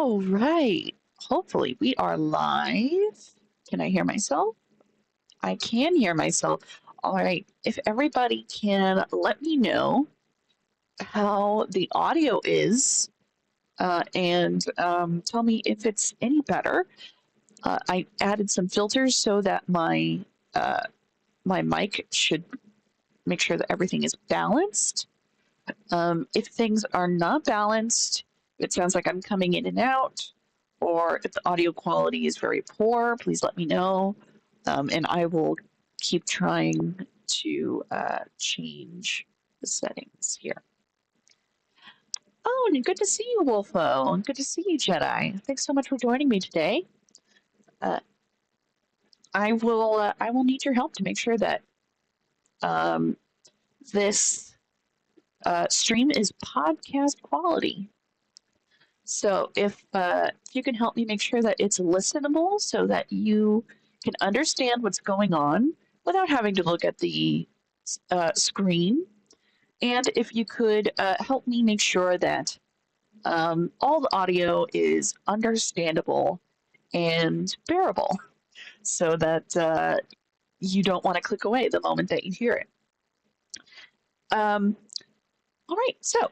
All right. Hopefully we are live. Can I hear myself? I can hear myself. All right. If everybody can let me know how the audio is and tell me if it's any better. I added some filters so that my mic should make sure that everything is balanced. If things are not balanced, it sounds like I'm coming in and out, or if the audio quality is very poor, please let me know, and I will keep trying to change the settings here. Oh, and good to see you, Wolfo, and good to see you, Jedi. Thanks so much for joining me today. I will need your help to make sure that this stream is podcast quality. So if you can help me make sure that it's listenable so that you can understand what's going on without having to look at the screen. And if you could help me make sure that all the audio is understandable and bearable so that you don't want to click away the moment that you hear it. All right, so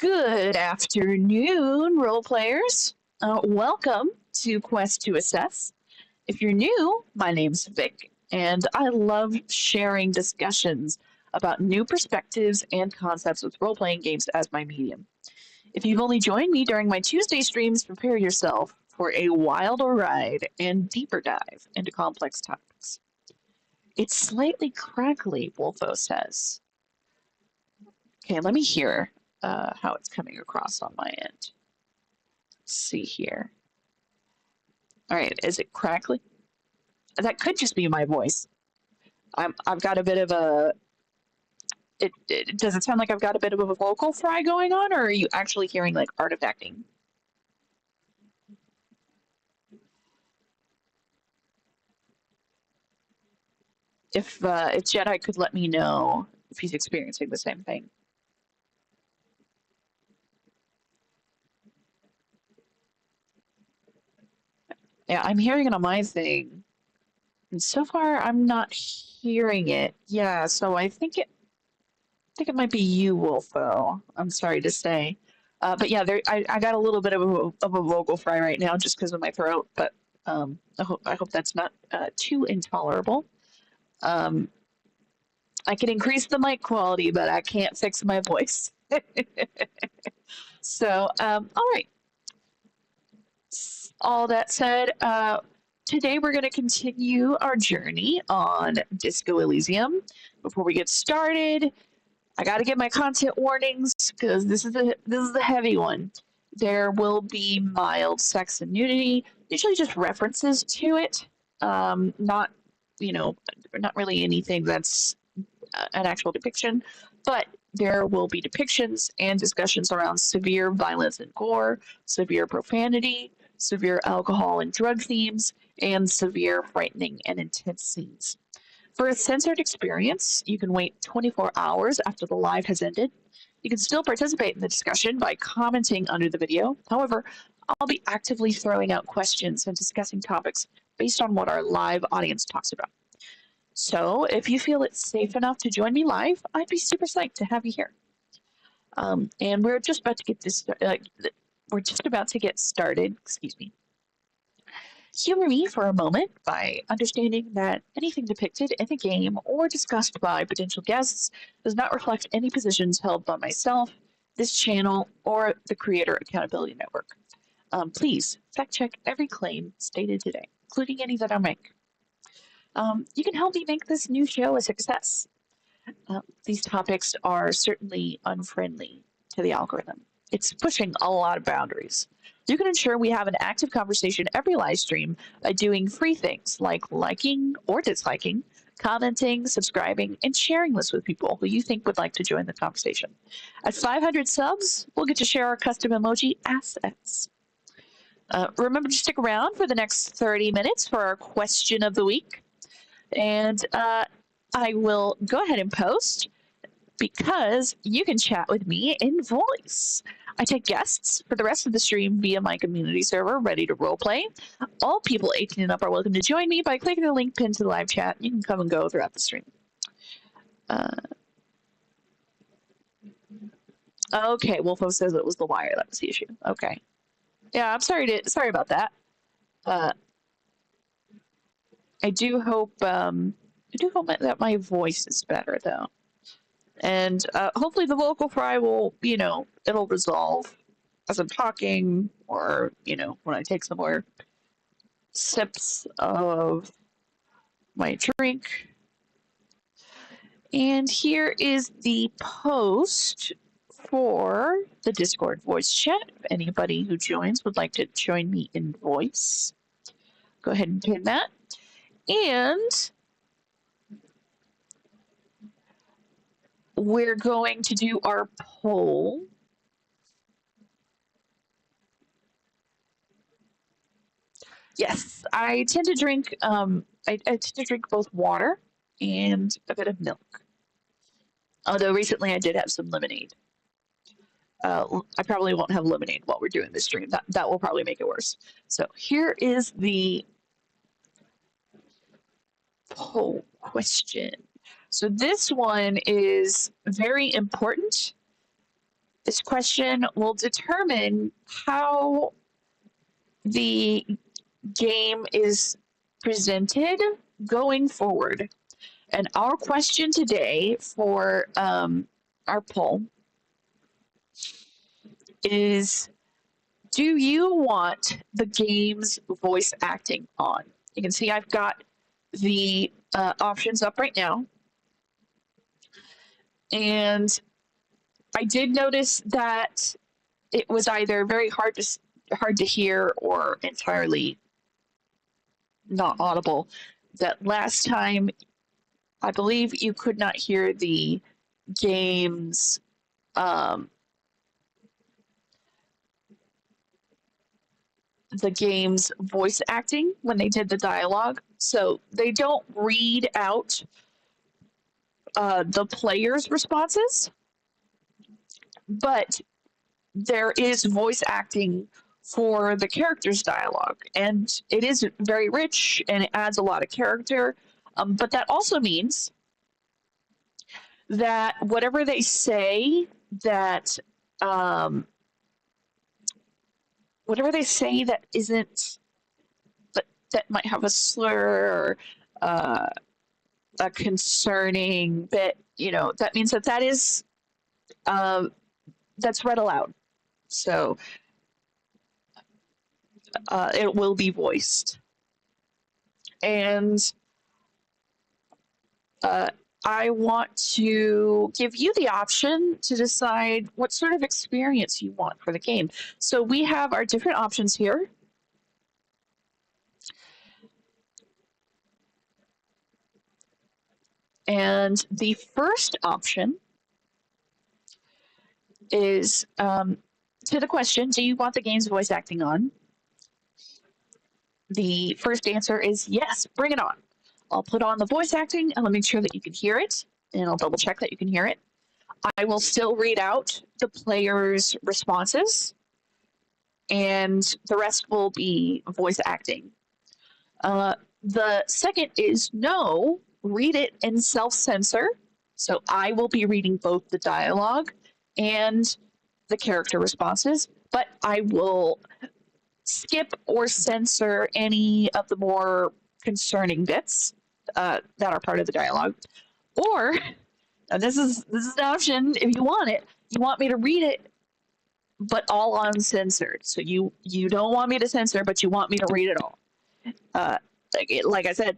good afternoon, role players. Welcome to Quest to Assess. If you're new, my name's Vic, and I love sharing discussions about new perspectives and concepts with role-playing games as my medium. If you've only joined me during my Tuesday streams, prepare yourself for a wilder ride and deeper dive into complex topics. It's slightly crackly, Wolfo says. Okay, let me hear how it's coming across on my end. Let's see here. All right, is it crackly? That could just be my voice. I've got a bit of a. Does it sound like I've got a bit of a vocal fry going on, or are you actually hearing like artifacting? If Jedi could let me know if he's experiencing the same thing. Yeah, I'm hearing it on my thing. And so far I'm not hearing it. Yeah, so I think it might be you, Wolfo. I'm sorry to say. But yeah, I got a little bit of a vocal fry right now just because of my throat, but I hope that's not too intolerable. I can increase the mic quality, but I can't fix my voice. So, all right. All that said, today we're going to continue our journey on Disco Elysium. Before we get started, I got to get my content warnings because this is a heavy one. There will be mild sex and nudity, usually just references to it, not really anything that's an actual depiction, but there will be depictions and discussions around severe violence and gore, severe profanity, severe alcohol and drug themes, and severe frightening and intense scenes. For a censored experience, you can wait 24 hours after the live has ended. You can still participate in the discussion by commenting under the video. However, I'll be actively throwing out questions and discussing topics based on what our live audience talks about. So if you feel it's safe enough to join me live, I'd be super psyched to have you here. And we're just about to get this. We're just about to get started. Excuse me. Humor me for a moment by understanding that anything depicted in the game or discussed by potential guests does not reflect any positions held by myself, this channel, or the Creator Accountability Network. Please fact check every claim stated today, including any that I make. You can help me make this new show a success. These topics are certainly unfriendly to the algorithm. It's pushing a lot of boundaries. You can ensure we have an active conversation every live stream by doing free things like liking or disliking, commenting, subscribing, and sharing this with people who you think would like to join the conversation. At 500 subs, we'll get to share our custom emoji assets. Remember to stick around for the next 30 minutes for our question of the week. And I will go ahead and post because you can chat with me in voice. I take guests for the rest of the stream via my community server, ready to roleplay. All people 18 and up are welcome to join me by clicking the link pinned to the live chat. You can come and go throughout the stream. Okay, Wolfo says it was the wire that was the issue. Okay. Yeah, I'm sorry about that. I do hope that my voice is better though. And hopefully the vocal fry will, it'll resolve as I'm talking, or, when I take some more sips of my drink. And here is the post for the Discord voice chat. If anybody who joins would like to join me in voice, go ahead and pin that. And we're going to do our poll. Yes, I tend to drink. I tend to drink both water and a bit of milk. Although recently I did have some lemonade. I probably won't have lemonade while we're doing this stream. That will probably make it worse. So here is the poll question. So this one is very important. This question will determine how the game is presented going forward. And our question today for our poll is, do you want the game's voice acting on? You can see I've got the options up right now. And I did notice that it was either very hard to hear or entirely not audible. That last time, I believe you could not hear the game's voice acting when they did the dialogue. So they don't read out the player's responses, but there is voice acting for the character's dialogue, and it is very rich and it adds a lot of character. But that also means that whatever they say that isn't, that might have a slur or a concerning bit, that means that is that's read aloud. So it will be voiced. And I want to give you the option to decide what sort of experience you want for the game. So we have our different options here. And the first option is to the question, do you want the game's voice acting on? The first answer is yes, bring it on. I'll put on the voice acting and I'll make sure that you can hear it, and I'll double check that you can hear it. I will still read out the player's responses, and the rest will be voice acting. The second is no, read it and self-censor. So I will be reading both the dialogue and the character responses, but I will skip or censor any of the more concerning bits that are part of the dialogue. Or, and this is an option if you want it, you want me to read it, but all uncensored. So you don't want me to censor, but you want me to read it all. Like I said,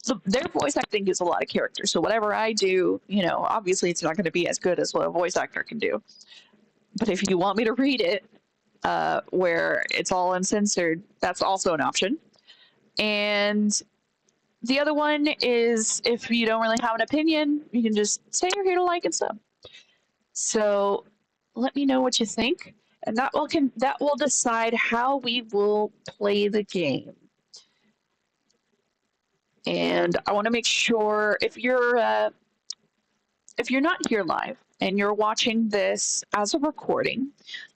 so their voice acting gives a lot of character. So whatever I do, obviously it's not going to be as good as what a voice actor can do. But if you want me to read it, where it's all uncensored, that's also an option. And the other one is, if you don't really have an opinion, you can just say you're here to like and sub. So let me know what you think, and that will decide how we will play the game. And I want to make sure, if you're not here live, and you're watching this as a recording,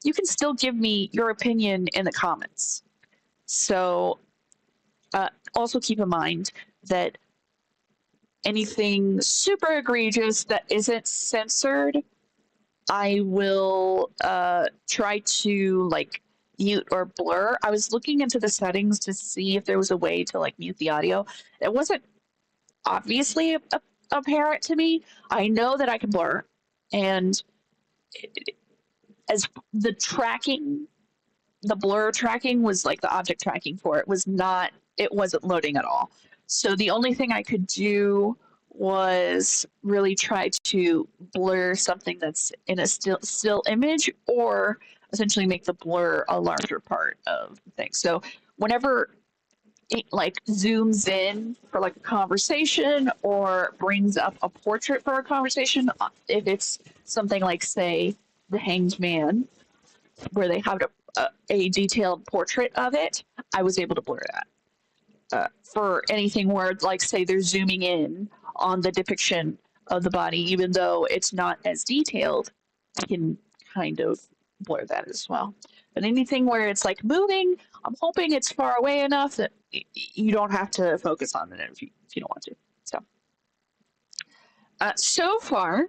you can still give me your opinion in the comments. So also keep in mind that anything super egregious that isn't censored, I will try to like mute or blur. I was looking into the settings to see if there was a way to like mute the audio. It wasn't obviously apparent to me. I know that I can blur, and as the tracking, the blur tracking was like the object tracking for it was not, it wasn't loading at all. So the only thing I could do was really try to blur something that's in a still image, or essentially make the blur a larger part of the thing. So whenever it like zooms in for like a conversation or brings up a portrait for a conversation, if it's something like say the Hanged Man, where they have a detailed portrait of it, I was able to blur that. For anything where like say they're zooming in on the depiction of the body, even though it's not as detailed, I can kind of blur that as well. But anything where it's like moving, I'm hoping it's far away enough that you don't have to focus on it if you don't want to. So, so far,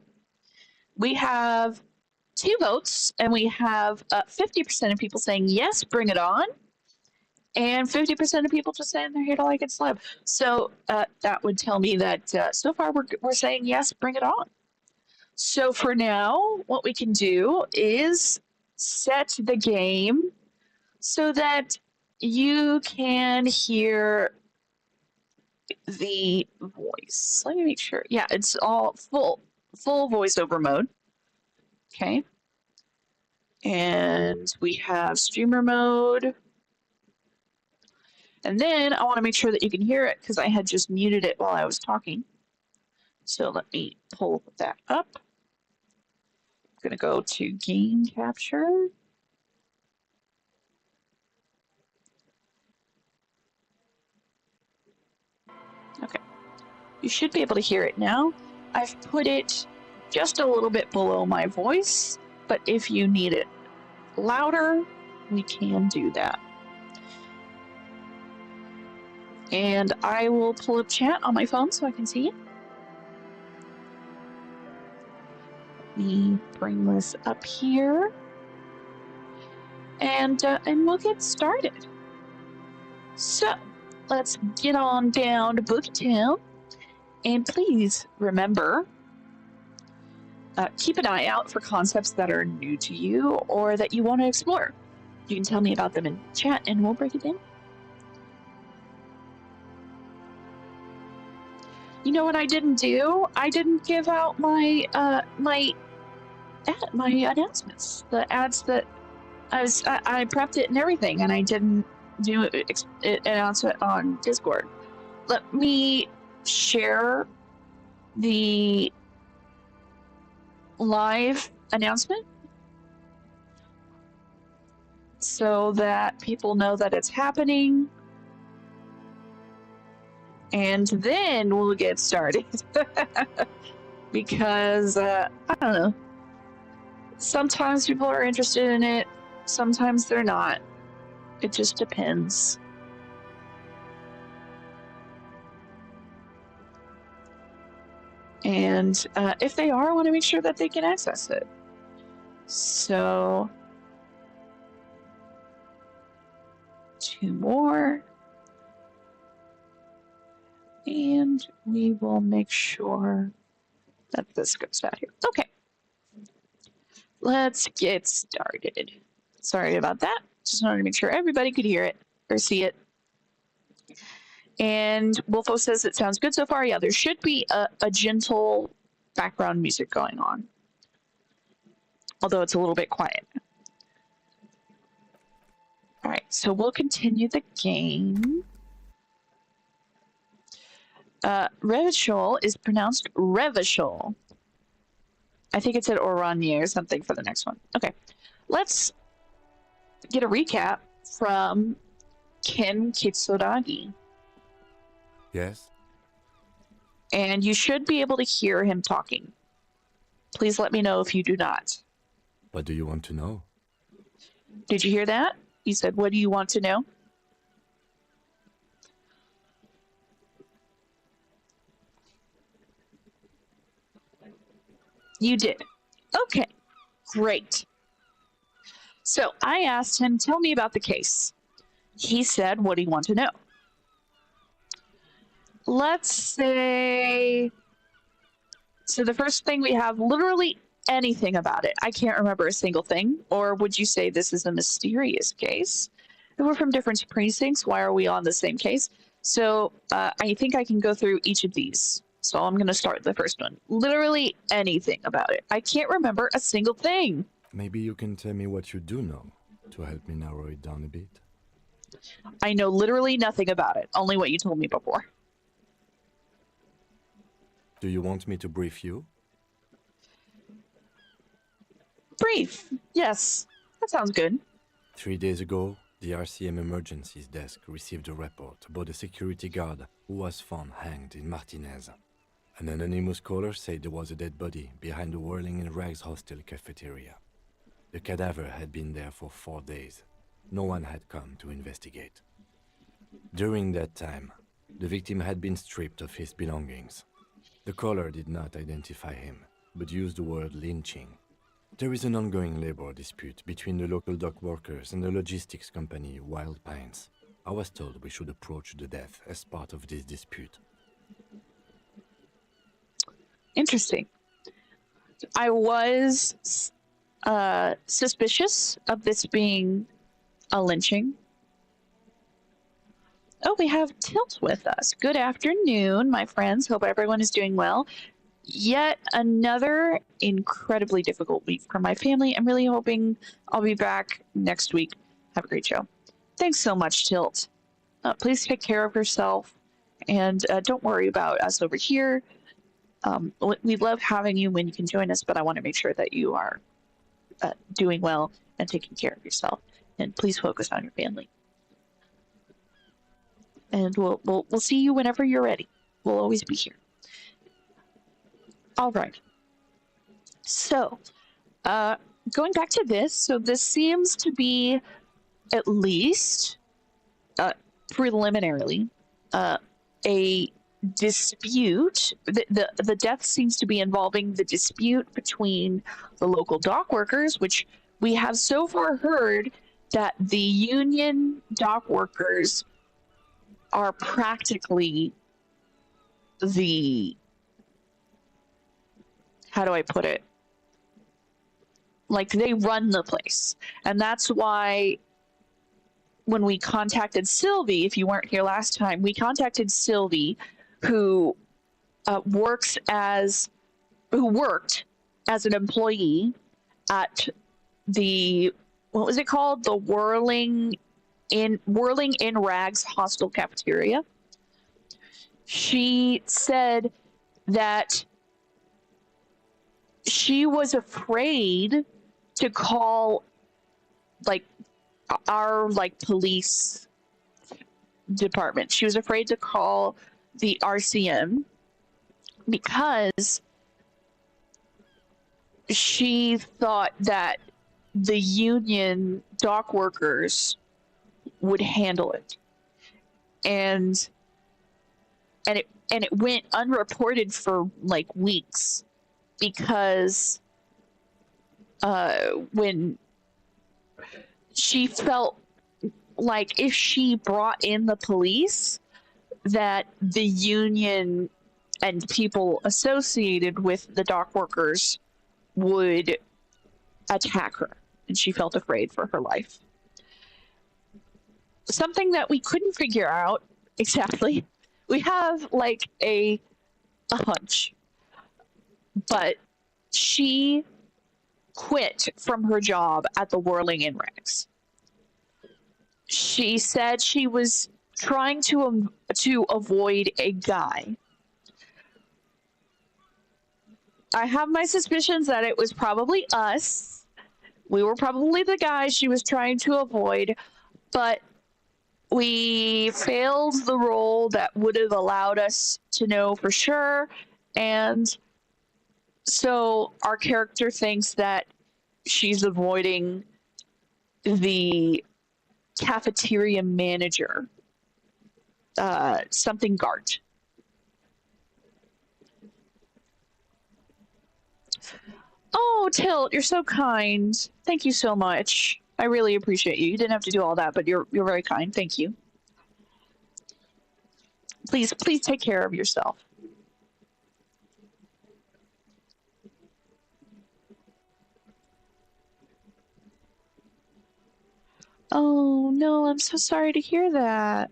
we have 2 votes, and we have 50% of people saying yes, bring it on, and 50% of people just saying they're here to like and celeb. So that would tell me that so far we're saying yes, bring it on. So for now, what we can do is set the game so that you can hear the voice. Let me make sure. Yeah, it's all full voiceover mode. Okay. And we have streamer mode. And then I want to make sure that you can hear it because I had just muted it while I was talking. So let me pull that up. I'm going to go to game capture. Okay. You should be able to hear it now. I've put it just a little bit below my voice, but if you need it louder, we can do that. And I will pull up chat on my phone so I can see it. Let me bring this up here. And we'll get started. So, let's get on down to Booktown. And please remember, keep an eye out for concepts that are new to you or that you want to explore. You can tell me about them in chat and we'll break it down. You know what I didn't do? I didn't give out my my announcements. The ads that I prepped it and everything, and I didn't do it, announce it on Discord. Let me share the live announcement so that people know that it's happening. And then we'll get started. Because, I don't know. Sometimes people are interested in it, sometimes they're not. It just depends. And if they are, I want to make sure that they can access it. So, 2 more. And we will make sure that this goes out here. Okay. Let's get started. Sorry about that. Just wanted to make sure everybody could hear it or see it. And Wolfo says it sounds good so far. Yeah, there should be a gentle background music going on. Although it's a little bit quiet. All right, so we'll continue the game. Revachol is pronounced Revachol. I think it said Oranje or something for the next one. Okay, let's get a recap from Ken Kitsuragi. Yes? And you should be able to hear him talking. Please let me know if you do not. What do you want to know? Did you hear that? You said, what do you want to know? You did. Okay, great. So I asked him, tell me about the case. He said, what do you want to know? Let's say, so the first thing we have, literally anything about it. I can't remember a single thing. Or would you say this is a mysterious case? If we're from different precincts, why are we on the same case? So I think I can go through each of these. So I'm going to start the first one. Literally anything about it. I can't remember a single thing. Maybe you can tell me what you do know to help me narrow it down a bit. I know literally nothing about it, only what you told me before. Do you want me to brief you? Brief, yes, that sounds good. 3 days ago, the RCM emergencies desk received a report about a security guard who was found hanged in Martinez. An anonymous caller said there was a dead body behind the Whirling in Rags hostel cafeteria. The cadaver had been there for 4 days. No one had come to investigate. During that time, the victim had been stripped of his belongings. The caller did not identify him, but used the word lynching. There is an ongoing labor dispute between the local dock workers and the logistics company Wild Pines. I was told we should approach the death as part of this dispute. Interesting. I was suspicious of this being a lynching. Oh, we have Tilt with us. Good afternoon, my friends. Hope everyone is doing well. Yet another incredibly difficult week for my family. I'm really hoping I'll be back next week. Have a great show. Thanks so much, Tilt. Please take care of yourself, and don't worry about us over here. We love having you when you can join us, but I want to make sure that you are doing well and taking care of yourself. And please focus on your family. And we'll see you whenever you're ready. We'll always be here. All right. So, going back to this, so this seems to be at least preliminarily a dispute. The death seems to be involving the dispute between the local dock workers, which we have so far heard that the union dock workers are practically the, how do I put it? Like, they run the place. And that's why when we contacted Sylvie, if you weren't here last time, we contacted Sylvie, who worked as an employee at the, what was it called? The Whirling in Rags hostel cafeteria. She said that she was afraid to call our police department. She was afraid to call the RCM because she thought that the union dock workers would handle it, and it went unreported for weeks because when she felt like if she brought in the police, that the union and people associated with the dock workers would attack her, and she felt afraid for her life. Something that we couldn't figure out exactly. We have a hunch, but she quit from her job at the Whirling in Rags. She said she was trying to avoid a guy. I have my suspicions that it was probably us. We were probably the guys she was trying to avoid, but we failed the role that would have allowed us to know for sure, and So our character thinks that she's avoiding the cafeteria manager, something Gart. Oh, Tilt, you're so kind. Thank you so much. I really appreciate you. You didn't have to do all that, but you're very kind. Thank you. Please take care of yourself. Oh no, I'm so sorry to hear that.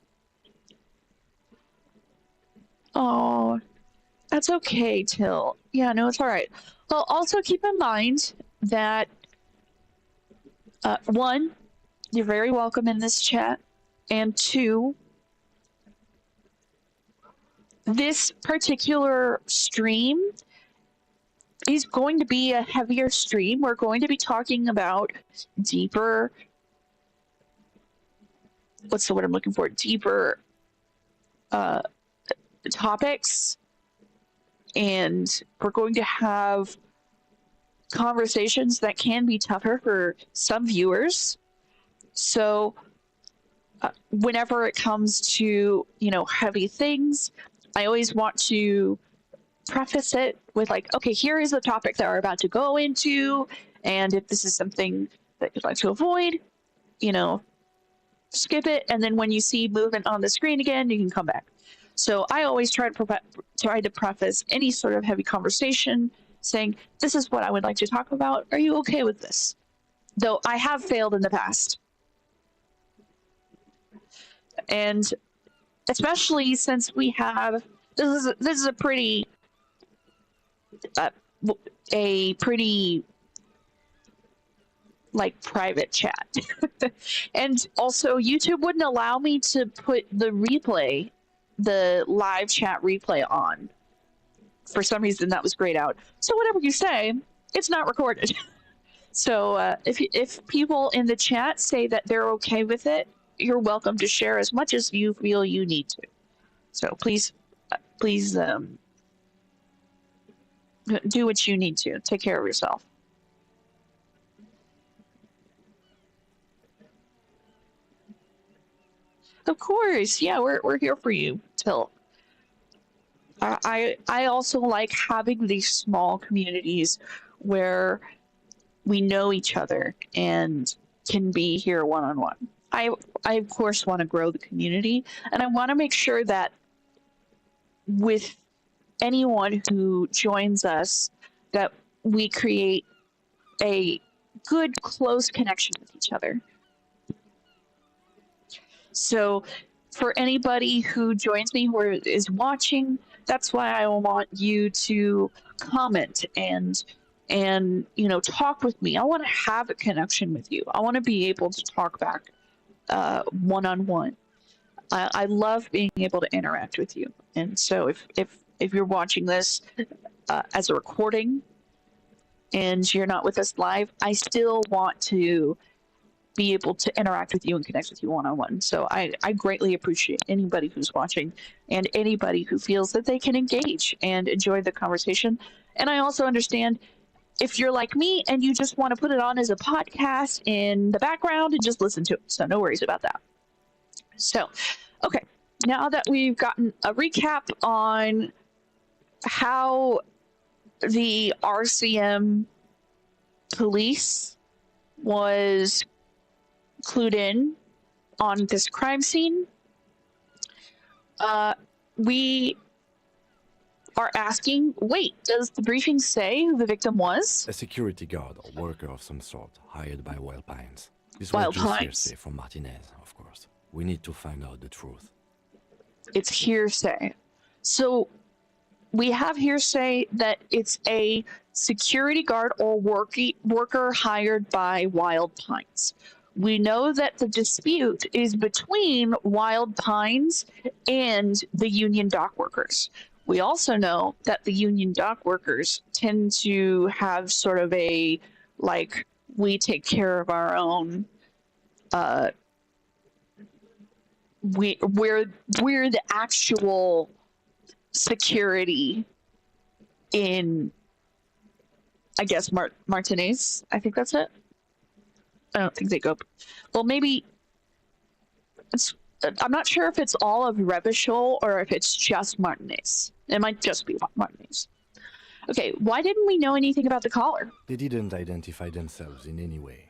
Oh, that's okay, Tilt. Yeah, no, it's all right. Well, also keep in mind that one, you're very welcome in this chat, and two, this particular stream is going to be a heavier stream. We're going to be talking about deeper, what's the word I'm looking for? Deeper topics, and we're going to have conversations that can be tougher for some viewers. So whenever it comes to, heavy things, I always want to preface it with like, okay, here is the topic that we're about to go into, and if this is something that you'd like to avoid, skip it, and then when you see movement on the screen again, you can come back. So I always try to preface any sort of heavy conversation saying, this is what I would like to talk about. Are you okay with this? Though I have failed in the past. And especially since we have, this is a pretty like private chat. And also YouTube wouldn't allow me to put the live chat replay on. For some reason that was grayed out. So whatever you say, it's not recorded. So if people in the chat say that they're okay with it, you're welcome to share as much as you feel you need to. So please do what you need to. Take care of yourself. Of course, yeah, we're here for you, Till. I also like having these small communities where we know each other and can be here one-on-one. I of course want to grow the community, and I want to make sure that with anyone who joins us, that we create a good, close connection with each other. So for anybody who joins me who is watching, that's why I want you to comment and talk with me. I want to have a connection with you. I want to be able to talk back one-on-one. I love being able to interact with you. And so if you're watching this as a recording and you're not with us live, I still want to be able to interact with you and connect with you one-on-one. So I greatly appreciate anybody who's watching and anybody who feels that they can engage and enjoy the conversation. And I also understand if you're like me and you just want to put it on as a podcast in the background and just listen to it. So no worries about that. So, okay, now that we've gotten a recap on how the RCM police was clued in on this crime scene, we are asking, wait, does the briefing say who the victim was? A security guard or worker of some sort, hired by Wild Pines. This Wild was just Pines. hearsay from Martinez, of course. We need to find out the truth. It's hearsay. So we have hearsay that it's a security guard or worker hired by Wild Pines. We know that the dispute is between Wild Pines and the union dock workers. We also know that the union dock workers tend to have sort of a, like, we take care of our own, we're the actual security in I guess Martinez. I think that's it. I don't think they go. Well, maybe it's. I'm not sure if it's all of Revachol or if it's just Martinez. It might just be Martinez. Okay, why didn't we know anything about the caller? They didn't identify themselves in any way.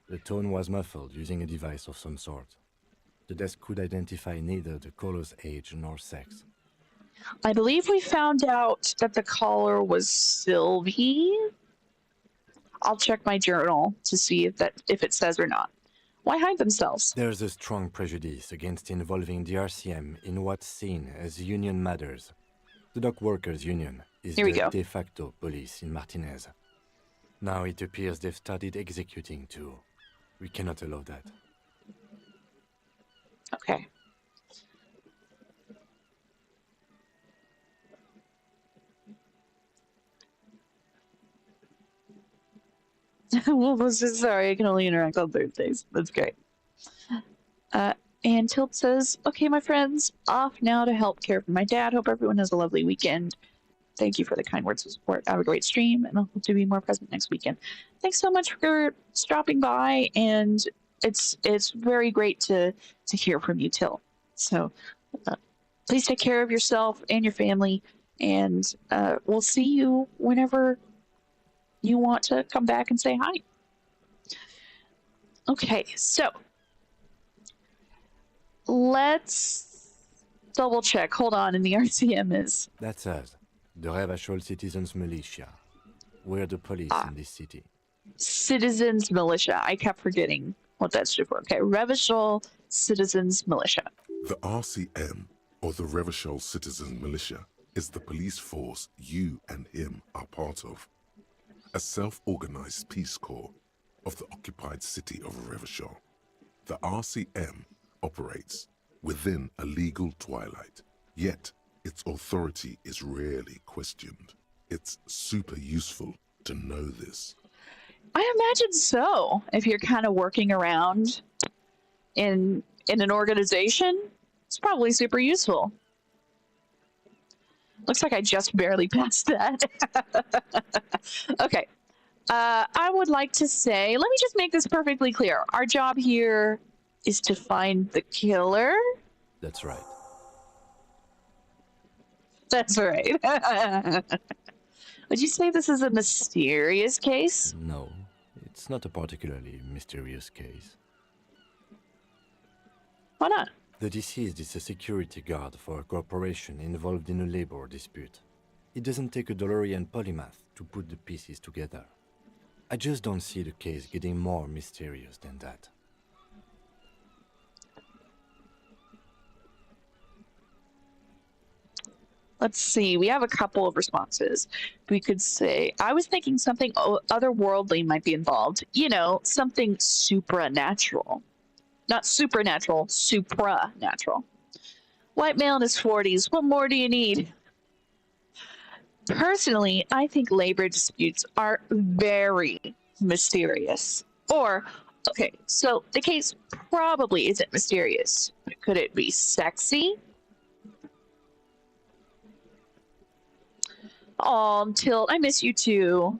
The tone was muffled using a device of some sort. The desk could identify neither the caller's age nor sex. I believe we found out that the caller was Sylvie. I'll check my journal to see if it says or not. Why hide themselves? There's a strong prejudice against involving the RCM in what's seen as union matters. The dock workers' union is the de facto police in Martinez. Now it appears they've started executing too. We cannot allow that. Okay. Well, sorry, I can only interact on Thursdays. That's great. And Tilt says, okay, my friends, off now to help care for my dad. Hope everyone has a lovely weekend. Thank you for the kind words of support. Have a great stream, and I hope to be more present next weekend. Thanks so much for stopping by, and it's very great to hear from you, Tilt. So please take care of yourself and your family, and we'll see you whenever you want to come back and say hi. Okay, so let's double check. Hold on, and the RCM is... That's us, the Revachol Citizens Militia. We're the police in this city. Citizens Militia. I kept forgetting what that stood for. Okay, Revachol Citizens Militia. The RCM, or the Revachol Citizens Militia, is the police force you and him are part of. A self-organized peace corps of the occupied city of Revachol. The RCM operates within a legal twilight, yet its authority is rarely questioned. It's super useful to know this. I imagine so. If you're kind of working around in an organization, it's probably super useful. Looks like I just barely passed that. Okay. I would like to say, let me just make this perfectly clear. Our job here is to find the killer. That's right. That's right. Would you say this is a mysterious case? No, it's not a particularly mysterious case. Why not? The deceased is a security guard for a corporation involved in a labor dispute. It doesn't take a DeLorean polymath to put the pieces together. I just don't see the case getting more mysterious than that. Let's see. We have a couple of responses. We could say, I was thinking something otherworldly might be involved. You know, something supranatural. Not supernatural, supranatural. White male in his 40s. What more do you need? Personally, I think labor disputes are very mysterious. Or, okay, so the case probably isn't mysterious. Could it be sexy? Oh, Tilt, I miss you too.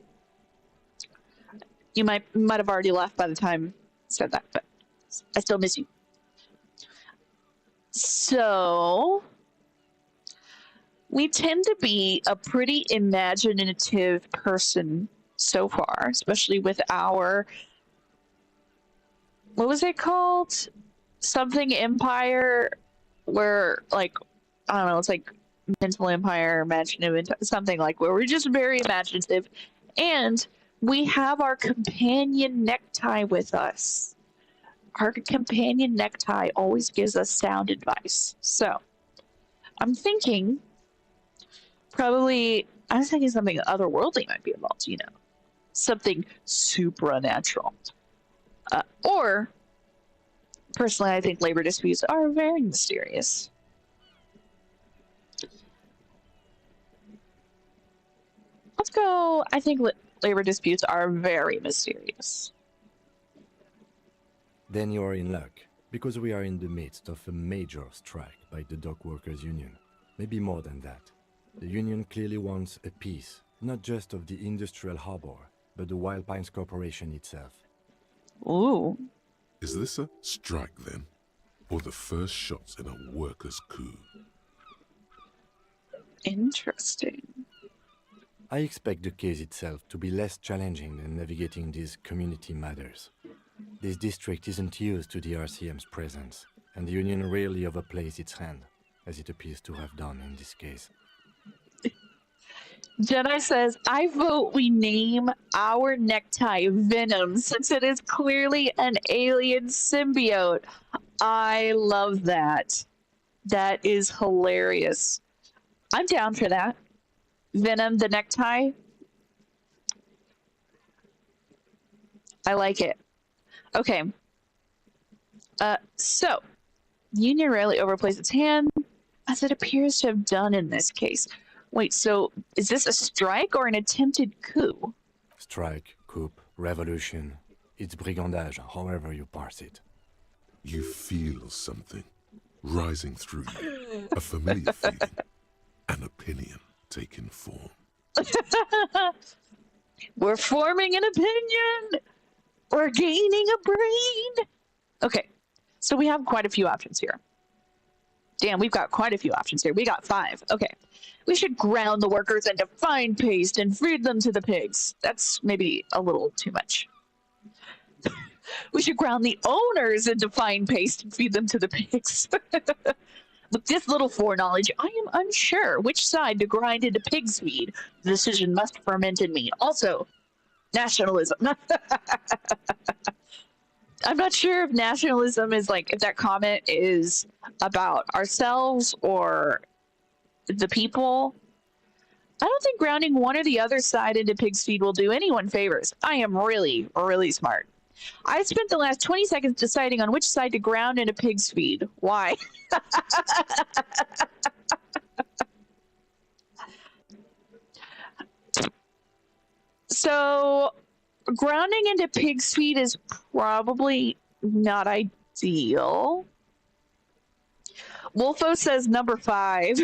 You might have already left by the time I said that, but I still miss you. So, we tend to be a pretty imaginative person so far, especially with our, what was it called? Something empire, where, like, I don't know, it's like mental empire, imaginative, something like where we're just very imaginative. And we have our companion Necktie with us. Our companion Necktie always gives us sound advice. So, I'm thinking, I was thinking something otherworldly might be involved, you know, something supernatural. Or, personally, I think labor disputes are very mysterious. Let's go, I think labor disputes are very mysterious. Then you are in luck, because we are in the midst of a major strike by the dock workers union. Maybe more than that. The union clearly wants a peace Not just of the industrial harbor, but the Wild Pines Corporation itself. Ooh. Is this a strike then? Or the first shots in a workers' coup? Interesting. I expect the case itself to be less challenging than navigating these community matters. This district isn't used to the RCM's presence, and the Union rarely overplays its hand, as it appears to have done in this case. Jedi says, I vote we name our necktie Venom since it is clearly an alien symbiote. I love that. That is hilarious. I'm down for that. Venom, the necktie. I like it. Okay. So, Union rarely overplays its hand, as it appears to have done in this case. Wait, so is this a strike or an attempted coup? Strike, coup, revolution. It's brigandage, however you parse it. You feel something rising through you, a familiar feeling, an opinion taking form. We're forming an opinion! We're gaining a brain! Okay, so we have quite a few options here. Damn, we've got quite a few options here. We got 5. Okay. We should ground the workers into fine paste and feed them to the pigs. That's maybe a little too much. We should ground the owners into fine paste and feed them to the pigs. With this little foreknowledge, I am unsure which side to grind into pig's feed. The decision must ferment in me. Also, nationalism. I'm not sure if nationalism is like, if that comment is about ourselves or the people. I don't think grounding one or the other side into pig's feed will do anyone favors. I am really, really smart. I spent the last 20 seconds deciding on which side to ground into pig's feed. Why? So, grounding into pig's feed is probably not ideal. Wolfo says number 5.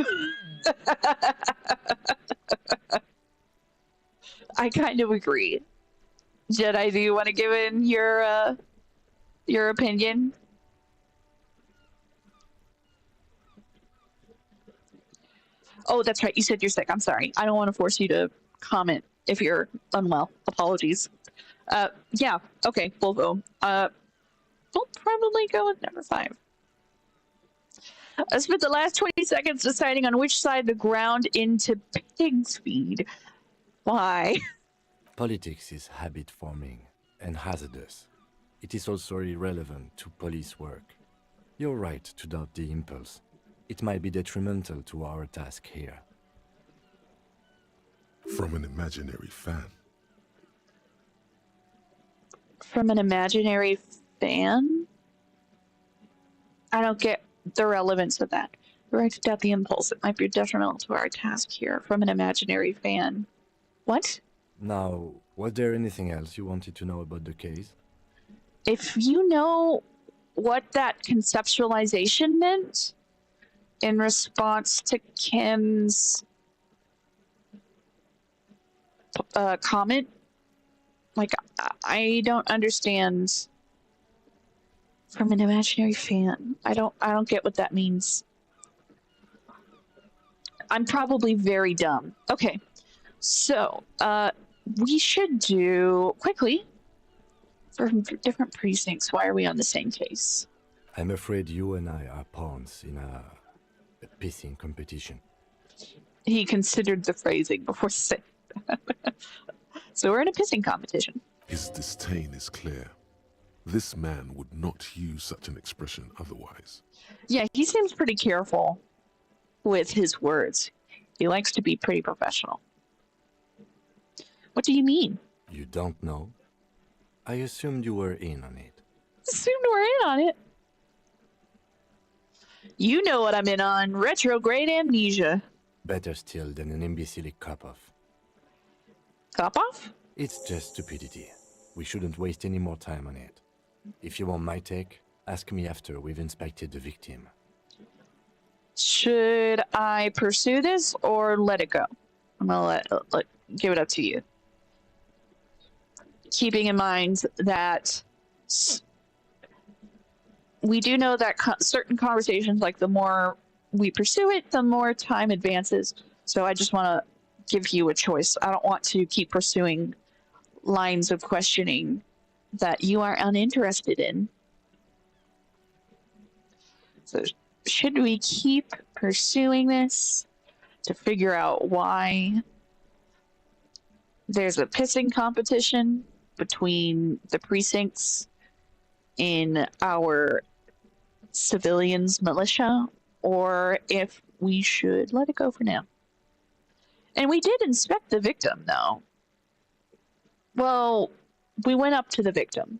I kind of agree. Jedi, do you want to give in your opinion? Oh, that's right. You said you're sick. I'm sorry. I don't want to force you to comment if you're unwell. Apologies. Yeah. Okay. Wolfo. We'll probably go with number 5. I spent the last 20 seconds deciding on which side to ground into pig's feed. Why? Politics is habit forming and hazardous. It is also irrelevant to police work. You're right to doubt the impulse. It might be detrimental to our task here. From an imaginary fan. From an imaginary fan? I don't get the relevance of that. You're right to doubt the impulse. It might be detrimental to our task here. From an imaginary fan. What? Now, was there anything else you wanted to know about the case? If you know what that conceptualization meant in response to Kim's comment, like, I don't understand. From an imaginary fan. I don't get what that means. I'm probably very dumb. Okay. So, we should do quickly for different precincts. Why are we on the same case? I'm afraid you and I are pawns in a pissing competition. He considered the phrasing before saying that. So we're in a pissing competition. His disdain is clear. This man would not use such an expression otherwise. Yeah, he seems pretty careful with his words. He likes to be pretty professional. What do you mean? You don't know? I assumed you were in on it. Assumed we're in on it. You know what I'm in on. Retrograde amnesia. Better still than an imbecilic cop-off. Cop-off? It's just stupidity. We shouldn't waste any more time on it. If you want my take, ask me after we've inspected the victim. Should I pursue this or let it go? I'm gonna give it up to you. Keeping in mind that we do know that certain conversations, like the more we pursue it, the more time advances. So I just want to give you a choice. I don't want to keep pursuing lines of questioning that you are uninterested in. So should we keep pursuing this to figure out why there's a pissing competition between the precincts in our civilians militia, or if we should let it go for now? And we did inspect the victim, though. Well, we went up to the victim.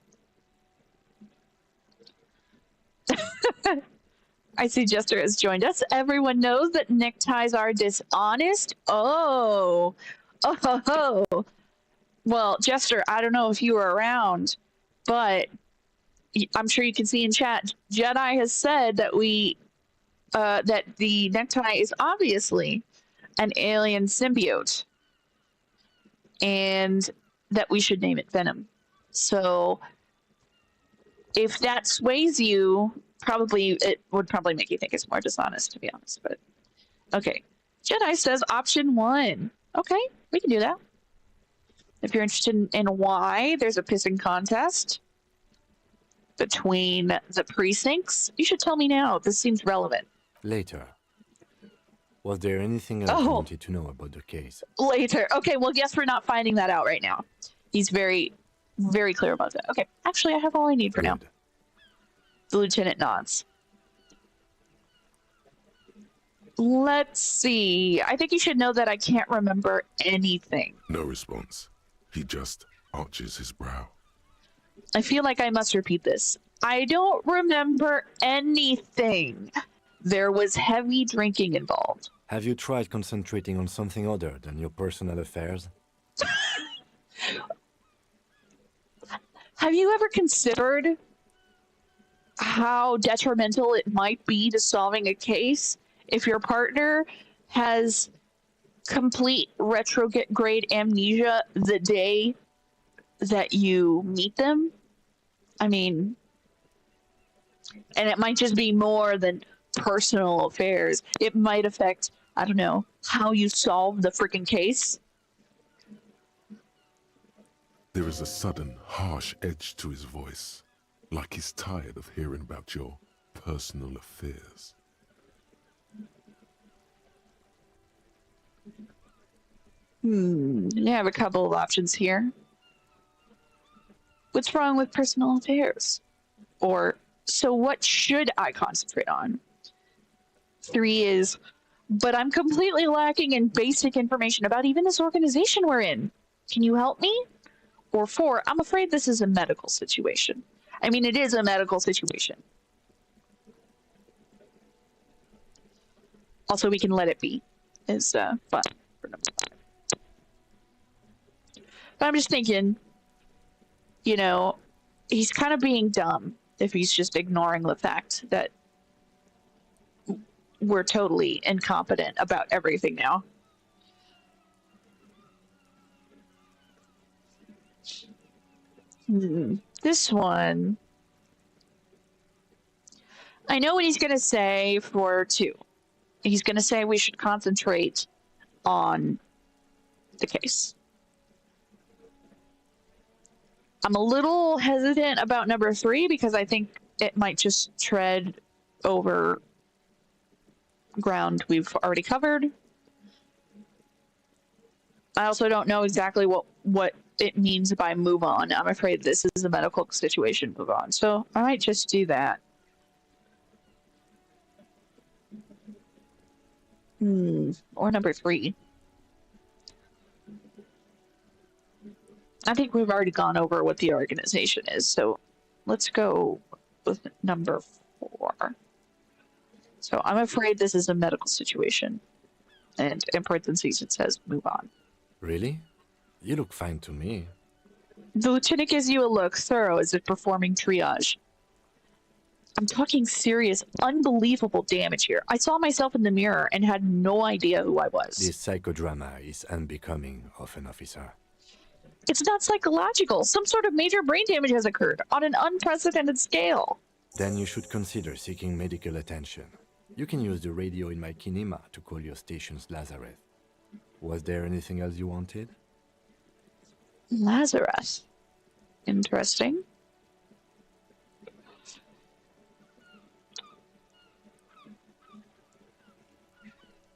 I see Jester has joined us. Everyone knows that neckties are dishonest. Oh. Well, Jester, I don't know if you were around, but I'm sure you can see in chat, Jedi has said that that the necktie is obviously an alien symbiote, and that we should name it Venom. So if that sways you, it would probably make you think it's more dishonest, to be honest. But okay, Jedi says option 1. Okay, we can do that. If you're interested in why there's a pissing contest between the precincts, you should tell me now. This seems relevant. Later. Was there anything else you wanted to know about the case? Later. Okay, well, guess we're not finding that out right now. He's very, very clear about that. Okay, actually, I have all I need for now. The lieutenant nods. Let's see. I think you should know that I can't remember anything. No response. He just arches his brow. I feel like I must repeat this. I don't remember anything. There was heavy drinking involved. Have you tried concentrating on something other than your personal affairs? Have you ever considered how detrimental it might be to solving a case if your partner has complete retrograde amnesia the day that you meet them? I mean, and it might just be more than personal affairs. It might affect, I don't know, how you solve the freaking case. There is a sudden, harsh edge to his voice, like he's tired of hearing about your personal affairs. You have a couple of options here. What's wrong with personal affairs? Or, so what should I concentrate on? 3 is, but I'm completely lacking in basic information about even this organization we're in. Can you help me? Or 4, I'm afraid this is a medical situation. I mean, it is a medical situation. Also, we can let it be. Is fun for number 5. But I'm just thinking, you know, he's kind of being dumb if he's just ignoring the fact that we're totally incompetent about everything now. This one, I know what he's going to say for 2. He's going to say we should concentrate on the case. I'm a little hesitant about number 3 because I think it might just tread over ground we've already covered. I also don't know exactly what it means by move on. I'm afraid this is a medical situation, move on. So I might just do that. Or number 3. I think we've already gone over what the organization is, so let's go with number 4. So I'm afraid this is a medical situation. And in parentheses it says move on. Really? You look fine to me. The lieutenant gives you a look, thorough as if performing triage. I'm talking serious, unbelievable damage here. I saw myself in the mirror and had no idea who I was. This psychodrama is unbecoming of an officer. It's not psychological. Some sort of major brain damage has occurred on an unprecedented scale. Then you should consider seeking medical attention. You can use the radio in my kinema to call your station's Lazarus. Was there anything else you wanted? Lazarus. Interesting.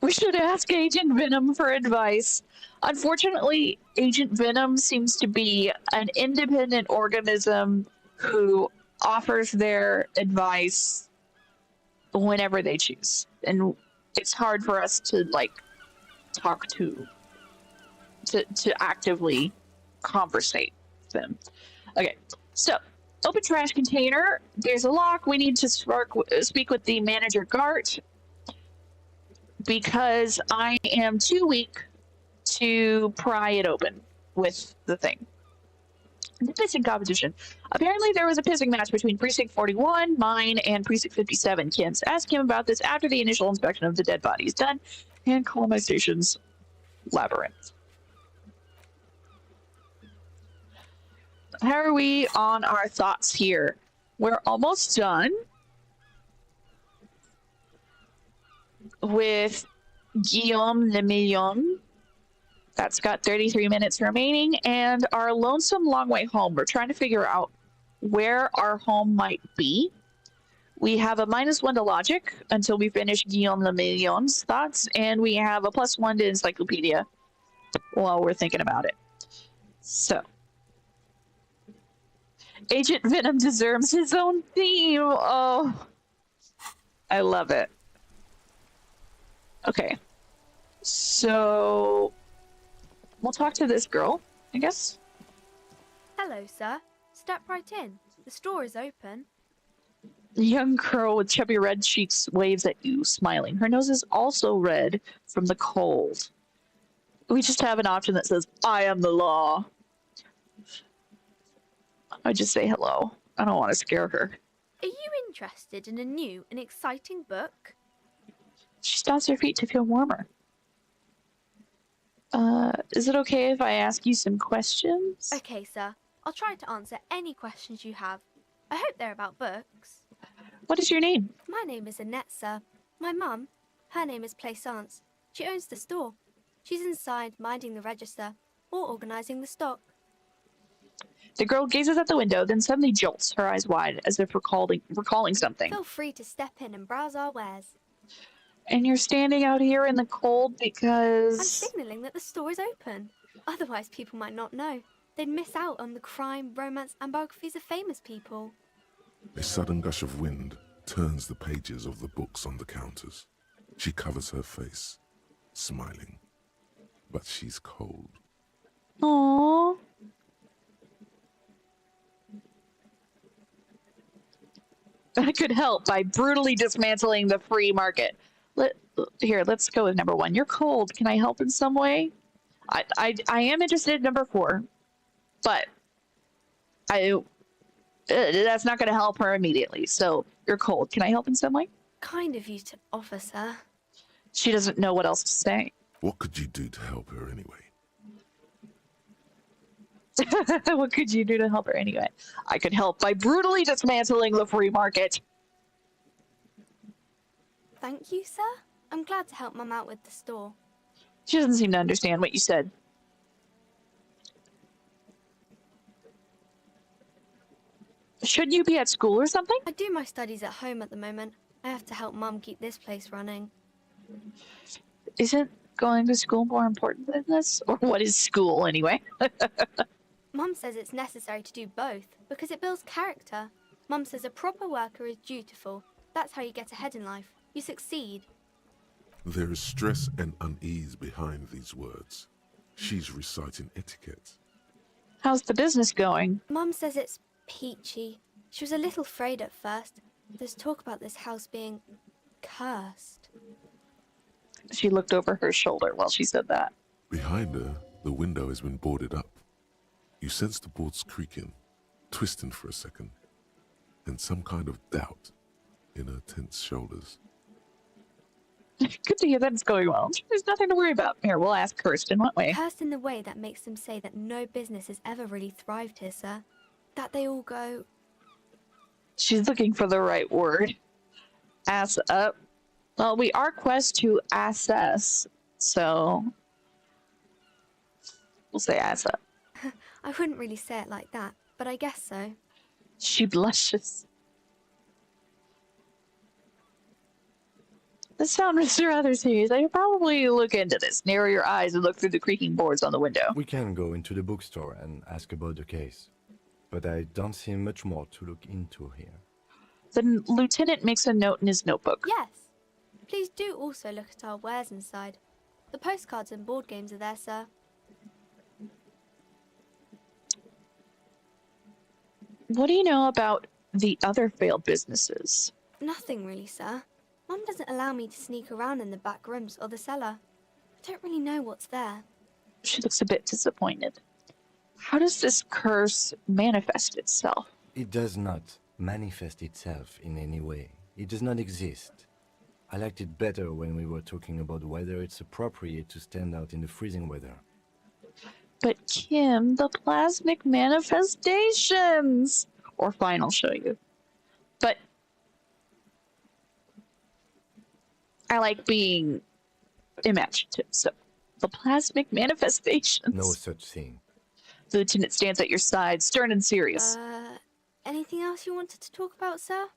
We should ask Agent Venom for advice. Unfortunately, Agent Venom seems to be an independent organism who offers their advice whenever they choose. And it's hard for us to, like, talk to actively conversate with them. Okay, so open trash container. There's a lock. We need to speak with the manager, Gart, because I am too weak to pry it open with the thing. The pissing competition. Apparently there was a pissing match between Precinct 41, mine, and Precinct 57. Kim's asked him about this after the initial inspection of the dead bodies done and colonization's labyrinth. How are we on our thoughts here? We're almost done with Guillaume Le Million. That's got 33 minutes remaining, and our lonesome long way home. We're trying to figure out where our home might be. We have a -1 to logic until we finish Guillaume Le Million's thoughts, and we have a +1 to encyclopedia while we're thinking about it. So, Agent Venom deserves his own theme. Oh, I love it. Okay, so we'll talk to this girl, I guess. Hello, sir. Step right in. The store is open. The young girl with chubby red cheeks waves at you, smiling. Her nose is also red from the cold. We just have an option that says, I am the law. I just say hello. I don't want to scare her. Are you interested in a new and exciting book? She stomps her feet to feel warmer. Is it okay if I ask you some questions? Okay, sir. I'll try to answer any questions you have. I hope they're about books. What is your name? My name is Annette, sir. My mum, her name is Plaisance. She owns the store. She's inside minding the register or organising the stock. The girl gazes at the window, then suddenly jolts, her eyes wide, as if recalling something. Feel free to step in and browse our wares. And you're standing out here in the cold because... I'm signalling that the store is open. Otherwise, people might not know. They'd miss out on the crime, romance, and biographies of famous people. A sudden gush of wind turns the pages of the books on the counters. She covers her face, smiling. But she's cold. Aww. I could help by brutally dismantling the free market. Let's go with number 1. You're cold. Can I help in some way? I am interested in number 4, but that's not going to help her immediately. So you're cold. Can I help in some way? Kind of you to offer, sir. She doesn't know what else to say. What could you do to help her anyway? What could you do to help her anyway? I could help by brutally dismantling the free market. Thank you, sir. I'm glad to help Mum out with the store. She doesn't seem to understand what you said. Should you be at school or something? I do my studies at home at the moment. I have to help Mum keep this place running. Isn't going to school more important than this? Or what is school anyway? Mum says it's necessary to do both because it builds character. Mum says a proper worker is dutiful. That's how you get ahead in life. You succeed. There is stress and unease behind these words. She's reciting etiquette. How's the business going? Mum says it's peachy. She was a little afraid at first. There's talk about this house being cursed. She looked over her shoulder while she said that. Behind her, the window has been boarded up. You sense the boards creaking, twisting for a second, and some kind of doubt in her tense shoulders. Good to hear that it's going well. There's nothing to worry about. Here, we'll ask Kirsten, what way? Cursed in the way that makes them say that no business has ever really thrived here, sir. That they all go, She's looking for the right word. Ass up. Well, we are quest to assess, so we'll say ass up. I wouldn't really say it like that, but I guess so. She blushes. The sound is rather serious. I should probably look into this. Narrow your eyes and look through the creaking boards on the window. We can go into the bookstore and ask about the case, but I don't see much more to look into here. The lieutenant makes a note in his notebook. Yes. Please do also look at our wares inside. The postcards and board games are there, sir. What do you know about the other failed businesses? Nothing really, sir. Mum doesn't allow me to sneak around in the back rooms or the cellar. I don't really know what's there. She looks a bit disappointed. How does this curse manifest itself? It does not manifest itself in any way. It does not exist. I liked it better when we were talking about whether it's appropriate to stand out in the freezing weather. But Kim, the plasmic manifestations! Or fine, I'll show you. But I like being imaginative, so the plasmic manifestations. No such thing. The lieutenant stands at your side, stern and serious. Anything else you wanted to talk about, sir?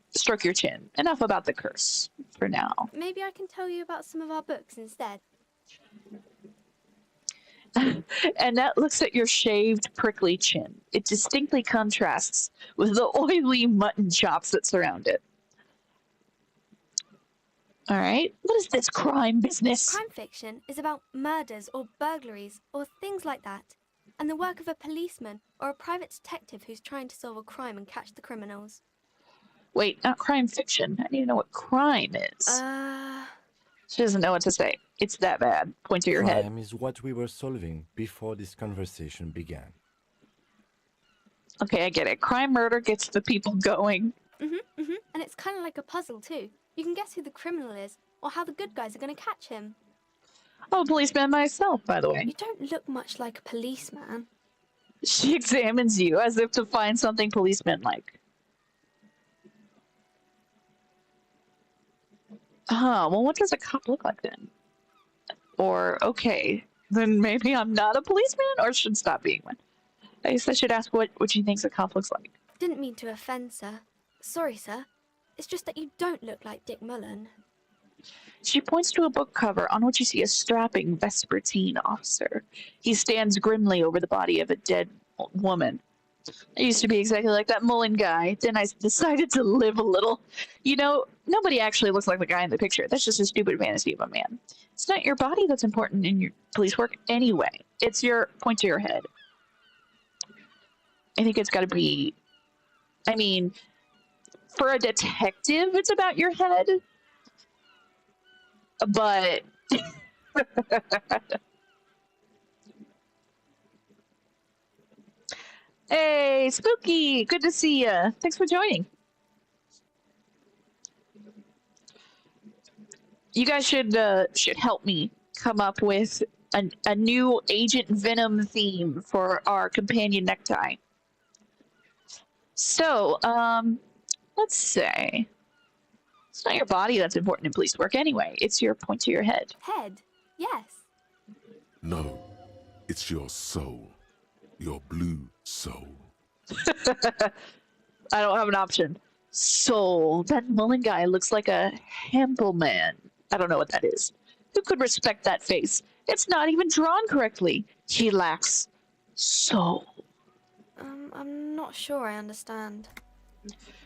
Stroke your chin. Enough about the curse, for now. Maybe I can tell you about some of our books instead. Annette looks at your shaved, prickly chin. It distinctly contrasts with the oily mutton chops that surround it. All right, what is this crime business? Crime fiction is about murders or burglaries or things like that, and the work of a policeman or a private detective who's trying to solve a crime and catch the criminals. Wait, not crime fiction. I need to know what crime is. She doesn't know what to say. It's that bad. Point to your head. Crime is what we were solving before this conversation began. Okay, I get it. Crime murder gets the people going. And it's kind of like a puzzle too. You can guess who the criminal is or how the good guys are going to catch him. I'm a policeman myself, by the way. You don't look much like a policeman. She examines you as if to find something policeman-like. Well, what does a cop look like then? Or, okay, then maybe I'm not a policeman or should stop being one. I guess I should ask what she thinks a cop looks like. Didn't mean to offend, sir. Sorry, sir. It's just that you don't look like Dick Mullen. She points to a book cover on which you see a strapping Vespertine officer. He stands grimly over the body of a dead woman. I used to be exactly like that Mullen guy. Then I decided to live a little. You know, nobody actually looks like the guy in the picture. That's just a stupid fantasy of a man. It's not your body that's important in your police work anyway. It's your point to your head. I think it's got to be... I mean, for a detective, it's about your head. But... Hey, Spooky! Good to see ya. Thanks for joining. You guys should help me come up with a new Agent Venom theme for our companion necktie. So, let's say it's not your body that's important in police work anyway. It's your point to your head. Head? Yes. No, it's your soul. Your blue soul. I don't have an option. Soul. That Mullen guy looks like a Hempelman. I don't know what that is. Who could respect that face? It's not even drawn correctly. He lacks soul. I'm not sure I understand.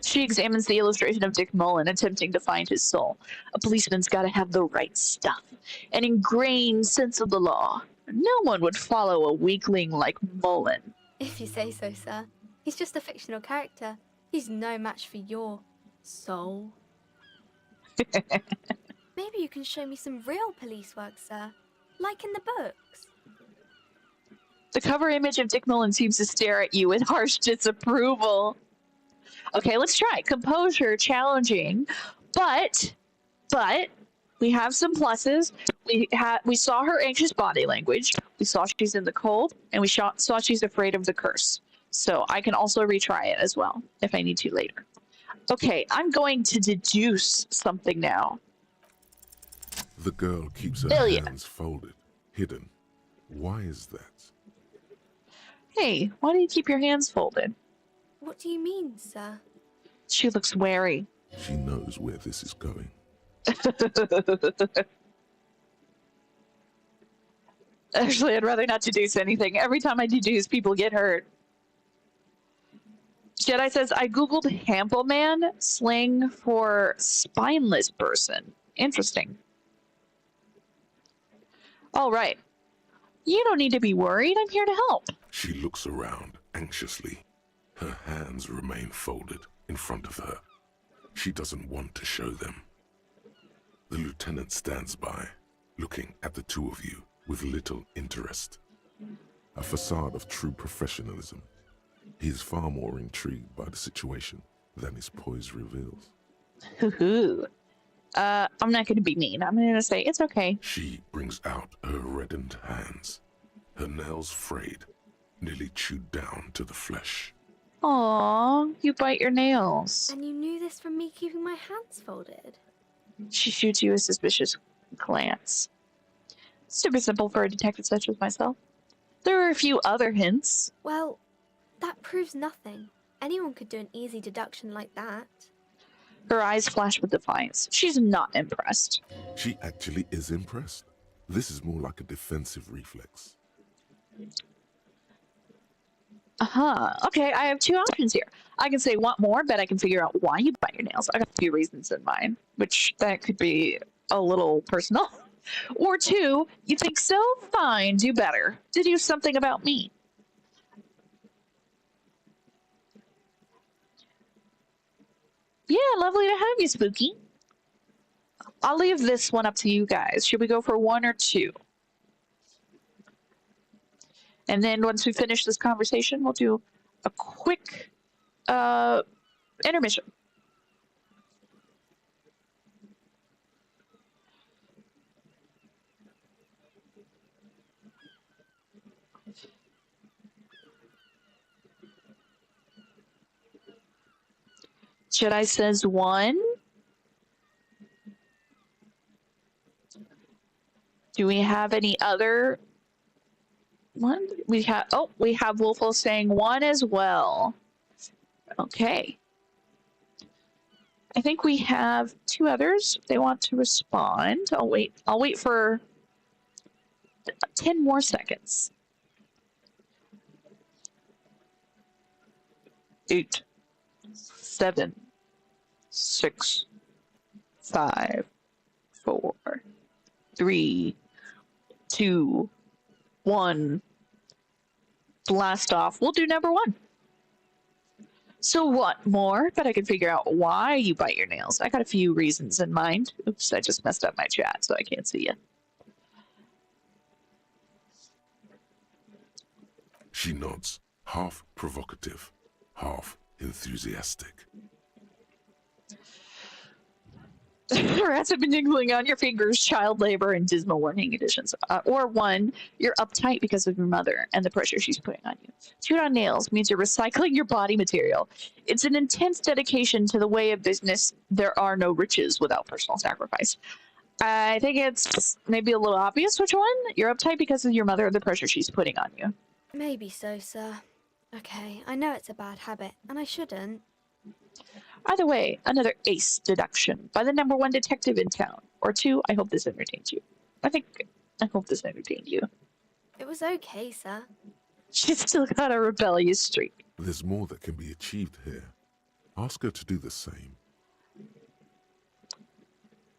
She examines the illustration of Dick Mullen, attempting to find his soul. A policeman's got to have the right stuff, an ingrained sense of the law. No one would follow a weakling like Mullen. If you say so, sir. He's just a fictional character. He's no match for your soul. Maybe you can show me some real police work, sir. Like in the books. The cover image of Dick Mullen seems to stare at you with harsh disapproval. Okay, let's try. Composure, challenging, but we have some pluses. We saw her anxious body language. We saw she's in the cold, and we saw she's afraid of the curse. So I can also retry it as well if I need to later. Okay, I'm going to deduce something now. The girl keeps her Ilya. hands folded, hidden. Why is that? Hey, why do you keep your hands folded? What do you mean, sir? She looks wary. She knows where this is going. Actually, I'd rather not deduce anything. Every time I deduce, people get hurt. Jedi says, I googled Hampleman, slang for spineless person. Interesting. All right. You don't need to be worried. I'm here to help. She looks around anxiously. Her hands remain folded in front of her. She doesn't want to show them. The lieutenant stands by, looking at the two of you with little interest. A facade of true professionalism. He is far more intrigued by the situation than his poise reveals. Hoo-hoo. I'm not going to be mean. I'm going to say it's okay. She brings out her reddened hands, her nails frayed, nearly chewed down to the flesh. Aw, you bite your nails. And you knew this from me keeping my hands folded? She shoots you a suspicious glance. Super simple for a detective such as myself. There are a few other hints. Well, that proves nothing. Anyone could do an easy deduction like that. Her eyes flash with defiance. She's not impressed. She actually is impressed. This is more like a defensive reflex. Okay, I have two options here. I can say want more, but I can figure out why you bite your nails. I got a few reasons in mind, which that could be a little personal. Or two, you think so? Fine, do better. To do something about me. Yeah, lovely to have you, Spooky. I'll leave this one up to you guys. Should we go for one or two? And then once we finish this conversation, we'll do a quick intermission. Jedi says one. Do we have any other one? We have Wolfo saying one as well. Okay. I think we have two others. If they want to respond. I'll wait for 10 more seconds. 8, 7, 6, 5, 4, 3, 2, 1. Blast off. We'll do number one. So what more? But I can figure out why you bite your nails. I got a few reasons in mind. Oops, I just messed up my chat, so I can't see you. She nods, half provocative, half enthusiastic. Rats have been jiggling on your fingers, child labor, and dismal warning conditions. Or one, you're uptight because of your mother and the pressure she's putting on you. 2 on nails means you're recycling your body material. It's an intense dedication to the way of business. There are no riches without personal sacrifice. I think it's maybe a little obvious which one. You're uptight because of your mother and the pressure she's putting on you. Maybe so, sir. Okay, I know it's a bad habit, and I shouldn't. Either way, another ace deduction by the number 1 detective in town. Or 2, I hope this entertains you. I hope this entertained you. It was okay, sir. She's still got a rebellious streak. There's more that can be achieved here. Ask her to do the same.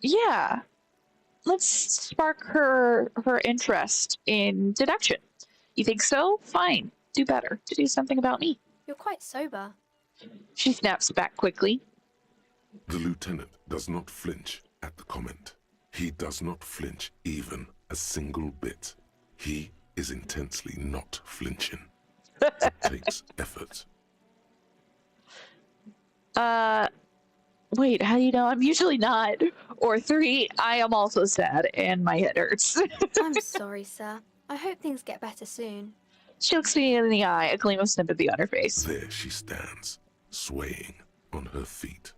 Yeah. Let's spark her interest in deduction. You think so? Fine. Do better. To do something about me. You're quite sober. She snaps back quickly. The lieutenant does not flinch at the comment. He does not flinch even a single bit. He is intensely not flinching. It takes effort. Wait, how do you know? I'm usually not. Or 3, I am also sad and my head hurts. I'm sorry, sir. I hope things get better soon. She looks me in the eye, a gleam of sympathy on her face. There she stands, swaying on her feet,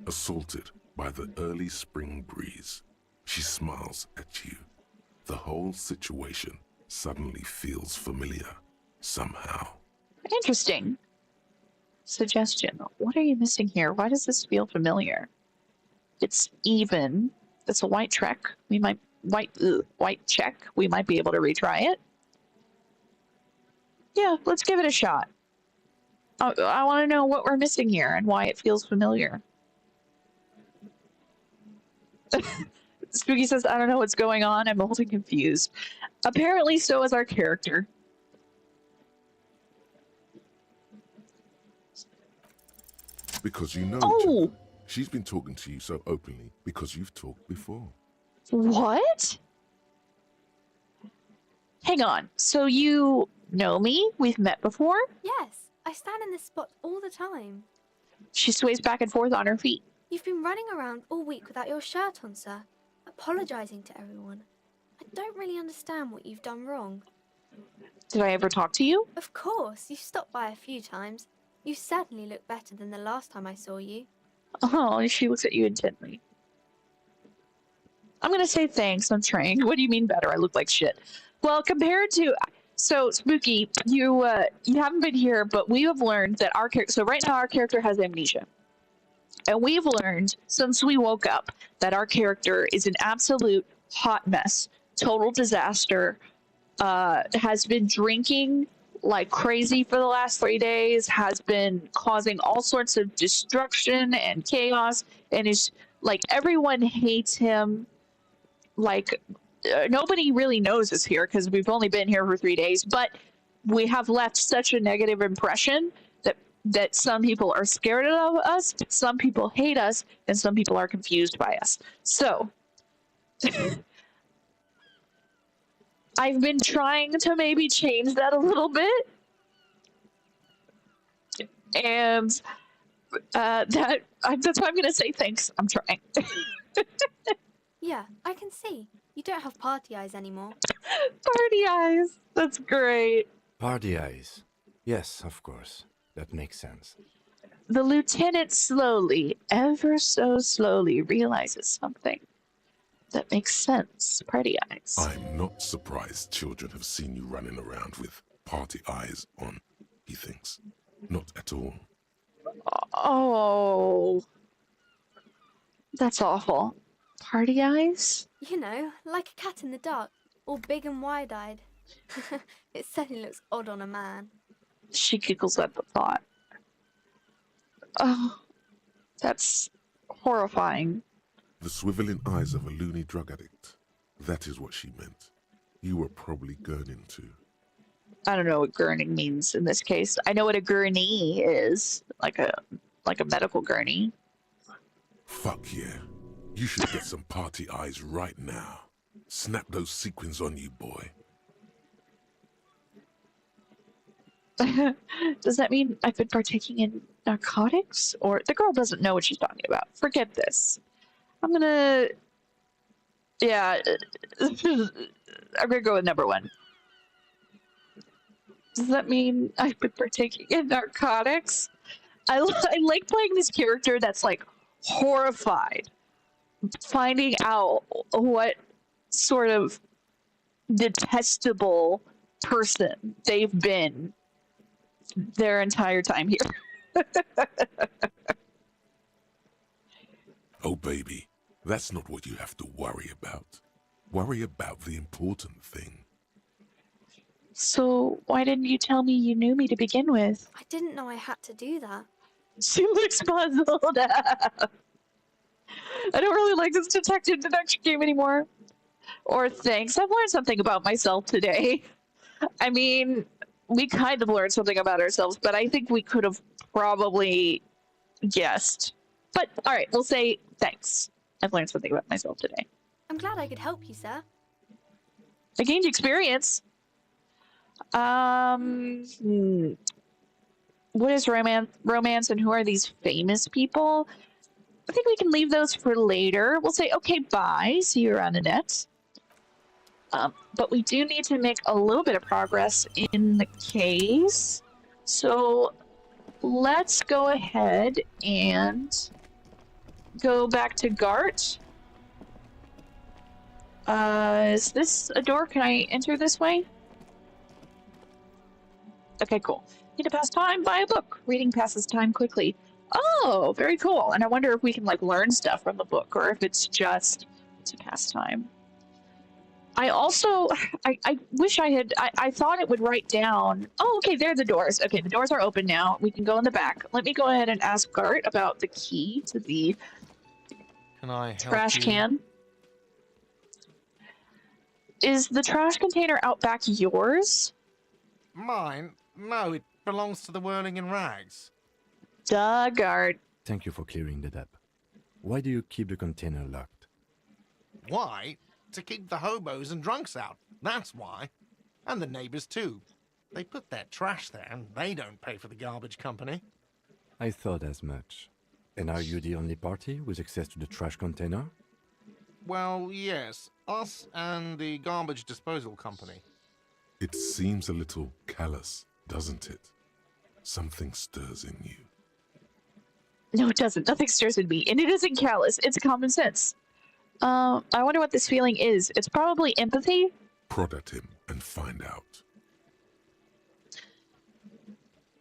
assaulted by the early spring breeze. She smiles at you. The whole situation suddenly feels familiar, somehow. Interesting. Suggestion. What are you missing here? Why does this feel familiar? It's even. It's a white check. We might white check. We might be able to retry it. Yeah, let's give it a shot. I want to know what we're missing here and why it feels familiar. Spooky says, I don't know what's going on. I'm old and confused. Apparently, so is our character. Because you know each Oh! other. She's been talking to you so openly because you've talked before. What? Hang on. So you know me? We've met before? Yes, I stand in this spot all the time. She sways back and forth on her feet. You've been running around all week without your shirt on, sir, apologizing to everyone. I don't really understand what you've done wrong. Did I ever talk to you? Of course, you've stopped by a few times. You certainly look better than the last time I saw you. Oh, she looks at you intently. I'm gonna say thanks. I'm trying. What do you mean better? I look like shit. Well, compared to Spooky, you haven't been here, but we have learned that our character. So right now, our character has amnesia, and we've learned since we woke up that our character is an absolute hot mess, total disaster. Has been drinking like crazy for the last 3 days, has been causing all sorts of destruction and chaos, and is like everyone hates him. Like nobody really knows us here because we've only been here for 3 days, but we have left such a negative impression that some people are scared of us, some people hate us, and some people are confused by us. So I've been trying to maybe change that a little bit, and that's why I'm going to say thanks. I'm trying. Yeah, I can see. You don't have party eyes anymore. Party eyes. That's great. Party eyes. Yes, of course. That makes sense. The lieutenant slowly, ever so slowly, realizes something that makes sense. Party eyes. I'm not surprised children have seen you running around with party eyes on, he thinks. Not at all. Oh, that's awful. Party eyes? You know, like a cat in the dark, all big and wide-eyed. It certainly looks odd on a man. She giggles at the thought. Oh, that's horrifying. The swiveling eyes of a loony drug addict. That is what she meant. You were probably gurning too. I don't know what gurning means in this case. I know what a gurney is, like a medical gurney. Fuck yeah. You should get some party eyes right now. Snap those sequins on you, boy. Does that mean I've been partaking in narcotics? Or the girl doesn't know what she's talking about. Forget this. I'm gonna... Yeah. I'm gonna go with number 1. Does that mean I've been partaking in narcotics? I like playing this character that's like horrified, finding out what sort of detestable person they've been their entire time here. Oh, baby, that's not what you have to worry about. Worry about the important thing. So why didn't you tell me you knew me to begin with? I didn't know I had to do that. She looks puzzled. I don't really like this detective deduction game anymore. Or thanks. I've learned something about myself today. I mean, we kind of learned something about ourselves, but I think we could have probably guessed. But all right, we'll say thanks. I've learned something about myself today. I'm glad I could help you, sir. I gained experience. what is romance and who are these famous people? I think we can leave those for later. We'll say, okay, bye. See you around the net. But we do need to make a little bit of progress in the case. So let's go ahead and go back to Gart. Is this a door? Can I enter this way? Okay, cool. Need to pass time by a book. Reading passes time quickly. Oh, very cool. And I wonder if we can like learn stuff from the book or if it's just to pass time. I also, I wish I thought it would write down. Oh, okay, there are the doors. Okay, the doors are open now. We can go in the back. Let me go ahead and ask Gart about the key to the trash can. Is the trash container out back yours? Mine? No, it belongs to the Whirling in Rags. Duh, Gart. Thank you for clearing that up. Why do you keep the container locked? Why? To keep the hobos and drunks out. That's why. And the neighbors too. They put their trash there and they don't pay for the garbage company. I thought as much. And are you the only party with access to the trash container? Well, yes. Us and the garbage disposal company. It seems a little callous, doesn't it? Something stirs in you. No, it doesn't. Nothing stirs in me. And it isn't callous. It's common sense. I wonder what this feeling is. It's probably empathy. Prod at him and find out.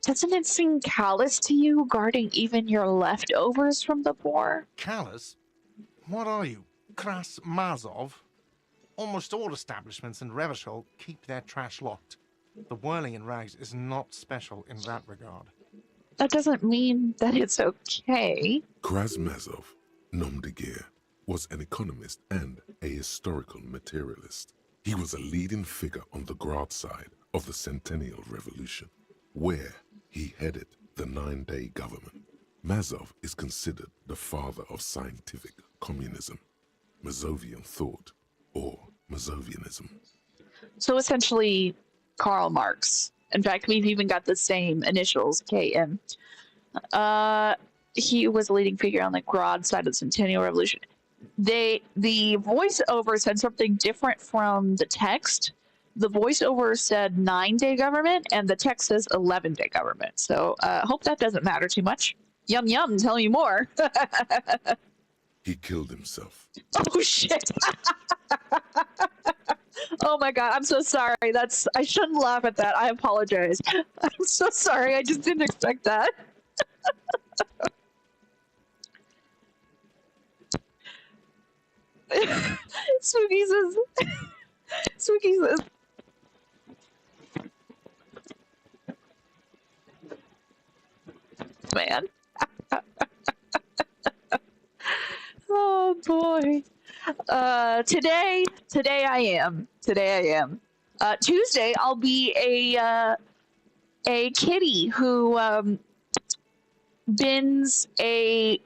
Doesn't it seem callous to you, guarding even your leftovers from the poor? Callous? What are you, Kras Mazov? Almost all establishments in Revachol keep their trash locked. The Whirling in Rags is not special in that regard. That doesn't mean that it's okay. Krasmazov, nom de guerre, was an economist and a historical materialist. He was a leading figure on the Grad side of the Centennial Revolution, where he headed the 9-day government. Mazov is considered the father of scientific communism, Mazovian thought, or Mazovianism. So essentially, Karl Marx. In fact, we've even got the same initials, KM. He was a leading figure on the Grad side of the Centennial Revolution. The voiceover said something different from the text. The voiceover said 9-day government, and the text says 11-day government. So hope that doesn't matter too much. Yum yum, tell me more. He killed himself. Oh shit. Oh my god, I'm so sorry. I shouldn't laugh at that. I apologize. I'm so sorry. I just didn't expect that. Spooky says. Spooky says. Man. Oh boy. Today I am. Tuesday I'll be a kitty who bins a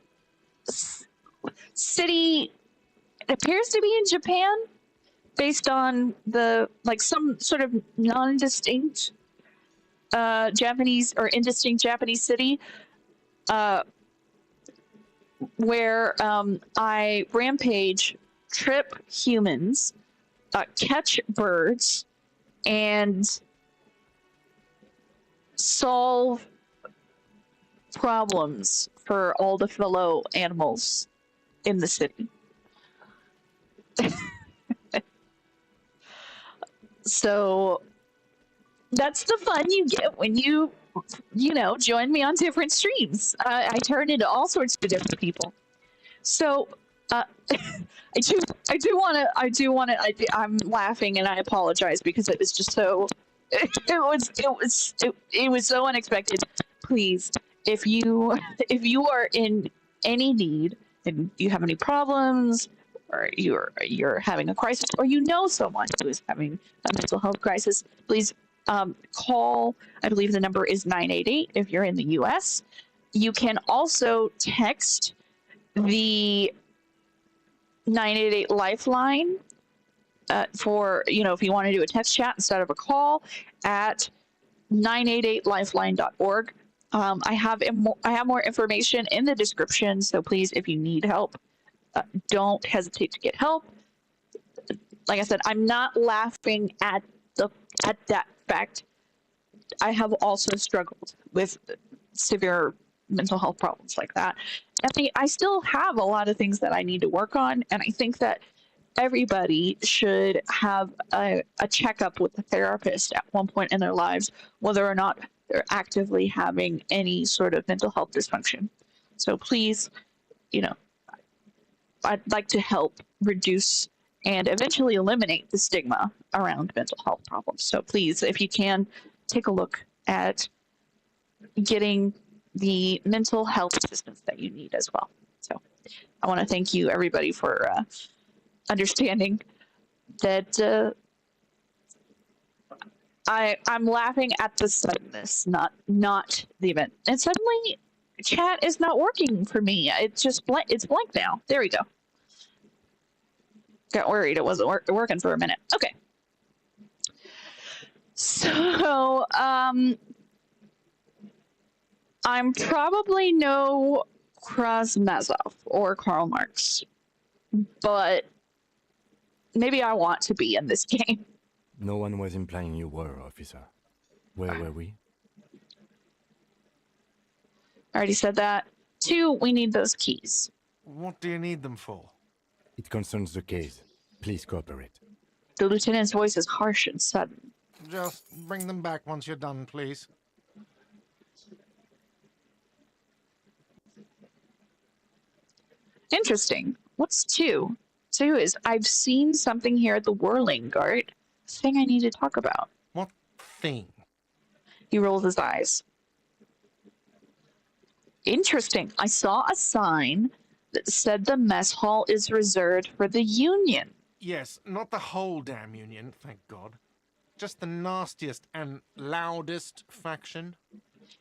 city. It appears to be in Japan, based on the some sort of non-distinct Japanese or indistinct Japanese city. Where I rampage, trip humans, catch birds, and solve problems for all the fellow animals in the city. So that's the fun you get when you join me on different streams. I turn into all sorts of different people. So I do want to. I'm laughing and I apologize because it was just so. It was so unexpected. Please, if you are in any need and you have any problems, or you're having a crisis, or you know someone who is having a mental health crisis, please call. I believe the number is 988 if you're in the US. You can also text the 988 lifeline for, if you want to do a text chat instead of a call, at 988lifeline.org. I have more information in the description, so please, if you need help, don't hesitate to get help. Like I said, I'm not laughing at that fact. I have also struggled with severe mental health problems like that. And I still have a lot of things that I need to work on, and I think that everybody should have a checkup with a therapist at one point in their lives, whether or not they're actively having any sort of mental health dysfunction. So please, I'd like to help reduce and eventually eliminate the stigma around mental health problems. So please, if you can, take a look at getting the mental health assistance that you need as well. So I want to thank you, everybody, for understanding that I'm laughing at the suddenness, not the event. And suddenly, chat is not working for me. It's just it's blank now. There we go. Got worried it wasn't working for a minute. Okay. So I'm probably no Krasmazov or Karl Marx, but maybe I want to be in this game. No one was implying you were, officer. Where were we? I already said that. 2, we need those keys. What do you need them for? It concerns the case. Please cooperate. The lieutenant's voice is harsh and sudden. Just bring them back once you're done, please. Interesting. What's 2? 2 is I've seen something here at the Whirling Guard. Thing I need to talk about. What thing? He rolls his eyes. Interesting. I saw a sign that said the mess hall is reserved for the Union. Yes, not the whole damn Union, thank God. Just the nastiest and loudest faction.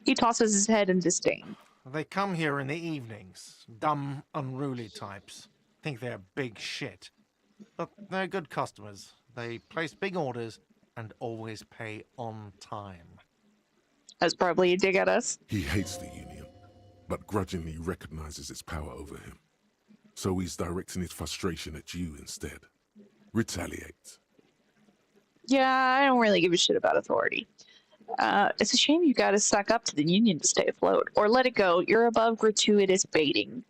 He tosses his head in disdain. They come here in the evenings. Dumb, unruly types. Think they're big shit. But they're good customers. They place big orders and always pay on time. That's probably a dig at us. He hates the Union, but grudgingly recognizes its power over him. So he's directing his frustration at you instead. Retaliate. Yeah, I don't really give a shit about authority. It's a shame you gotta suck up to the Union to stay afloat. Or let it go. You're above gratuitous baiting.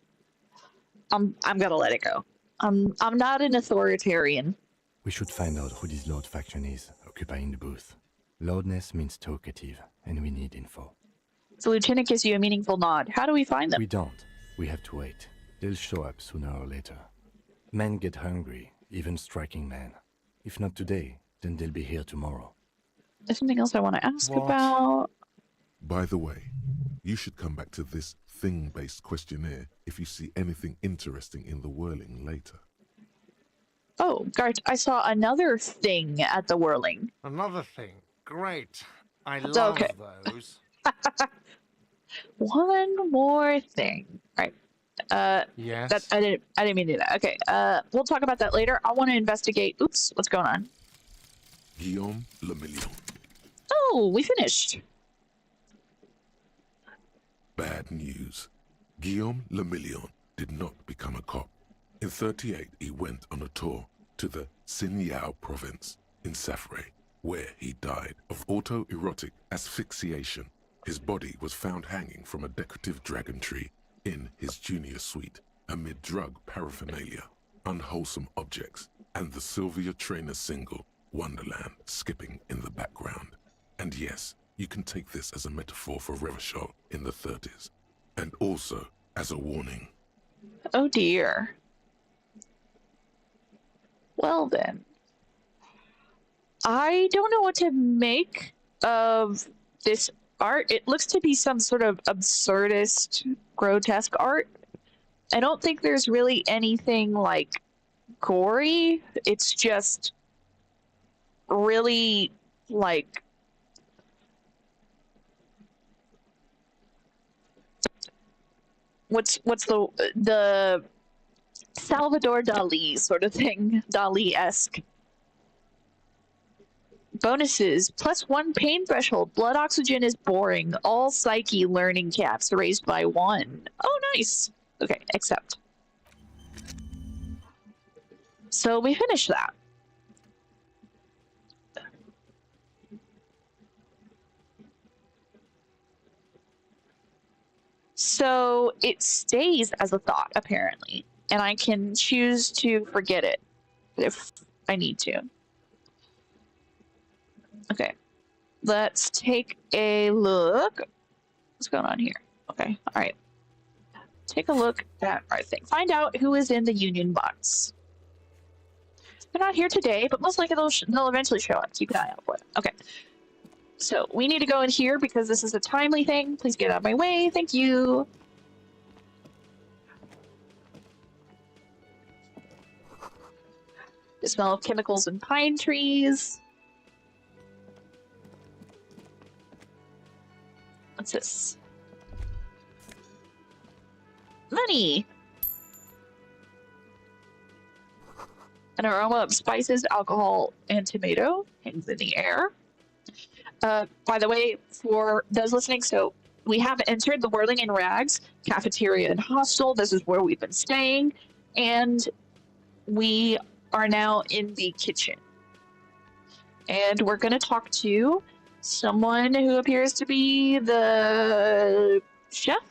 I'm gonna let it go. I'm not an authoritarian. We should find out who this Lord faction is, occupying the booth. Loudness means talkative, and we need info. The lieutenant gives you a meaningful nod. How do we find them? We don't. We have to wait. They'll show up sooner or later. Men get hungry, even striking men. If not today, then they'll be here tomorrow. There's something else I want to ask What? about. By the way, you should come back to this thing-based questionnaire if you see anything interesting in the Whirling later. Oh, Gart, I saw another thing at the Whirling. Another thing. Great. I It's love okay. those. One more thing. All right. Yes. I didn't mean to do that. Okay. We'll talk about that later. I want to investigate. Oops, what's going on? Guillaume Le Million. Oh, we finished. Bad news. Guillaume Le Million did not become a cop. In 38, he went on a tour to the Sinyao province in Safre, where he died of autoerotic asphyxiation. His body was found hanging from a decorative dragon tree in his junior suite amid drug paraphernalia, unwholesome objects, and the Sylvia Trainer single, Wonderland, skipping in the background. And yes, you can take this as a metaphor for Revachol in the 30s, and also as a warning. Oh dear. Well then. I don't know what to make of this art. It looks to be some sort of absurdist, grotesque art. I don't think there's really anything like gory. It's just really like what's the Salvador Dali sort of thing, Dali-esque. Bonuses, +1 pain threshold. Blood oxygen is boring. All psyche learning caps raised by 1. Oh, nice. Okay, accept. So we finished that. So it stays as a thought, apparently, and I can choose to forget it if I need to. Okay, let's take a look. What's going on here? Okay, all right. Take a look at our thing. Find out who is in the union box. They're not here today, but most likely they'll eventually show up. Keep an eye out for them. Okay. So we need to go in here because this is a timely thing. Please get out of my way. Thank you. The smell of chemicals and pine trees. What's this? Money. An aroma of spices, alcohol, and tomato hangs in the air. By the way, for those listening, so we have entered the Whirling in Rags cafeteria and hostel. This is where we've been staying, and we are now in the kitchen. And we're going to talk to someone who appears to be the chef.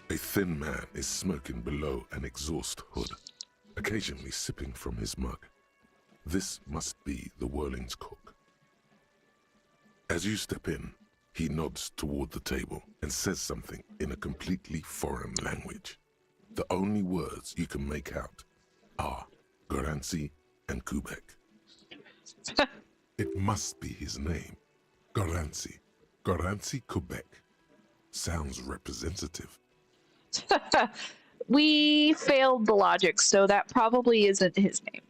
A thin man is smoking below an exhaust hood, occasionally sipping from his mug. This must be the Whirling's cook. As you step in, he nods toward the table and says something in a completely foreign language. The only words you can make out are Garancy and Kubek. It must be his name. Garancy. Garancy Kubek. Sounds representative. We failed the logic, so that probably isn't his name.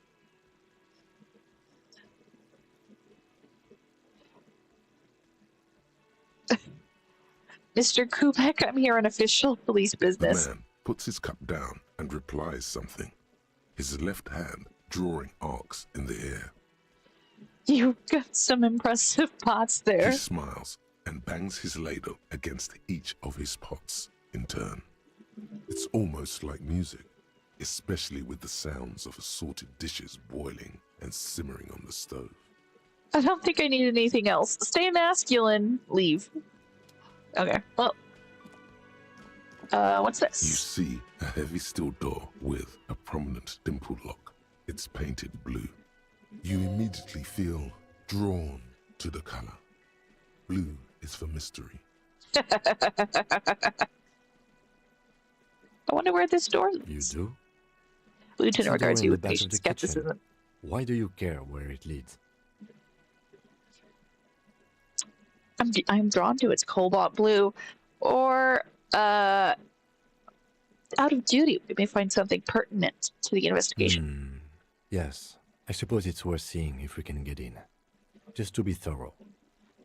Mr. Kubek, I'm here on official police business. The man puts his cup down and replies something, his left hand drawing arcs in the air. You've got some impressive pots there. He smiles and bangs his ladle against each of his pots in turn. It's almost like music, especially with the sounds of assorted dishes boiling and simmering on the stove. I don't think I need anything else. Stay masculine. Leave. Okay, well. What's this? You see a heavy steel door with a prominent dimple lock. It's painted blue. You immediately feel drawn to the color. Blue is for mystery. I wonder where this door You leads. do? Lieutenant regards you with back of patient the kitchen. skepticism. Why do you care where it leads? I'm drawn to its cobalt blue, or out of duty, we may find something pertinent to the investigation. Yes, I suppose it's worth seeing if we can get in. Just to be thorough,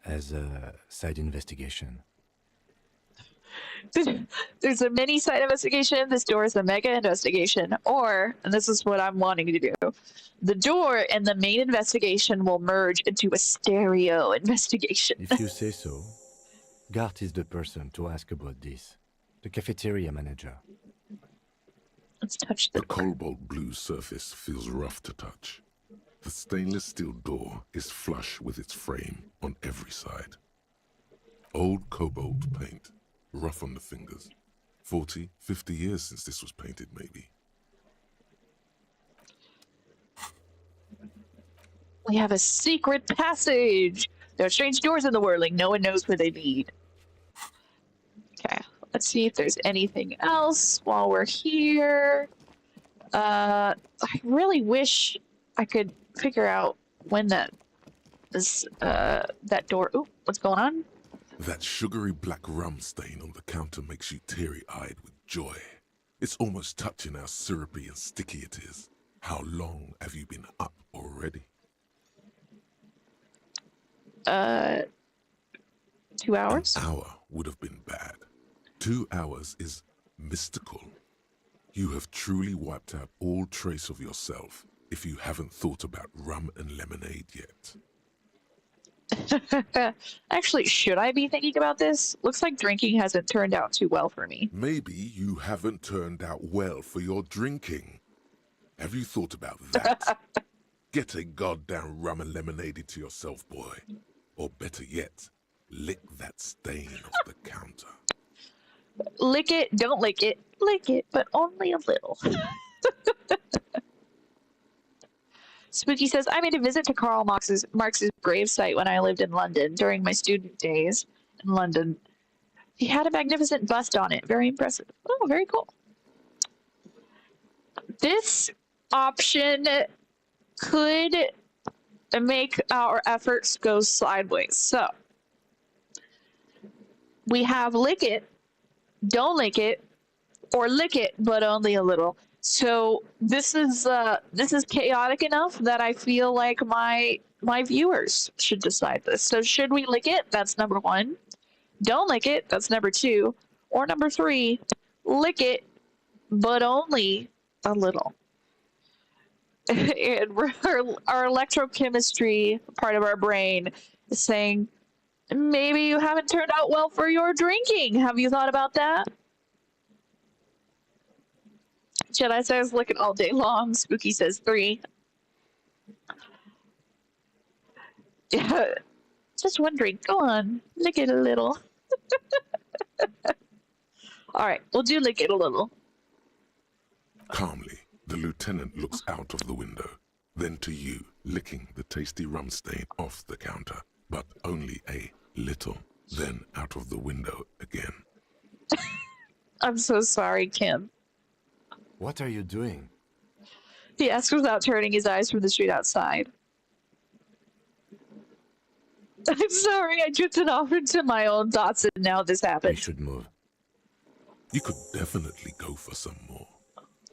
as a side investigation. There's a mini side investigation. This door is a mega investigation, or, and this is what I'm wanting to do, the door and the main investigation will merge into a stereo investigation. If you say so, Gart is the person to ask about this. The cafeteria manager. Let's touch the The cobalt blue surface feels rough to touch. The stainless steel door is flush with its frame on every side. Old cobalt paint, rough on the fingers. 40, 50 years since this was painted, maybe. We have a secret passage. There are strange doors in the Whirling. No one knows where they lead. Okay, let's see if there's anything else while we're here. I really wish I could figure out when that door. Ooh, what's going on? That sugary black rum stain on the counter makes you teary-eyed with joy. It's almost touching how syrupy and sticky it is. How long have you been up already? 2 hours? An hour would have been bad. 2 hours is mystical. You have truly wiped out all trace of yourself if you haven't thought about rum and lemonade yet. Actually, should I be thinking about this? Looks like drinking hasn't turned out too well for me. Maybe you haven't turned out well for your drinking. Have you thought about that? Get a goddamn rum and lemonade to yourself, boy. Or better yet, lick that stain off the counter. Lick it, don't lick it. Lick it, but only a little. Spooky says, I made a visit to Karl Marx's gravesite when I lived in London during my student days in London. He had a magnificent bust on it. Very impressive. Oh, very cool. This option could make our efforts go sideways. So, we have lick it, don't lick it, or lick it, but only a little. So this is chaotic enough that I feel like my viewers should decide this. So should we lick it? That's number 1. Don't lick it. That's number 2. Or number 3, lick it, but only a little. And our electrochemistry part of our brain is saying, maybe you haven't turned out well for your drinking. Have you thought about that? Jedi says lick it all day long. Spooky says 3. Yeah, just wondering. Go on, lick it a little. All right, we'll do lick it a little. Calmly, the lieutenant looks out of the window, then to you, licking the tasty rum stain off the counter, but only a little, then out of the window again. I'm so sorry, Kim. What are you doing? He asks without turning his eyes from the street outside. I'm sorry, I drifted off into my own thoughts and now this We happened. should move. You could definitely go for some more.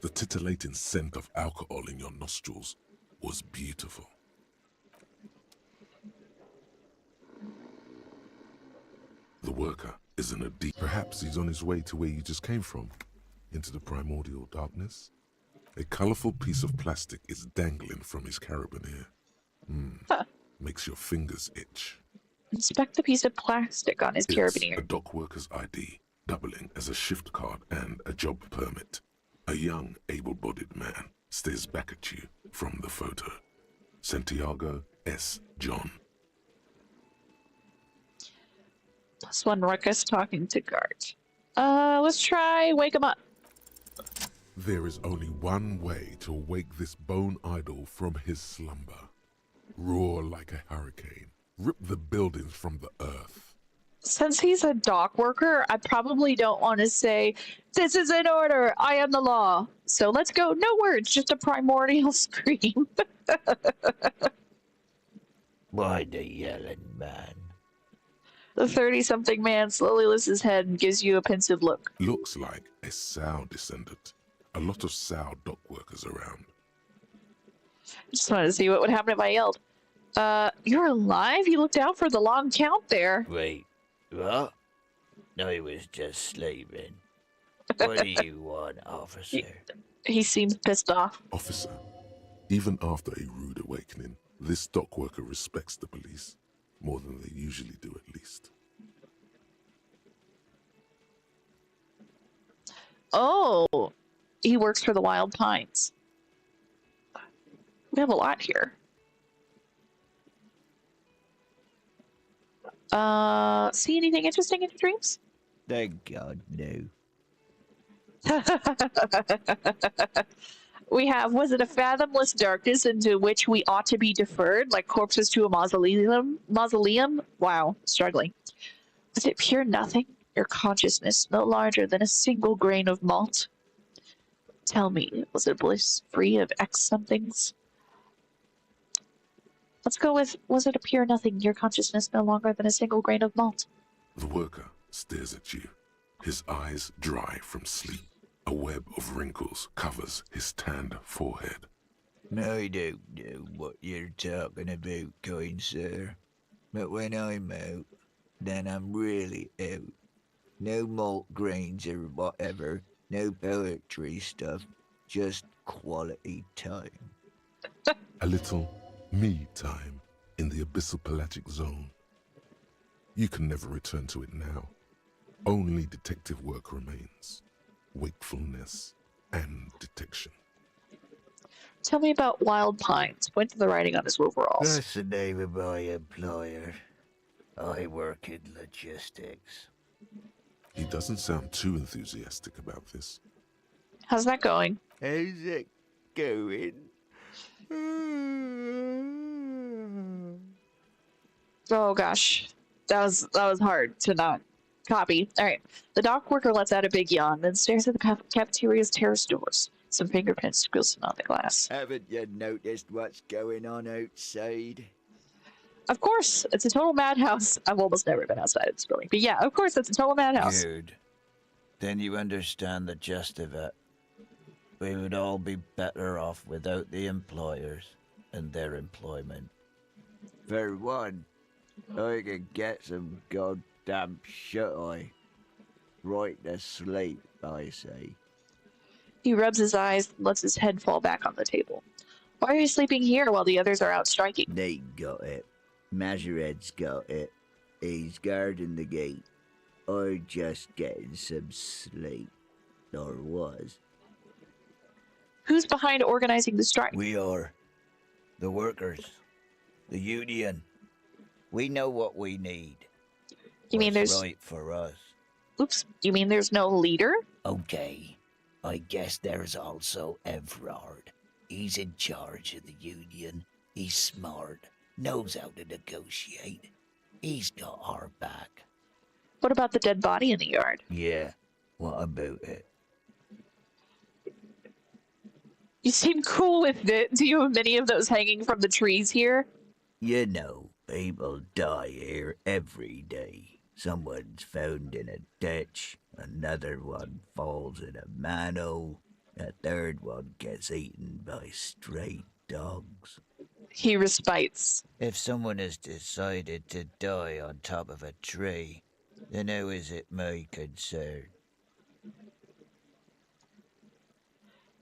The titillating scent of alcohol in your nostrils was beautiful. The worker is in a deep... Perhaps he's on his way to where you just came from, into the primordial darkness. A colorful piece of plastic is dangling from his carabiner. Makes your fingers itch. Inspect the piece of plastic on his It's carabiner. a dock worker's ID, doubling as a shift card and a job permit. A young, able-bodied man stares back at you from the photo. Santiago S. John. +1 ruckus talking to guard. Let's try wake him up. There is only one way to wake this bone idol from his slumber. Roar like a hurricane. Rip the buildings from the earth. Since he's a dock worker, I probably don't want to say, this is an order, I am the law. So let's go, no words, just a primordial scream. Why the yelling, man? The 30-something man slowly lifts his head and gives you a pensive look. Looks like a Sow descendant. A lot of Sow dock workers around. Just wanted to see what would happen if I yelled. You're alive? You looked out for the long count there. Wait, what? No, he was just sleeping. What do you want, officer? He seems pissed off. Officer, even after a rude awakening, this dock worker respects the police more than they usually do, at least. Oh, he works for the Wild Pines. We have a lot here. See anything interesting in your dreams? Thank God, no. We have, was it a fathomless darkness into which we ought to be deferred, like corpses to a mausoleum? Wow, struggling. Was it pure nothing? Your consciousness no larger than a single grain of malt? Tell me, was it bliss free of X somethings? Let's go with, was it a pure nothing, your consciousness no longer than a single grain of malt? The worker stares at you, his eyes dry from sleep. A web of wrinkles covers his tanned forehead. I don't know what you're talking about, kind sir. But when I'm out, then I'm really out. No malt grains or whatever, no poetry stuff, just quality time. A little me time in the abyssal pelagic zone. You can never return to it now. Only detective work remains. Wakefulness and detection. Tell me about Wild Pines. Point to the writing on his overalls. That's the name of my employer. I work in logistics. He doesn't sound too enthusiastic about this. How's that going? How's it going? Oh gosh, that was hard to not copy. All right, the dock worker lets out a big yawn, then stares at the cafeteria's terrace doors. Some fingerprints glisten on the glass. Haven't you noticed what's going on outside? Of course, it's a total madhouse. I've almost never been outside of this building, but yeah, of course, it's a total madhouse. Good. Then you understand the gist of it. We would all be better off without the employers and their employment. For one, I could get some goddamn shut-eye. Right to sleep, I say. He rubs his eyes and lets his head fall back on the table. Why are you sleeping here while the others are out striking? They got it. Majoret's got it. He's guarding the gate. I'm just getting some sleep. Or was. Who's behind organizing the strike? We are. The workers. The union. We know what we need. You mean What's there's... right for us. Oops, you mean there's no leader? Okay. I guess there's also Everard. He's in charge of the union. He's smart. Knows how to negotiate. He's got our back. What about the dead body in the yard? Yeah. What about it? You seem cool with it. Do you have many of those hanging from the trees here? You know, people die here every day. Someone's found in a ditch, another one falls in a manhole, a third one gets eaten by stray dogs. He respites. If someone has decided to die on top of a tree, then how is it my concern?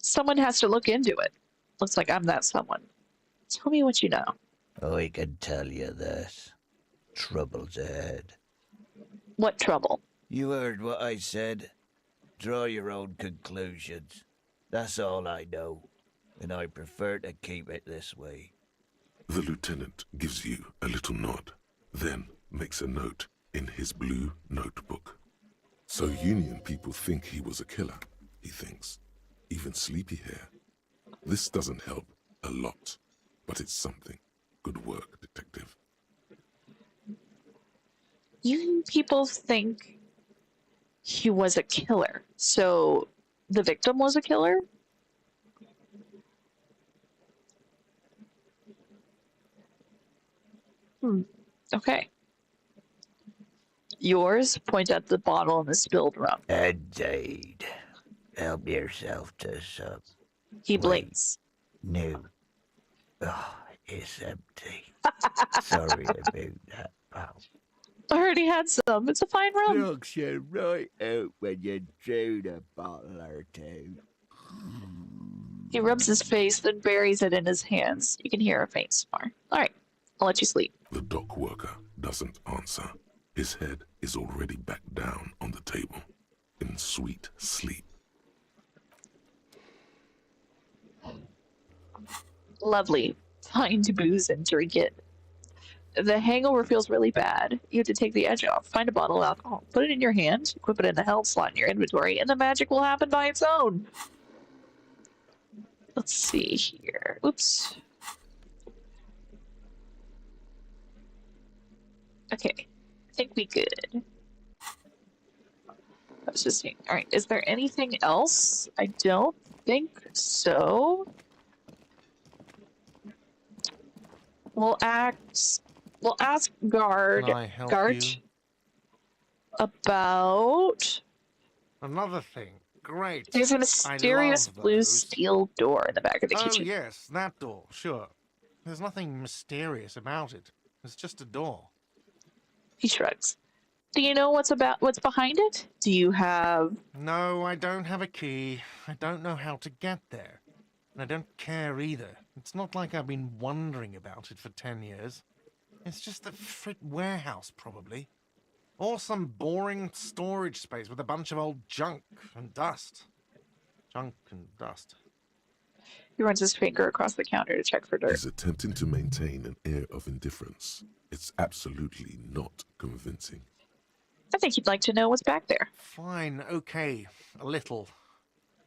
Someone has to look into it. Looks like I'm that someone. Tell me what you know. I can tell you this. Trouble's ahead. What trouble? You heard what I said. Draw your own conclusions. That's all I know, and I prefer to keep it this way. The lieutenant gives you a little nod, then makes a note in his blue notebook. So Union people think he was a killer, he thinks. Even sleepy hair. This doesn't help a lot, but it's something. Good work, detective. You people think he was a killer. So the victim was a killer? Okay. Yours? Point at the bottle and the spilled rum. Indeed. Help yourself to some. He Wait. blinks. No. Oh, it's empty. Sorry about that, pal. I already had some. It's a fine rum. Knocks you right out when you drown a bottle or two. He rubs his face, then buries it in his hands. You can hear a faint snore. All right, I'll let you sleep. The dock worker doesn't answer. His head is already back down on the table, in sweet sleep. Lovely. Find booze and drink it. The hangover feels really bad. You have to take the edge off. Find a bottle of alcohol. Put it in your hand. Equip it in the health slot in your inventory, and the magic will happen by its own. Let's see here. Oops. Okay. I think we good. I was just saying. All right. Is there anything else? I don't think so. We'll ask guard Can I help guard you? about. Another thing. Great. There's a mysterious love blue those. steel door in the back of the Oh, kitchen. yes, that door, sure. There's nothing mysterious about it. It's just a door. He shrugs. Do you know what's behind it? Do you have? No, I don't have a key. I don't know how to get there. And I don't care either. It's not like I've been wondering about it for 10 years. It's just a frit warehouse, probably. Or some boring storage space with a bunch of old junk and dust. Junk and dust. He runs his finger across the counter to check for dirt. He's attempting to maintain an air of indifference. It's absolutely not convincing. I think you'd like to know what's back there. Fine, okay, a little.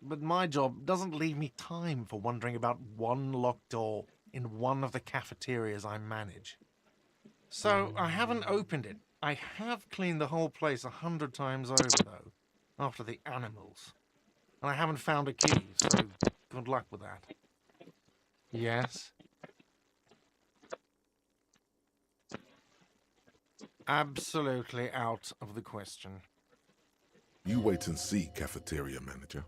But my job doesn't leave me time for wondering about one locked door in one of the cafeterias I manage. So I haven't opened it. I have cleaned the whole place 100 times over, though, after the animals. And I haven't found a key, so good luck with that. Yes? Absolutely out of the question. You wait and see, cafeteria manager.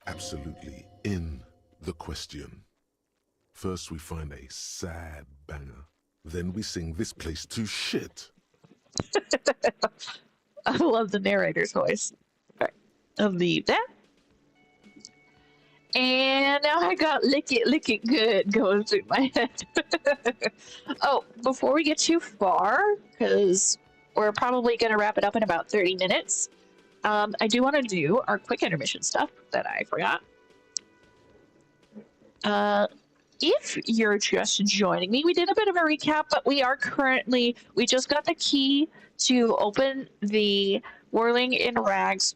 Absolutely in the question. First we find a sad banger. Then we sing this place to shit. I love the narrator's voice. All right. I'll leave that. And now I got lick it good going through my head. Oh, before we get too far, because we're probably going to wrap it up in about 30 minutes, I do want to do our quick intermission stuff that I forgot. If you're just joining me, we did a bit of a recap, but we just got the key to open the Whirling in Rags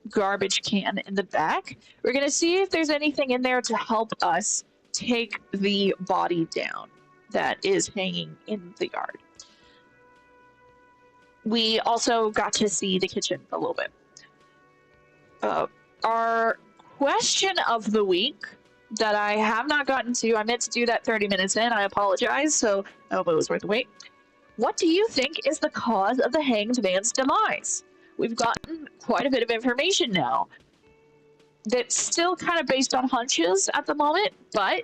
garbage can in the back. We're going to see if there's anything in there to help us take the body down that is hanging in the yard. We also got to see the kitchen a little bit. Our question of the week that I have not gotten to, I meant to do that 30 minutes in, I apologize, so I hope it was worth the wait. What do you think is the cause of the hanged man's demise? We've gotten quite a bit of information now that's still kind of based on hunches at the moment, but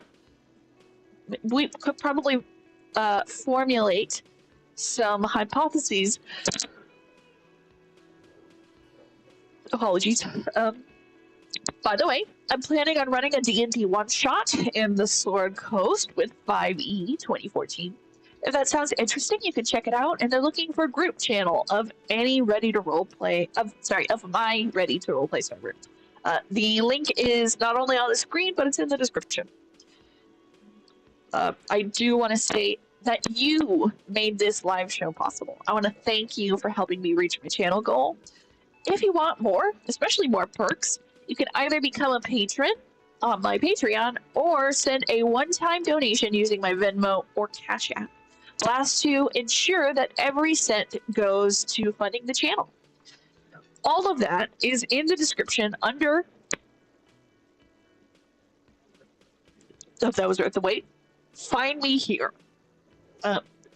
we could probably formulate some hypotheses. Apologies. By the way, I'm planning on running a D&D one-shot in the Sword Coast with 5e 2014. If that sounds interesting, you can check it out. And they're looking for a group channel of any ready to roleplay, of my ready to roleplay server. The link is not only on the screen, but it's in the description. I do want to say that you made this live show possible. I want to thank you for helping me reach my channel goal. If you want more, especially more perks, you can either become a patron on my Patreon or send a one-time donation using my Venmo or CashApp. Last to ensure that every cent goes to funding the channel. All of that is in the description under... If that was worth the wait. Find me here.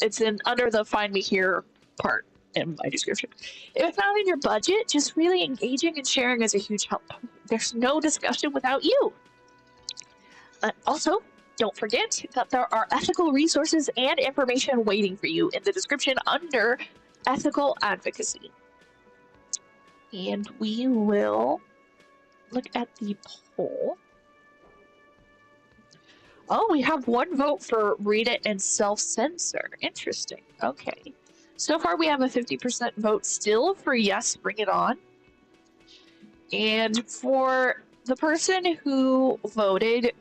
It's under the Find Me Here part in my description. If it's not in your budget, just really engaging and sharing is a huge help. There's no discussion without you. Also, don't forget that there are ethical resources and information waiting for you in the description under ethical advocacy. And we will look at the poll. Oh, we have one vote for read it and self-censor. Interesting. Okay. So far, we have a 50% vote still for yes, bring it on. And for the person who voted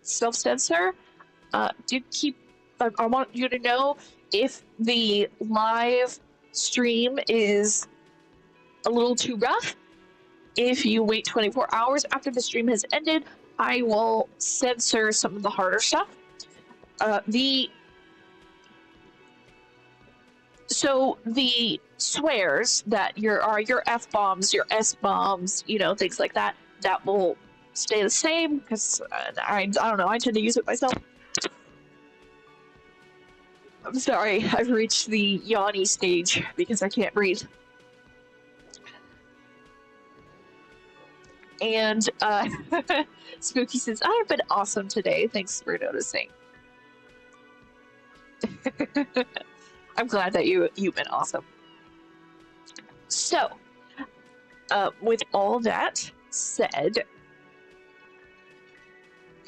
self-censor, do keep... I want you to know if the live stream is a little too rough. If you wait 24 hours after the stream has ended, I will censor some of the harder stuff. So the swears that are your F-bombs, your S-bombs, things like that, that will stay the same because I don't know, I tend to use it myself. I'm sorry, I've reached the yawny stage because I can't breathe. And Spooky says, I have been awesome today. Thanks for noticing. I'm glad that you've been awesome. So, with all that said,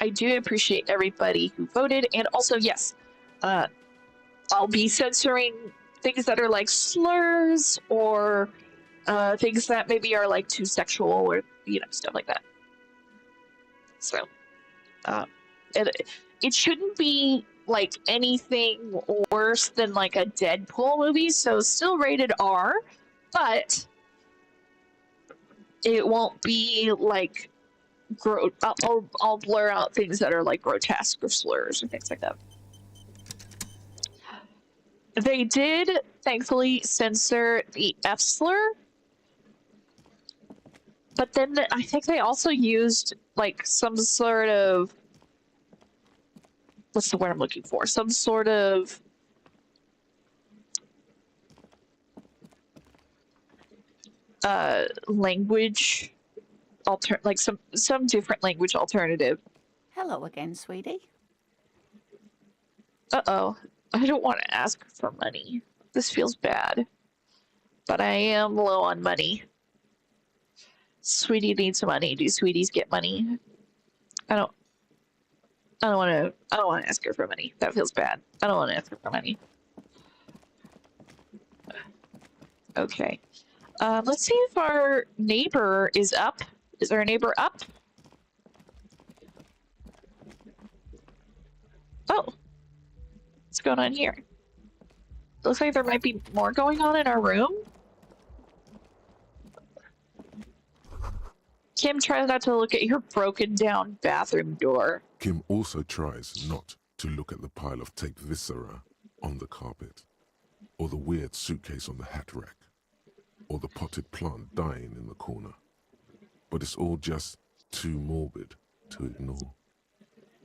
I do appreciate everybody who voted, and also yes, I'll be censoring things that are like slurs or things that maybe are like too sexual or stuff like that. So, it shouldn't be like anything worse than like a Deadpool movie. So still rated R, but it won't be like I'll blur out things that are like grotesque or slurs or things like that. They did thankfully censor the F slur, but then I think they also used like some sort of, what's the word I'm looking for? Some sort of language like some different language alternative. Hello again, sweetie. Uh-oh. I don't want to ask for money. This feels bad. But I am low on money. Sweetie needs money. Do sweeties get money? I don't want to ask her for money. That feels bad. I don't want to ask her for money. Okay. Let's see if our neighbor is up. Is our neighbor up? Oh. What's going on here? Looks like there might be more going on in our room. Kim tries not to look at your broken down bathroom door. Kim also tries not to look at the pile of taped viscera on the carpet, or the weird suitcase on the hat rack, or the potted plant dying in the corner. But it's all just too morbid to ignore.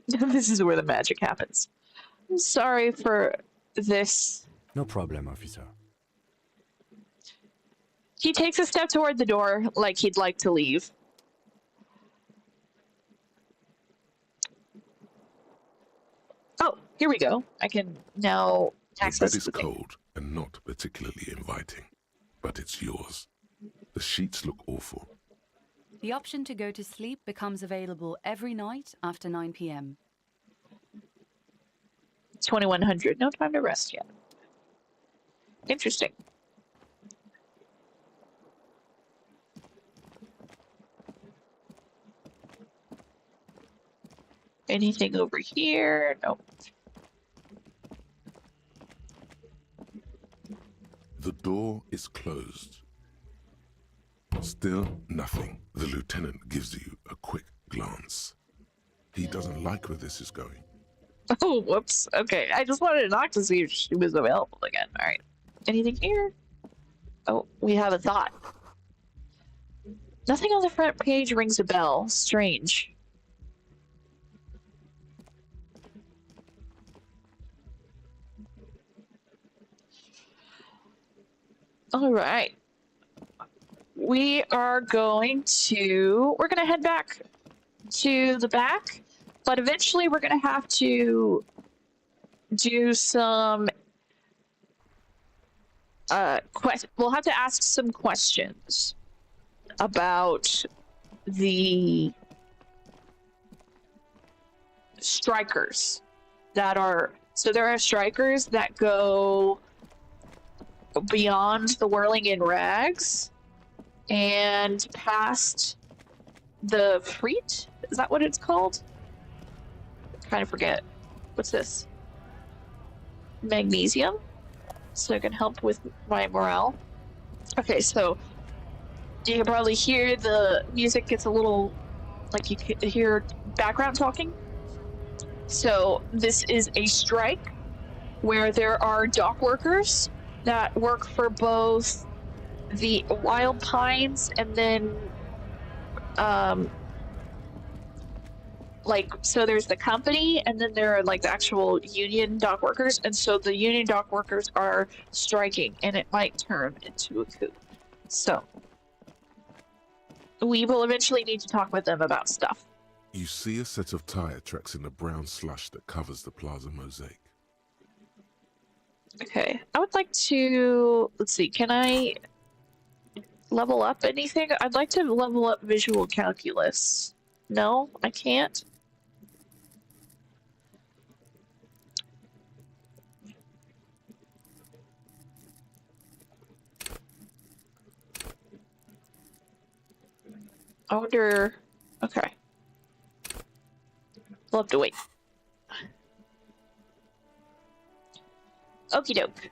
This is where the magic happens. I'm sorry for this. No problem, officer. He takes a step toward the door like he'd like to leave. Oh, here we go. I can now access the bed is the thing. cold and not particularly inviting, but it's yours. The sheets look awful. The option to go to sleep becomes available every night after 9 p.m. 2100. No time to rest yet. Interesting. Anything over here? Nope. The door is closed. Still nothing. The lieutenant gives you a quick glance. He doesn't like where this is going. Oh, whoops. Okay, I just wanted to knock to see if she was available again. All right. Anything here? Oh, we have a thought. Nothing on the front page rings a bell. Strange. All right. We're going to head back to the back, but eventually we're going to have to do some we'll have to ask some questions about the strikers that are, so there are strikers that go beyond the whirling in rags and past the Freet? Is that what it's called? I kind of forget. What's this? Magnesium? So it can help with my morale. Okay, so you can probably hear the music gets a little, like you can hear background talking. So this is a strike where there are dock workers that work for both the Wild Pines and then so there's the company and then there are like the actual union dock workers, and so the union dock workers are striking and it might turn into a coup. So we will eventually need to talk with them about stuff. You see a set of tire tracks in the brown slush that covers the plaza mosaic. Okay, I would like to, let's see, can I level up anything? I'd like to level up visual calculus. No, I can't. I wonder... Okay. We'll have to wait. Okie doke.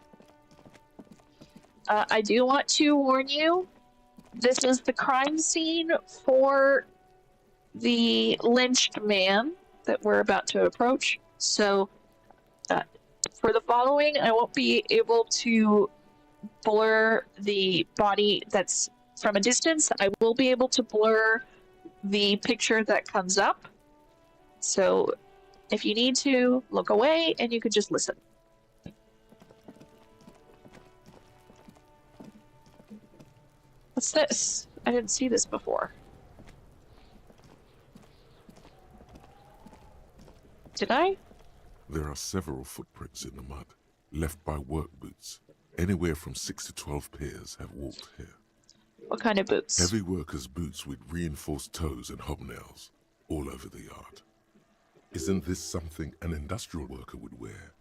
I do want to warn you, this is the crime scene for the lynched man that we're about to approach. So, for the following, I won't be able to blur the body that's from a distance. I will be able to blur the picture that comes up. So, if you need to, look away and you could just listen. What's this? I didn't see this before. Did I? There are several footprints in the mud, left by work boots. Anywhere from 6 to 12 pairs have walked here. What kind of boots? Heavy workers' boots with reinforced toes and hobnails, all over the yard. Isn't this something an industrial worker would wear?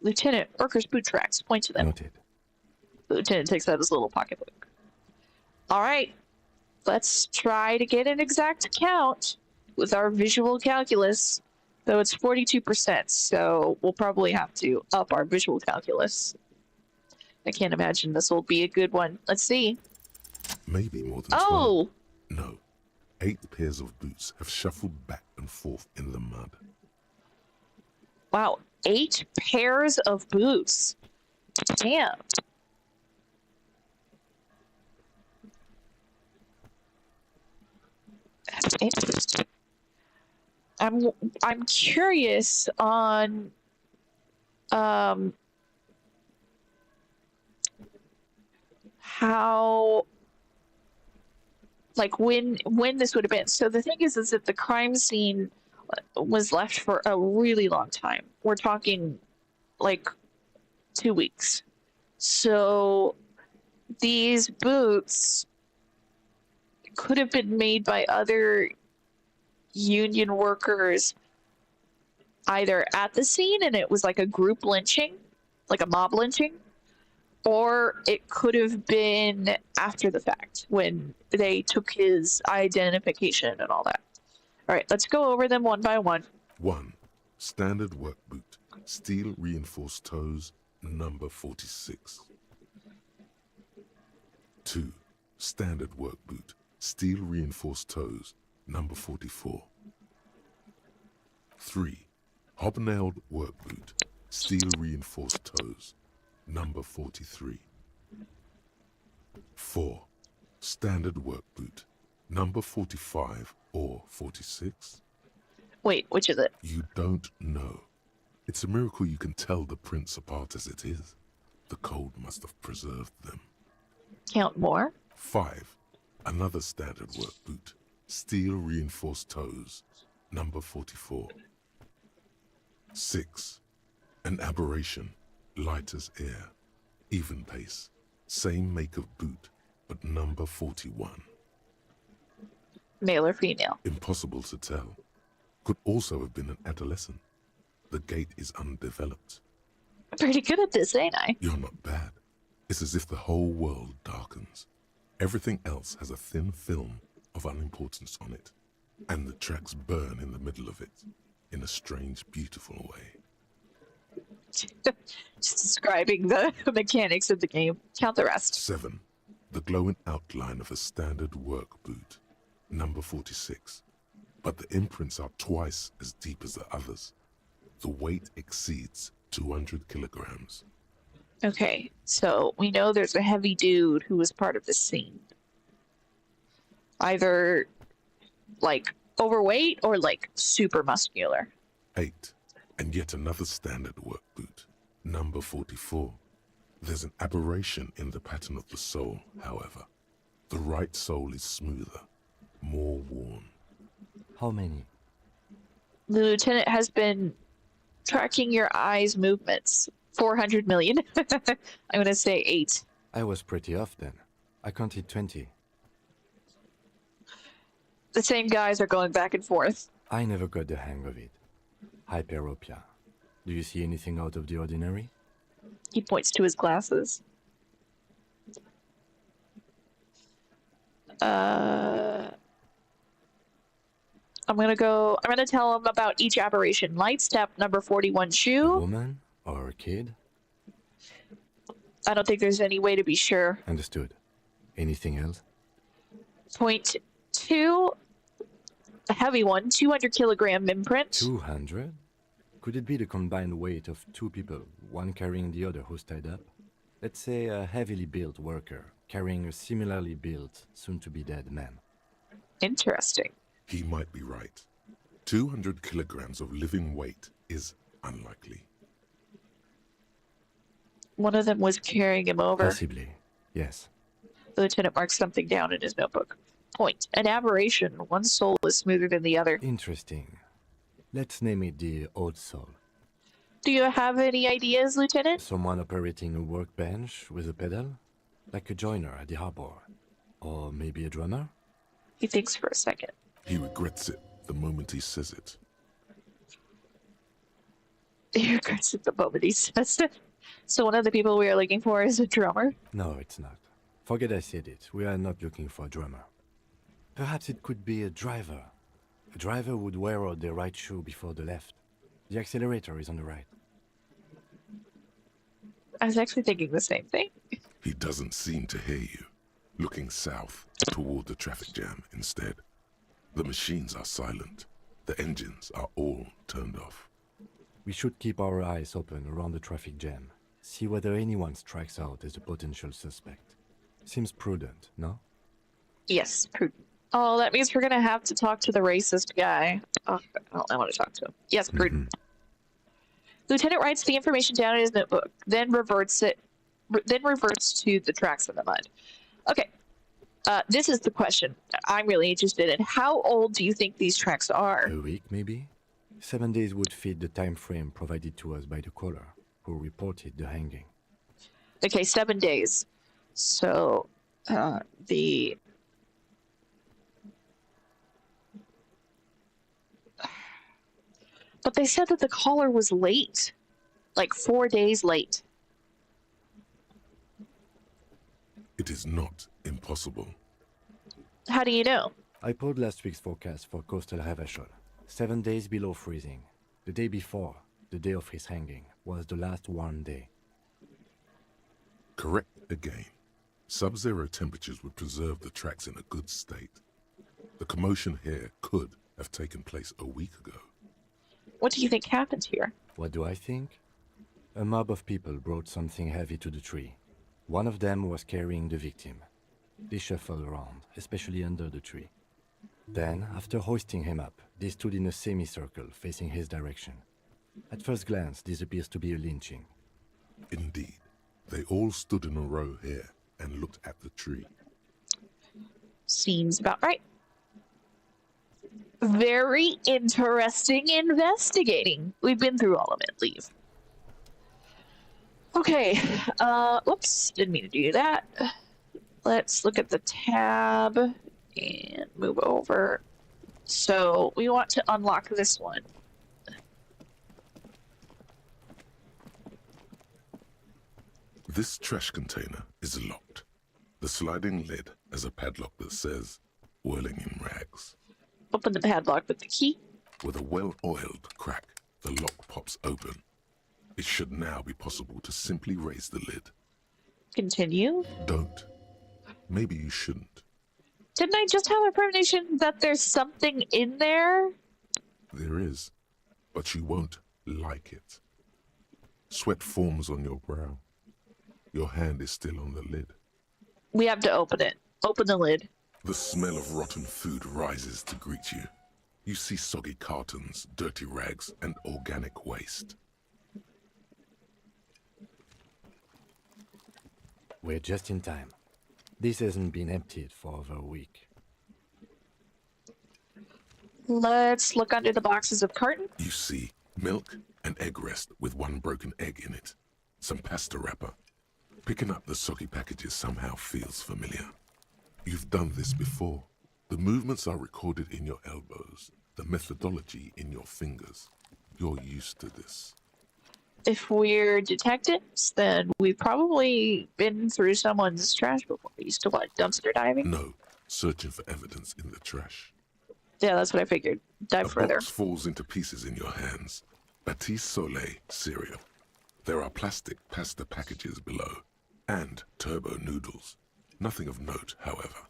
Lieutenant, workers' boot tracks. Point to them. Noted. The lieutenant takes out his little pocketbook. All right, let's try to get an exact count with our visual calculus, though it's 42%, so we'll probably have to up our visual calculus. I can't imagine this will be a good one. Let's see. Maybe more than 12. Oh! No. 8 pairs of boots have shuffled back and forth in the mud. Wow, 8 pairs of boots. Damn. That's interesting. I'm curious on how, like, when this would have been. So the thing is that the crime scene was left for a really long time. We're talking like 2 weeks. So these boots could have been made by other union workers either at the scene and it was like a group lynching, like a mob lynching, or it could have been after the fact when they took his identification and all that. All right, let's go over them one by one. 1. Standard work boot, steel reinforced toes, number 46. 2. Standard work boot, steel reinforced toes, number 44. 3. Hobnailed work boot, steel reinforced toes, number 43. 4. Standard work boot, number 45 or 46. Wait, which is it? You don't know. It's a miracle you can tell the prints apart as it is. The cold must have preserved them. Count more? 5. Another standard work boot, steel reinforced toes, number 44. 6. An aberration, light as air, even pace, same make of boot, but number 41. Male or female? Impossible to tell. Could also have been an adolescent. The gait is undeveloped. I'm pretty good at this, ain't I? You're not bad. It's as if the whole world darkens. Everything else has a thin film of unimportance on it, and the tracks burn in the middle of it, in a strange, beautiful way. Just describing the mechanics of the game. Count the rest. 7. The glowing outline of a standard work boot, number 46. But the imprints are twice as deep as the others. The weight exceeds 200 kilograms. Okay, so we know there's a heavy dude who was part of this scene. Either, like, overweight or, like, super muscular. 8. And yet another standard work boot, number 44. There's an aberration in the pattern of the sole, however. The right sole is smoother, more worn. How many? The lieutenant has been tracking your eyes' movements. 400 million. I'm going to say 8. I was pretty off then. I counted 20. The same guys are going back and forth. I never got the hang of it. Hyperopia. Do you see anything out of the ordinary? He points to his glasses. I'm gonna tell him about each aberration. Light step number 41 A shoe. woman or a kid? I don't think there's any way to be sure. Understood. Anything else? Point 2, a heavy one, 200 kilogram imprint. 200? Could it be the combined weight of two people, one carrying the other who's tied up? Let's say a heavily built worker carrying a similarly built, soon-to-be-dead man. Interesting. He might be right. 200 kilograms of living weight is unlikely. One of them was carrying him over. Possibly, yes. The lieutenant marks something down in his notebook. Point, an aberration. One soul is smoother than the other. Interesting. Let's name it the Old Soul. Do you have any ideas, Lieutenant? Someone operating a workbench with a pedal? Like a joiner at the harbor. Or maybe a drummer? He thinks for a second. He regrets it the moment he says it. He regrets it the moment he says it. So one of the people we are looking for is a drummer? No, it's not. Forget I said it. We are not looking for a drummer. Perhaps it could be a driver. A driver would wear out the right shoe before the left. The accelerator is on the right. I was actually thinking the same thing. He doesn't seem to hear you, looking south toward the traffic jam instead. The machines are silent. The engines are all turned off. We should keep our eyes open around the traffic jam. See whether anyone strikes out as a potential suspect. Seems prudent, no? Yes, prudent. Oh, that means we're gonna have to talk to the racist guy. Oh, I want to talk to him. Yes, prudent. Lieutenant writes the information down in his notebook, then reverts to the tracks in the mud. Okay, this is the question I'm really interested in. How old do you think these tracks are? A week, maybe? 7 days would fit the time frame provided to us by the caller, who reported the hanging. Okay, 7 days. So, But they said that the caller was late. Like 4 days late. It is not impossible. How do you know? I pulled last week's forecast for coastal Ravachol. 7 days below freezing. The day before, the day of his hanging, was the last warm day. Correct again. Sub-zero temperatures would preserve the tracks in a good state. The commotion here could have taken place a week ago. What do you think happened here? What do I think? A mob of people brought something heavy to the tree. One of them was carrying the victim. They shuffled around, especially under the tree. Then, after hoisting him up, they stood in a semicircle facing his direction. At first glance, this appears to be a lynching. Indeed. They all stood in a row here and looked at the tree. Seems about right. Very interesting investigating. We've been through all of it. Leave. Okay. Whoops. Didn't mean to do that. Let's look at the tab and move over. So we want to unlock this one. This trash container is locked. The sliding lid has a padlock that says, "Whirling in rags." Open the padlock with the key. With a well-oiled crack, the lock pops open. It should now be possible to simply raise the lid. Continue. Don't. Maybe you shouldn't. Didn't I just have a premonition that there's something in there? There is, but you won't like it. Sweat forms on your brow. Your hand is still on the lid. We have to open it. Open the lid. The smell of rotten food rises to greet you. You see soggy cartons, dirty rags, and organic waste. We're just in time. This hasn't been emptied for over a week. Let's look under the boxes of carton. You see milk and egg rest with one broken egg in it. Some pasta wrapper. Picking up the soggy packages somehow feels familiar. You've done this before. The movements are recorded in your elbows, the methodology in your fingers. You're used to this. If we're detectives, then we've probably been through someone's trash before. We used to what, dumpster diving? No, searching for evidence in the trash. Yeah, that's what I figured. Dive A further. box falls into pieces in your hands. Batiste Soleil cereal. There are plastic pasta packages below, and turbo noodles. Nothing of note, however.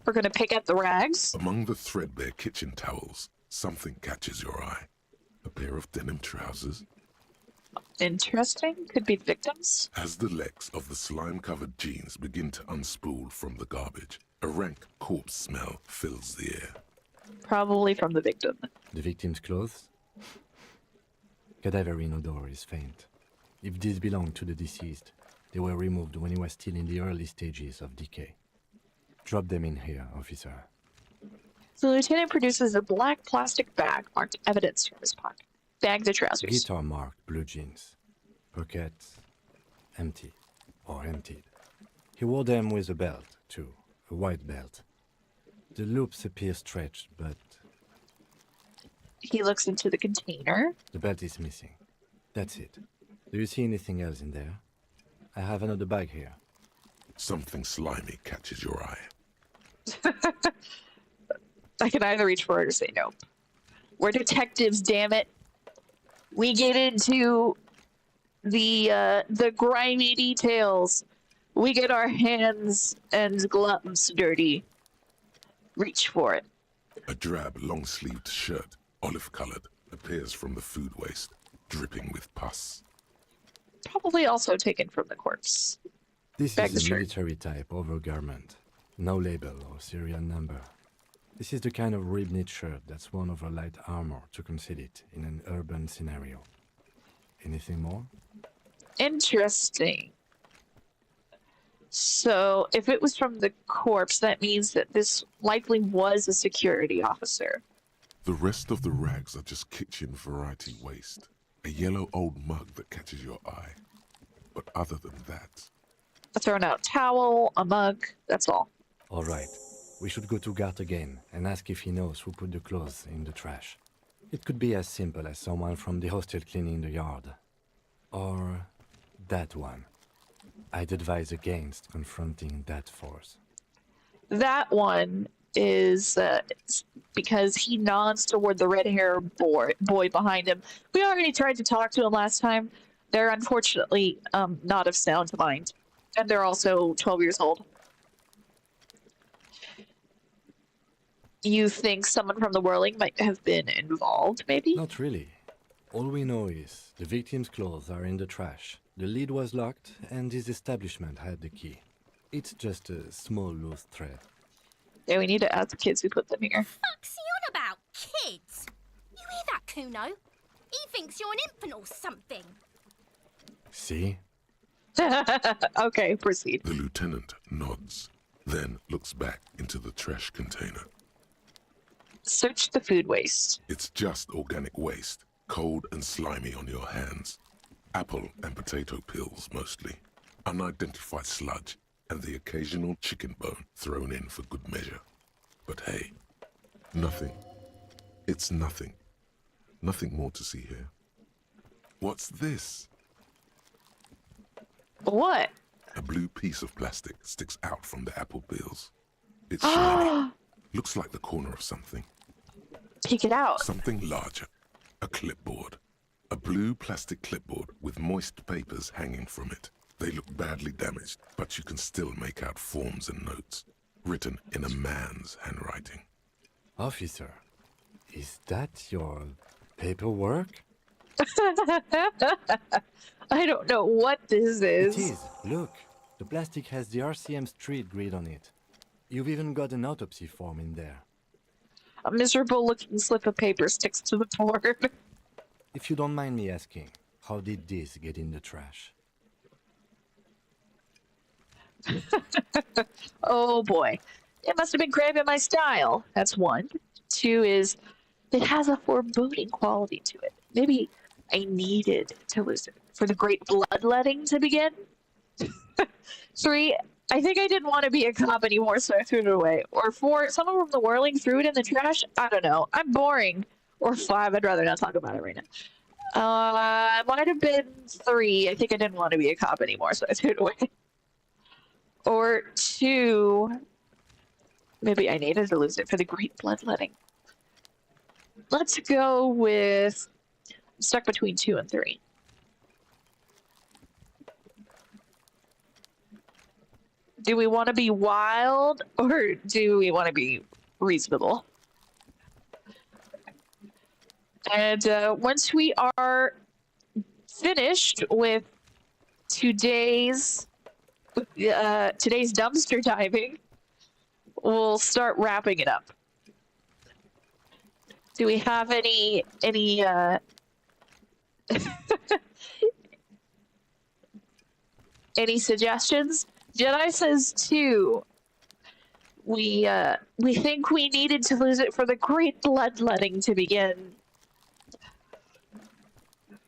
We're gonna pick at the rags. Among the threadbare kitchen towels, something catches your eye. A pair of denim trousers. Interesting. Could be victims. As the legs of the slime-covered jeans begin to unspool from the garbage, a rank corpse smell fills the air. Probably from the victim. The victim's clothes? Cadaverine odor is faint. If these belong to the deceased, they were removed when he was still in the early stages of decay. Drop them in here, officer. The lieutenant produces a black plastic bag marked evidence from his pocket. Bag the trousers. Guitar marked blue jeans. Pockets empty or emptied. He wore them with a belt, too. A white belt. The loops appear stretched, but He looks into the container. the belt is missing. That's it. Do you see anything else in there? I have another bag here. Something slimy catches your eye. I can either reach for it or say no. We're detectives, damn it. We get into the grimy details. We get our hands and gloves dirty. Reach for it. A drab, long-sleeved shirt, olive-colored, appears from the food waste, dripping with pus. Probably also taken from the corpse. This Bag the is a shirt. military type overgarment. No label or serial number. This is the kind of rib-knit shirt that's worn over light armor to conceal it in an urban scenario. Anything more? Interesting. So, if it was from the corpse, that means that this likely was a security officer. The rest of the rags are just kitchen variety waste. A yellow old mug that catches your eye. But other than that, A thrown out towel, a mug, that's all. All right. We should go to Gart again and ask if he knows who put the clothes in the trash. It could be as simple as someone from the hostel cleaning the yard. Or that one. I'd advise against confronting that force. That one is because he nods toward the red hair boy behind him. We already tried to talk to him last time. They're unfortunately not of sound mind. And they're also 12 years old. You think someone from the whirling might have been involved, maybe? Not really. All we know is the victim's clothes are in the trash. The lid was locked, and his establishment had the key. It's just a small loose thread. Yeah, we need to ask the kids who put them here. Fuck's he on about? Kids? You hear that, Kuno? He thinks you're an infant or something. See? Okay, proceed. the lieutenant nods, then looks back into the trash container. Search the food waste. It's just organic waste, cold and slimy on your hands. Apple and potato peels, mostly. Unidentified sludge, and the occasional chicken bone thrown in for good measure. But hey, nothing. It's nothing. Nothing more to see here. What's this? What? A blue piece of plastic sticks out from the apple peels. It's shiny. Looks like the corner of something. Take it out. Something larger. A clipboard. A blue plastic clipboard with moist papers hanging from it. They look badly damaged, but you can still make out forms and notes, written in a man's handwriting. Officer, is that your paperwork? I don't know what this is. It is. Look, the plastic has the RCM street grid on it. You've even got an autopsy form in there. A miserable looking slip of paper sticks to the board. If you don't mind me asking, how did this get in the trash? Oh boy. It must have been cramping my style. That's one. Two is it has a foreboding quality to it. Maybe I needed to lose it for the great bloodletting to begin. Three, I think I didn't want to be a cop anymore, so I threw it away. Or four, someone from the whirling threw it in the trash. I don't know. I'm boring. Or five, I'd rather not talk about it right now. It might have been three. I think I didn't want to be a cop anymore, so I threw it away. Or two, Maybe I needed to lose it for the great bloodletting. Let's go with... I'm stuck between 2 and 3. Do we want to be wild or do we want to be reasonable? And once we are finished with today's dumpster diving, we'll start wrapping it up. Do we have any any suggestions? Jedi says 2. We think we needed to lose it for the great bloodletting to begin.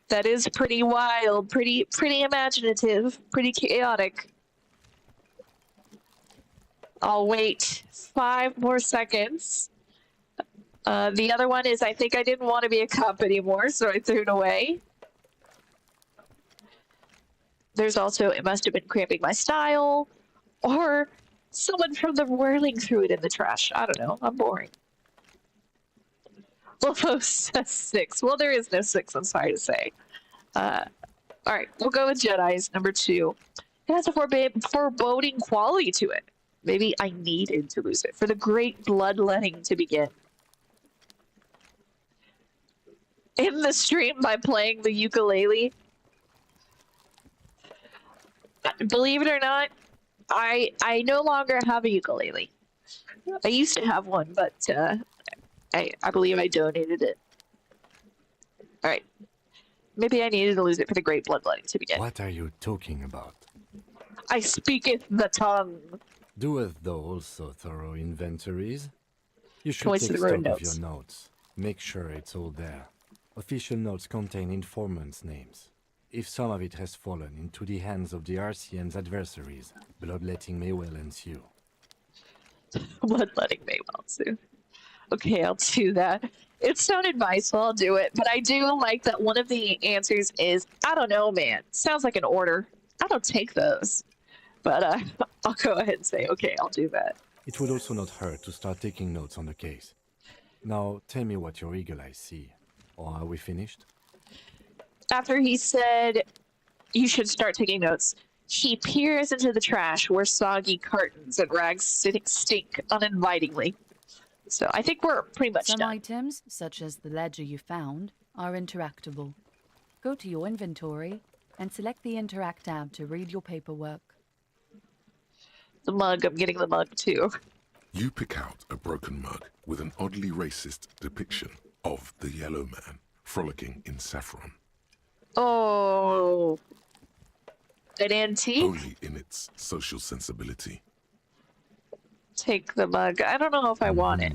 That is pretty wild, pretty imaginative, pretty chaotic. I'll wait 5 more seconds. The other one is I think I didn't want to be a cop anymore, so I threw it away. There's also, it must have been cramping my style, or someone from the whirling threw it in the trash. I don't know, I'm boring. Wolfo says 6. Well, there is no 6, I'm sorry to say. Alright, we'll go with Jedi's, number 2. It has a foreboding quality to it. Maybe I needed to lose it for the great bloodletting to begin. In the stream by playing the ukulele. Believe it or not, I no longer have a ukulele. I used to have one, but I believe I donated it. Alright. Maybe I needed to lose it for the great bloodletting to begin. What are you talking about? I speaketh the tongue. Doeth thou also thorough inventories? You should Voice take of the road stock of notes. your notes. Make sure it's all there. Official notes contain informants' names. If some of it has fallen into the hands of the RCM's adversaries, bloodletting may well ensue. Bloodletting may well ensue. Okay, I'll do that. It's sound advice, so I'll do it. But I do like that one of the answers is, I don't know, man. Sounds like an order. I don't take those. But I'll go ahead and say, okay, I'll do that. It would also not hurt to start taking notes on the case. Now, tell me what your eagle eyes see. Or are we finished? After he said, you should start taking notes, he peers into the trash where soggy cartons and rags stink uninvitingly. So I think we're pretty much Some done. items, such as the ledger you found, are interactable. Go to your inventory and select the Interact tab to read your paperwork. The mug, I'm getting the mug too. You pick out a broken mug with an oddly racist depiction of the yellow man frolicking in saffron. Oh, an antique? Only in its social sensibility. Take the mug. I don't know if I want it.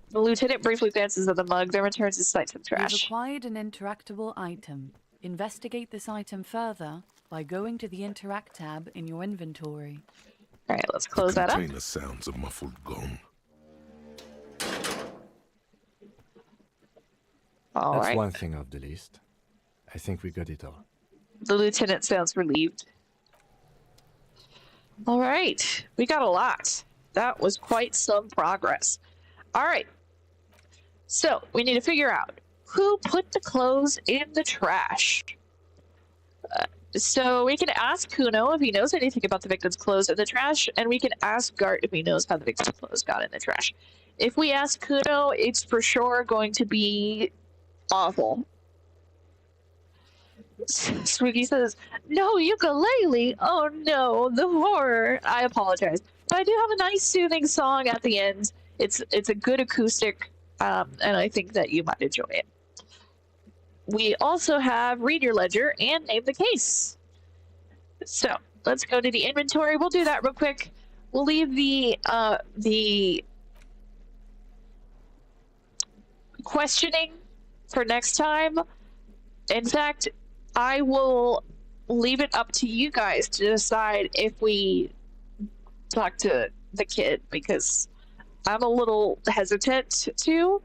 The lieutenant briefly glances at the mug, then returns his sight to the You've trash. acquired an interactable item. Investigate this item further by going to the Interact tab in your inventory. Alright, let's close that up. The container sounds a muffled gong. That's Alright. one thing off the list. I think we got it all. The lieutenant sounds relieved. Alright, we got a lot. That was quite some progress. Alright, so we need to figure out who put the clothes in the trash. So we can ask Kuno if he knows anything about the victim's clothes in the trash, and we can ask Gart if he knows how the victim's clothes got in the trash. If we ask Kuno, it's for sure going to be awful. Swiggy says, no ukulele! Oh no, the horror! I apologize. But I do have a nice soothing song at the end. It's a good acoustic, and I think that you might enjoy it. We also have read your ledger and name the case. So let's go to the inventory. We'll do that real quick. We'll leave the questioning for next time. In fact, I will leave it up to you guys to decide if we talk to the kid, because I'm a little hesitant to.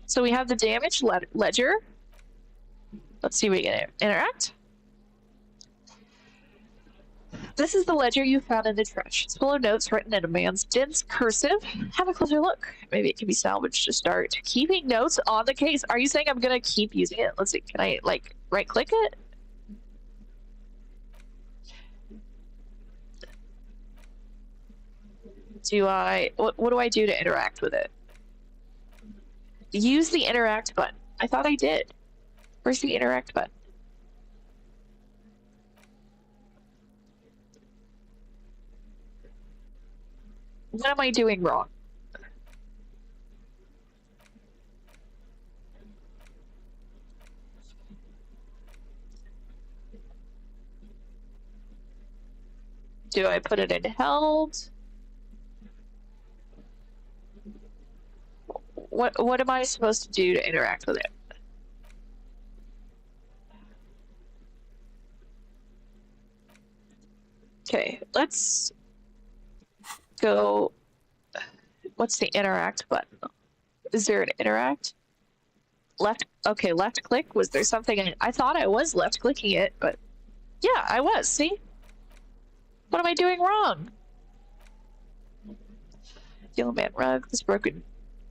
So we have the damage ledger. Let's see if we can interact. This is the ledger you found in the trash. It's full of notes written in a man's dense cursive. Have a closer look. Maybe it can be salvaged to start. Keeping notes on the case. Are you saying I'm gonna keep using it? Let's see. Can I like right click it? Do I? What do I do to interact with it? Use the interact button. I thought I did. Where's the interact button? What am I doing wrong? Do I put it in held? What am I supposed to do to interact with it? Okay, let's go. What's the interact button? Is there an interact? Left. Okay, left click. Was there something? I thought I was left clicking it, but yeah, I was. See? What am I doing wrong? Yellow man rug. This broken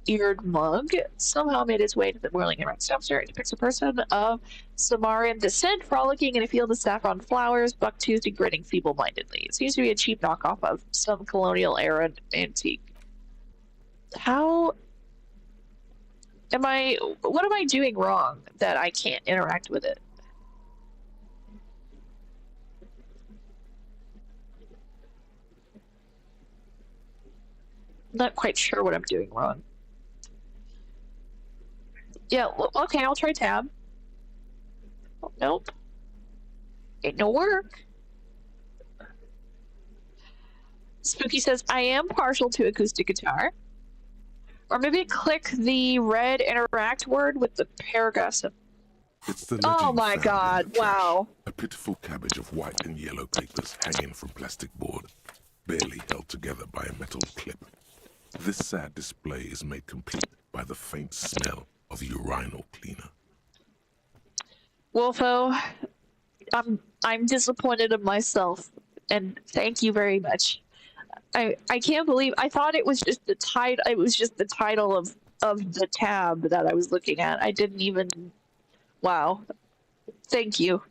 eared mug somehow made its way to the whirling and dumpster. It depicts a person of Samarian descent frolicking in a field of saffron flowers, buck-toothed and grinning feeble-mindedly. It seems to be a cheap knockoff of some colonial-era antique. How am I... What am I doing wrong that I can't interact with it? I'm not quite sure what I'm doing wrong. Yeah, okay, I'll try tab. Oh, nope. Ain't no work. Spooky says, I am partial to acoustic guitar. Or maybe click the red interact word with the paragraphs of... It's the Oh legend my found in god, the trash. wow. A pitiful cabbage of white and yellow papers hanging from plastic board, barely held together by a metal clip. This sad display is made complete by the faint smell of urinal cleaner. Wolfo, I'm disappointed in myself, and thank you very much. I can't believe I thought it was just the title. It was just the title of the tab that I was looking at. I didn't even. Wow. Thank you.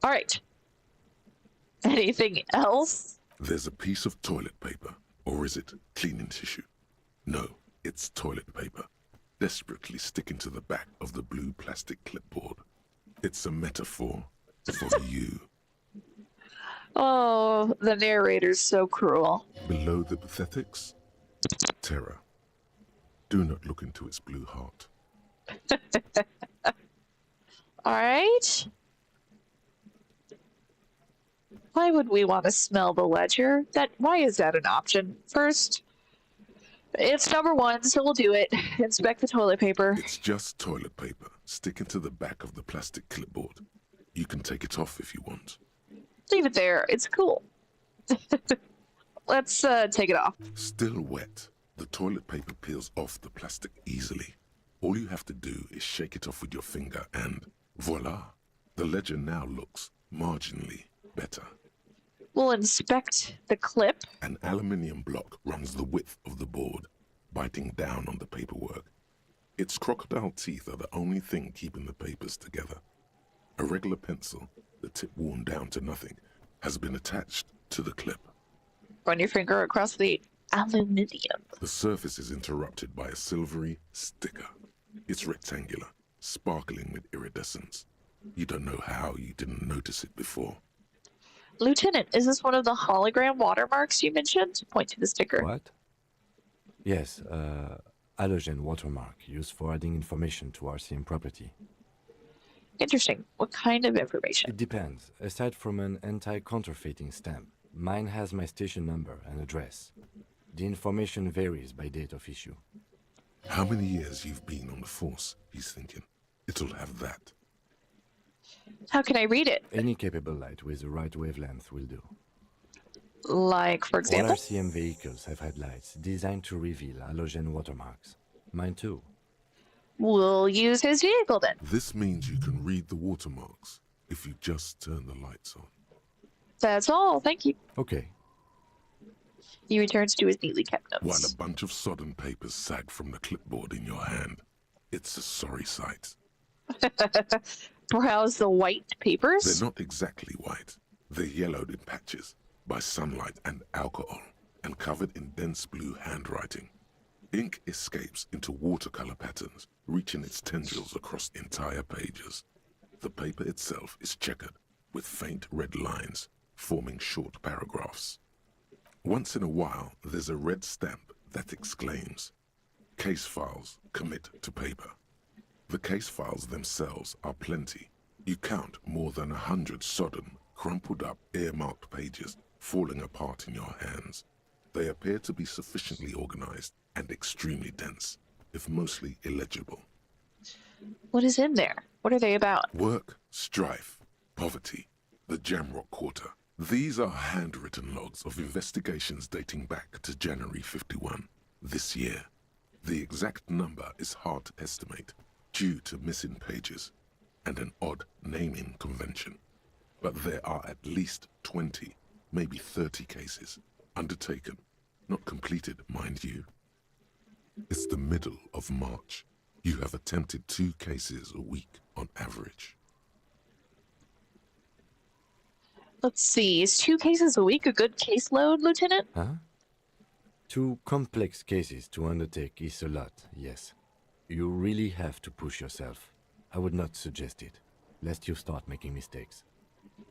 All right. Anything else? There's a piece of toilet paper, or is it cleaning tissue? No, it's toilet paper, desperately sticking to the back of the blue plastic clipboard. It's a metaphor for you. Oh, the narrator's so cruel. Below the pathetics, terror. Do not look into its blue heart. All right. Why would we want to smell the ledger? Why is that an option? First, it's number one, so we'll do it. Inspect the toilet paper. It's just toilet paper sticking to the back of the plastic clipboard. You can take it off if you want. Leave it there. It's cool. Let's take it off. Still wet, the toilet paper peels off the plastic easily. All you have to do is shake it off with your finger and voila, the ledger now looks marginally better. We'll inspect the clip. An aluminium block runs the width of the board, biting down on the paperwork. Its crocodile teeth are the only thing keeping the papers together. A regular pencil, the tip worn down to nothing, has been attached to the clip. Run your finger across the aluminium. The surface is interrupted by a silvery sticker. It's rectangular, sparkling with iridescence. You don't know how you didn't notice it before. Lieutenant, is this one of the hologram watermarks you mentioned? Point to the sticker. What? Yes, halogen watermark used for adding information to RCM property. Interesting. What kind of information? It depends. Aside from an anti-counterfeiting stamp, mine has my station number and address. The information varies by date of issue. How many years you've been on the force, he's thinking. It'll have that. How can I read it? Any capable light with the right wavelength will do. Like, for All example? RCM vehicles have headlights designed to reveal halogen watermarks. Mine too. We'll use his vehicle then. This means you can read the watermarks if you just turn the lights on. That's all. Thank you. Okay. He returns to his neatly kept While notes. a bunch of sodden papers sag from the clipboard in your hand. It's a sorry sight. Browse the white papers. They're not exactly white. They're yellowed in patches by sunlight and alcohol, and covered in dense blue handwriting. Ink escapes into watercolor patterns, reaching its tendrils across entire pages. The paper itself is checkered, with faint red lines, forming short paragraphs. Once in a while, there's a red stamp that exclaims, "Case files commit to paper." The case files themselves are plenty. You count more than 100 sodden, crumpled up, earmarked pages falling apart in your hands. They appear to be sufficiently organized and extremely dense, if mostly illegible. What is in there? What are they about? Work, strife, poverty, the Jamrock Quarter. These are handwritten logs of investigations dating back to January 51, this year. The exact number is hard to estimate due to missing pages and an odd naming convention. But there are at least 20, maybe 30 cases undertaken, not completed, mind you. It's the middle of March. You have attempted 2 cases a week on average. Let's see. Is 2 cases a week a good caseload, Lieutenant? Huh? 2 complex cases to undertake is a lot, yes. You really have to push yourself. I would not suggest it, lest you start making mistakes.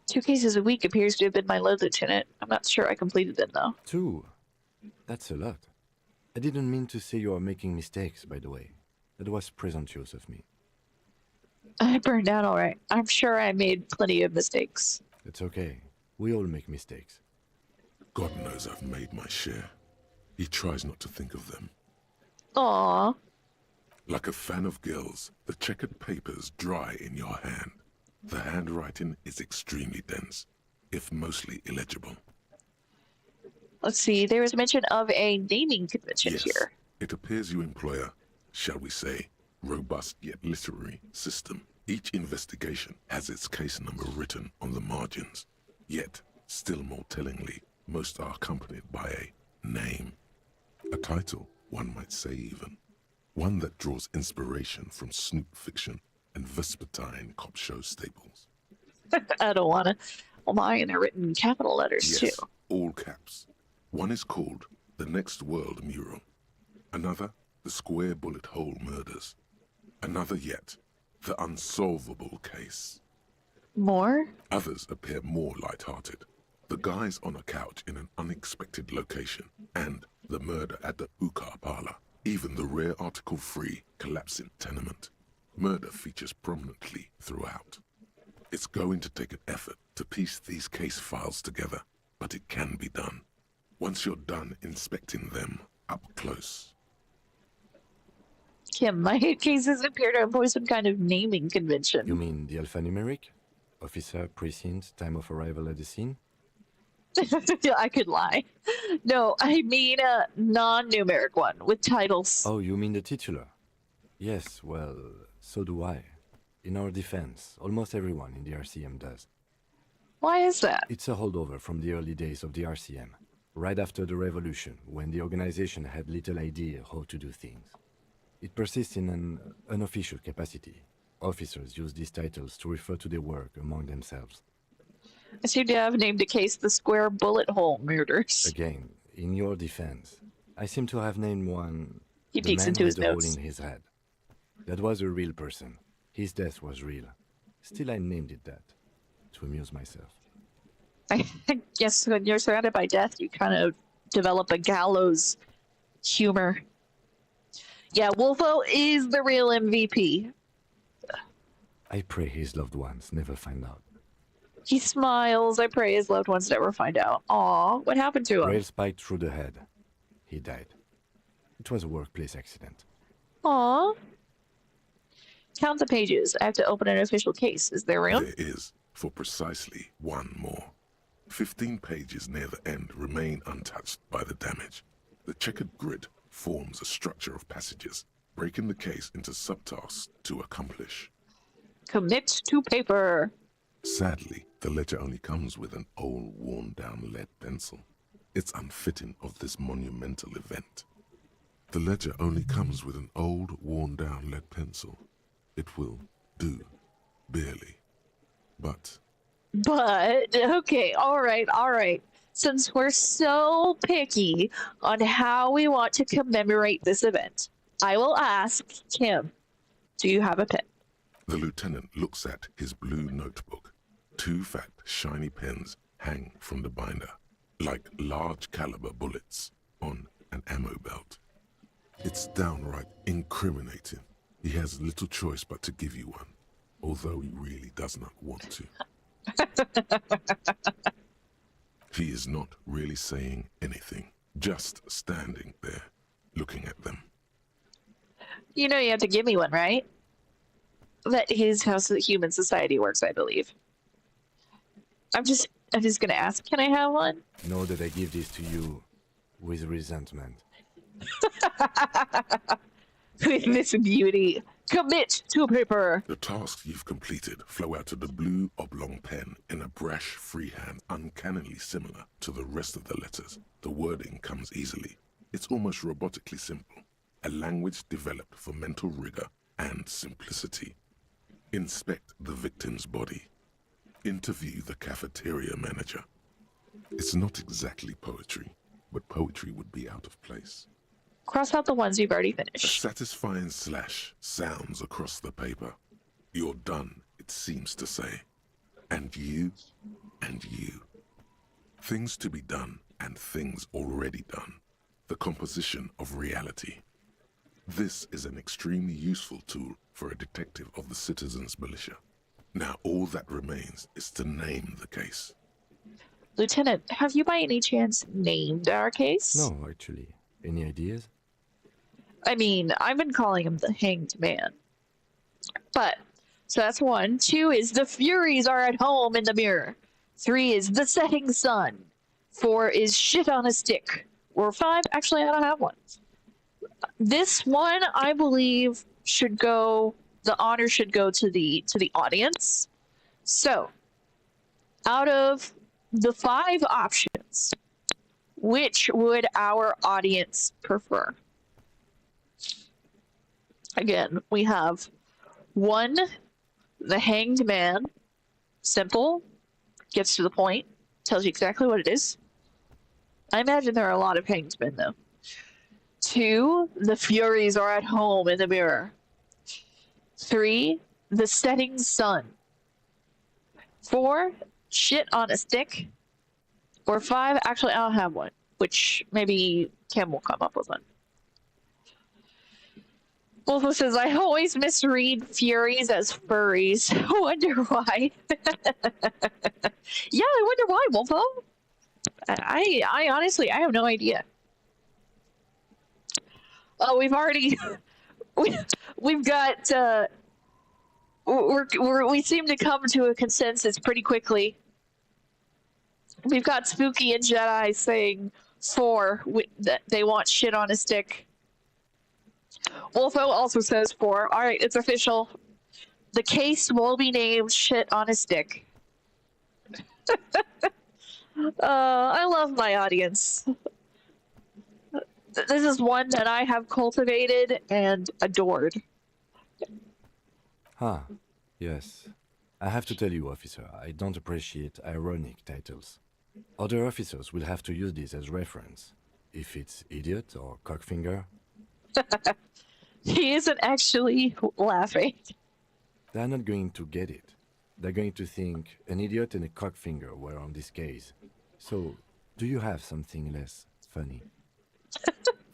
2 cases a week appears to have been my load, Lieutenant. I'm not sure I completed them, though. 2? That's a lot. I didn't mean to say you are making mistakes, by the way. That was presumptuous of me. I burned out all right. I'm sure I made plenty of mistakes. It's okay. We all make mistakes. God knows I've made my share. He tries not to think of them. Aww. Like a fan of gills, the checkered papers dry in your hand. The handwriting is extremely dense, if mostly illegible. Let's see. There was mention of a naming convention Yes, here. it appears you employ a, shall we say, robust yet literary system. Each investigation has its case number written on the margins. Yet, still more tellingly, most are accompanied by a name. A title, one might say even. One that draws inspiration from snoop fiction and vespertine cop show staples. I don't want to. Well, mine are written in capital letters, Yes, too. all caps. One is called The Next World Mural. Another, The Square Bullet Hole Murders. Another yet, The Unsolvable Case. More? Others appear more light-hearted. The guys on a couch in an unexpected location, and the murder at the hookah parlor. Even the rare article-free collapsing tenement. Murder features prominently throughout. It's going to take an effort to piece these case files together, but it can be done. Once you're done inspecting them up close. Kim, my cases appear to employ some kind of naming convention. You mean the alphanumeric? Officer, precinct, time of arrival at the scene? I could lie. No, I mean a non-numeric one with titles. Oh, you mean the titular? Yes, well, so do I. In our defense, almost everyone in the RCM does. Why is that? It's a holdover from the early days of the RCM, right after the revolution, when the organization had little idea how to do things. It persists in an unofficial capacity. Officers use these titles to refer to their work among themselves. I seem to have named a case the Square Bullet Hole Murders. Again, in your defense, I seem to have named one He the peeks man into with his the hole notes. in his head. That was a real person. His death was real. Still, I named it that, to amuse myself. I guess when you're surrounded by death, you kind of develop a gallows humor. Yeah, Wolfo is the real MVP. I pray his loved ones never find out. He smiles. I pray his loved ones never find out. Aw, what happened to him? Rail spiked through the head. He died. It was a workplace accident. Aw. Count the pages. I have to open an official case. Is there room? There is, for precisely one more. 15 pages near the end remain untouched by the damage. The checkered grid forms a structure of passages, breaking the case into subtasks to accomplish. Commit to paper. Sadly, The ledger only comes with an old, worn-down lead pencil. It's unfitting of this monumental event. The ledger only comes with an old, worn-down lead pencil. It will do, barely. But, okay, all right. Since we're so picky on how we want to commemorate this event, I will ask Kim, do you have a pen? the lieutenant looks at his blue notebook. 2 fat, shiny pens hang from the binder, like large caliber bullets on an ammo belt. It's downright incriminating. He has little choice but to give you one, although he really does not want to. He is not really saying anything, just standing there, looking at them. You know you have to give me one, right? That is how human society works, I believe. I'm just gonna ask, can I have one? Know that I give this to you with resentment. With Miss Beauty, commit to paper. The tasks you've completed flow out of the blue oblong pen in a brash freehand uncannily similar to the rest of the letters. The wording comes easily. It's almost robotically simple. A language developed for mental rigor and simplicity. Inspect the victim's body. Interview the cafeteria manager. It's not exactly poetry, but poetry would be out of place. Cross out the ones you've already A finished. satisfying slash sounds across the paper. You're done, it seems to say. And you, and you. Things to be done and things already done. The composition of reality. This is an extremely useful tool for a detective of the citizens' militia. Now all that remains is to name the case. Lieutenant, have you by any chance named our case? No, actually. Any ideas? I mean, I've been calling him the Hanged Man. But, so that's 1. 2 is the Furies are at home in the mirror. 3 is the setting sun. 4 is shit on a stick. Or 5, actually I don't have one. This one, I believe, should go, the honor should go to the audience. So, out of the 5 options, which would our audience prefer? Again, we have 1, the Hanged Man. Simple, gets to the point, tells you exactly what it is. I imagine there are a lot of hanged men, though. 2, the Furies are at home in the mirror. 3, the setting sun. 4, shit on a stick. Or 5, actually I don't have one, which maybe Kim will come up with one. Wolfo says, I always misread Furies as furries. I wonder why. Yeah, I wonder why, Wolfo. I honestly, I have no idea. Oh, we've already, we've got, we seem to come to a consensus pretty quickly. We've got Spooky and Jedi saying 4, that they want shit on a stick. Wolfo also says 4. All right, it's official. The case will be named shit on a stick. I love my audience. This is one that I have cultivated and adored. Yes. I have to tell you, officer, I don't appreciate ironic titles. Other officers will have to use this as reference. If it's idiot or cockfinger. He isn't actually laughing. They're not going to get it. They're going to think an idiot and a cockfinger were on this case. So, do you have something less funny?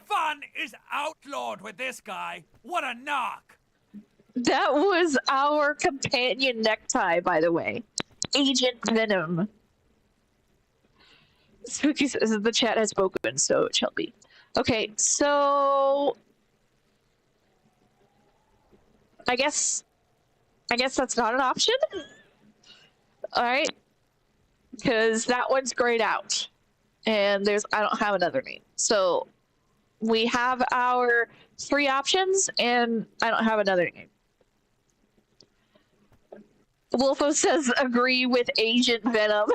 Fun is outlawed with this guy. What a knock! That was our companion necktie, by the way. Agent Venom. Spooky says the chat has spoken, so it shall be. Okay, so I guess that's not an option. All right, because that one's grayed out, and I don't have another name. So we have our 3 options, and I don't have another name. Wolfo says agree with Agent Venom.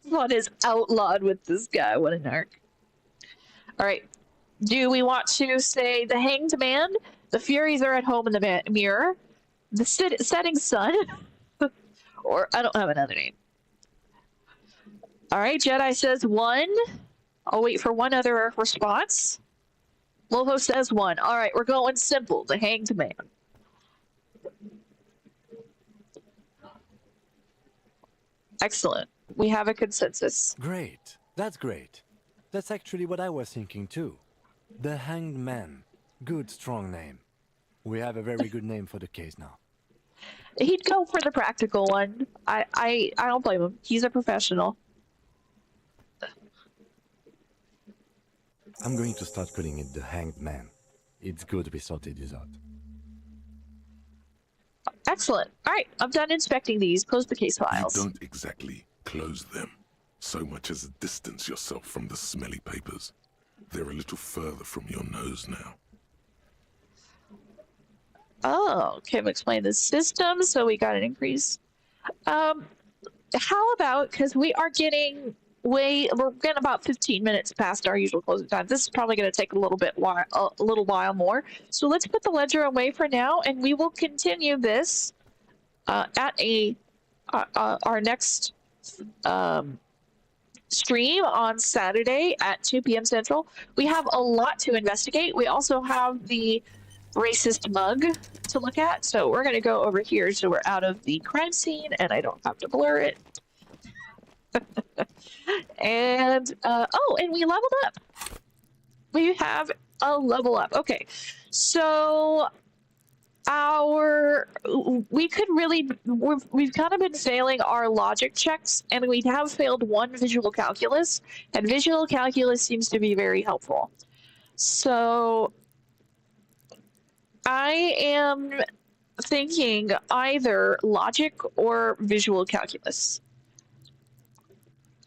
What is outlawed with this guy? What a narc. All right. Do we want to say the Hanged Man? The Furies are at home in the mirror. The setting sun? Or I don't have another name. All right. Jedi says 1. I'll wait for one other response. Wolfo says 1. All right. We're going simple. The Hanged Man. Excellent. We have a consensus. Great. That's great. That's actually what I was thinking too. The Hanged Man. Good, strong name. We have a very good name for the case now. He'd go for the practical one. I don't blame him. He's a professional. I'm going to start calling it the Hanged Man. It's good we sorted this out. Excellent. All right, I'm done inspecting these. Close the case files. You don't exactly close them, so much as distance yourself from the smelly papers. They're a little further from your nose now. Oh, Kim explained the system, so we got an increase. How about, because we're getting about 15 minutes past our usual closing time. This is probably going to take a little while more. So let's put the ledger away for now, and we will continue this at our next stream on Saturday at 2 p.m. Central. We have a lot to investigate. We also have the racist mug to look at, so we're going to go over here so we're out of the crime scene and I don't have to blur it. And and we leveled up. We have a level up. Okay, so we've kind of been failing our logic checks, and we have failed one visual calculus, and visual calculus seems to be very helpful. So I am thinking either logic or visual calculus.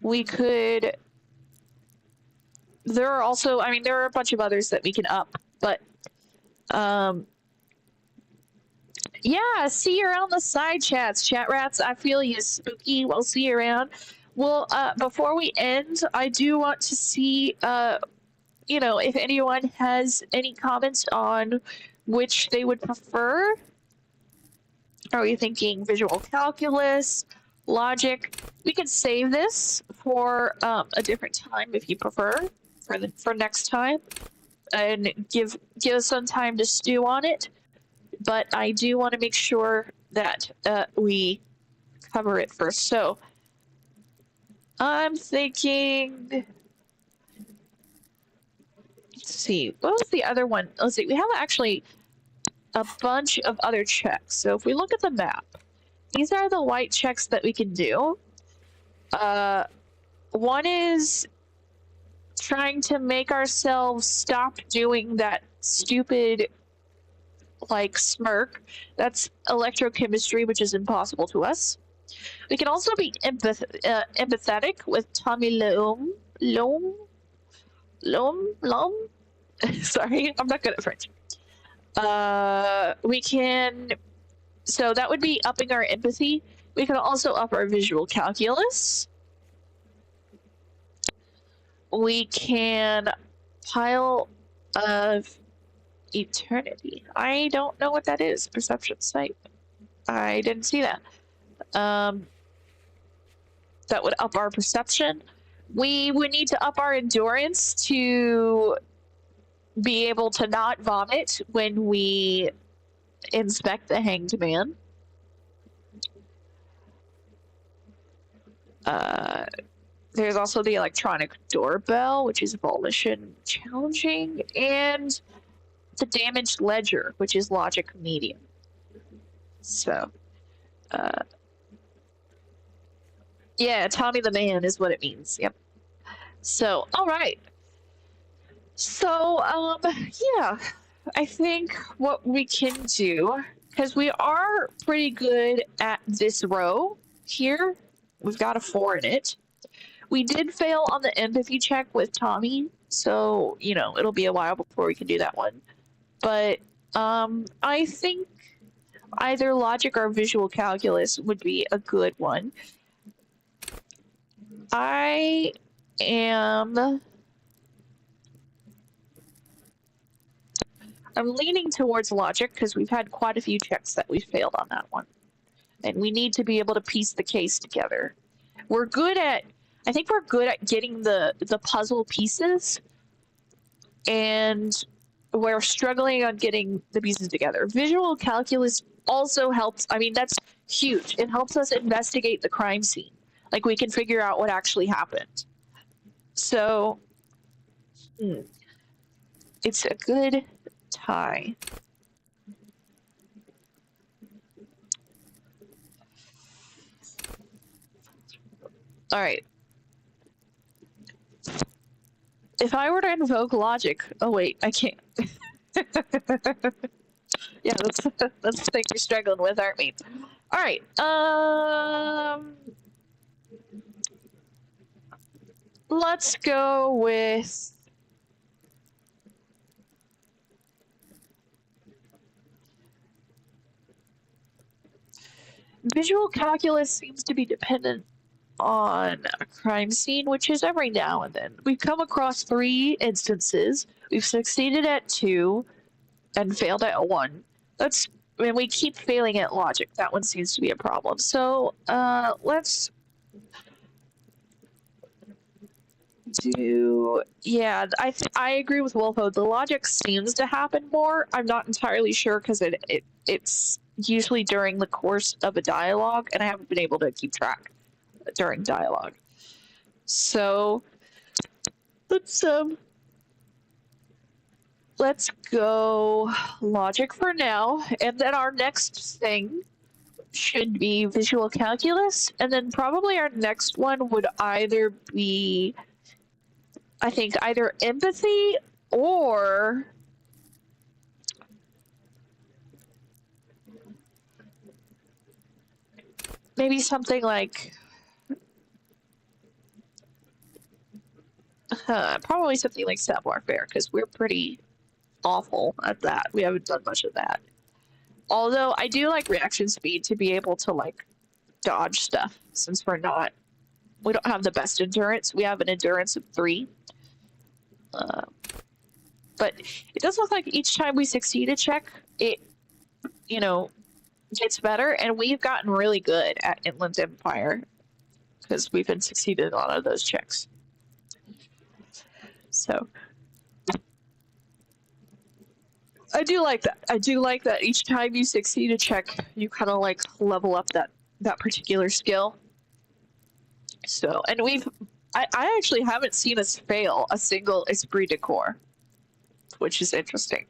We could. There are also, there are a bunch of others that we can up, but yeah, see you around the side chats, chat rats. I feel you, spooky. We'll see you around. Well, before we end, I do want to see, if anyone has any comments on which they would prefer. Are we thinking visual calculus, logic? We could save this for a different time if you prefer, for next time, and give us some time to stew on it. But I do want to make sure that we cover it first. So I'm thinking. Let's see. What was the other one? Let's see. We have actually a bunch of other checks. So if we look at the map, these are the white checks that we can do. One is trying to make ourselves stop doing that stupid, smirk. That's electrochemistry, which is impossible to us. We can also be empathetic with Tommy Loam. Sorry, I'm not good at French. We can, so that would be upping our empathy. We can also up our visual calculus. We can pile of eternity. I don't know what that is. Perception sight. I didn't see that. That would up our perception. We would need to up our endurance to be able to not vomit when we inspect the Hanged Man. There's also the electronic doorbell, which is volition challenging, and the damaged ledger, which is logic medium. So, yeah, Tommy the Man is what it means. Yep. So, all right. So, yeah, I think what we can do, because we are pretty good at this row here, we've got a 4 in it. We did fail on the empathy check with Tommy, so, it'll be a while before we can do that one. But, I think either logic or visual calculus would be a good one. I'm leaning towards logic because we've had quite a few checks that we failed on that one. And we need to be able to piece the case together. I think we're good at getting the puzzle pieces, and we're struggling on getting the pieces together. Visual calculus also helps. I mean, that's huge. It helps us investigate the crime scene. Like, we can figure out what actually happened. So, it's a good tie. All right. If I were to invoke logic, oh wait, I can't. Yeah, that's the thing we're struggling with, aren't we? All right. Let's go with visual calculus. Seems to be dependent on a crime scene, which is every now and then. We've come across 3 instances. We've succeeded at 2 and failed at 1. And we keep failing at logic. That one seems to be a problem. So let's do, yeah, I agree with Wolfo. The logic seems to happen more. I'm not entirely sure because it's usually during the course of a dialogue, and I haven't been able to keep track during dialogue. So let's go logic for now, and then our next thing should be visual calculus, and then probably our next one would either be, I think, either empathy or maybe something like probably something like savoir-faire, because we're pretty awful at that. We haven't done much of that. Although I do like reaction speed to be able to like dodge stuff, since we don't have the best endurance. We have an endurance of 3. But it does look like each time we succeed a check, it, gets better, and we've gotten really good at Inland Empire because we've been succeeding in a lot of those checks. So I do like that. I do like that each time you succeed a check, you kind of like level up that particular skill. So, and I actually haven't seen us fail a single esprit de corps, which is interesting.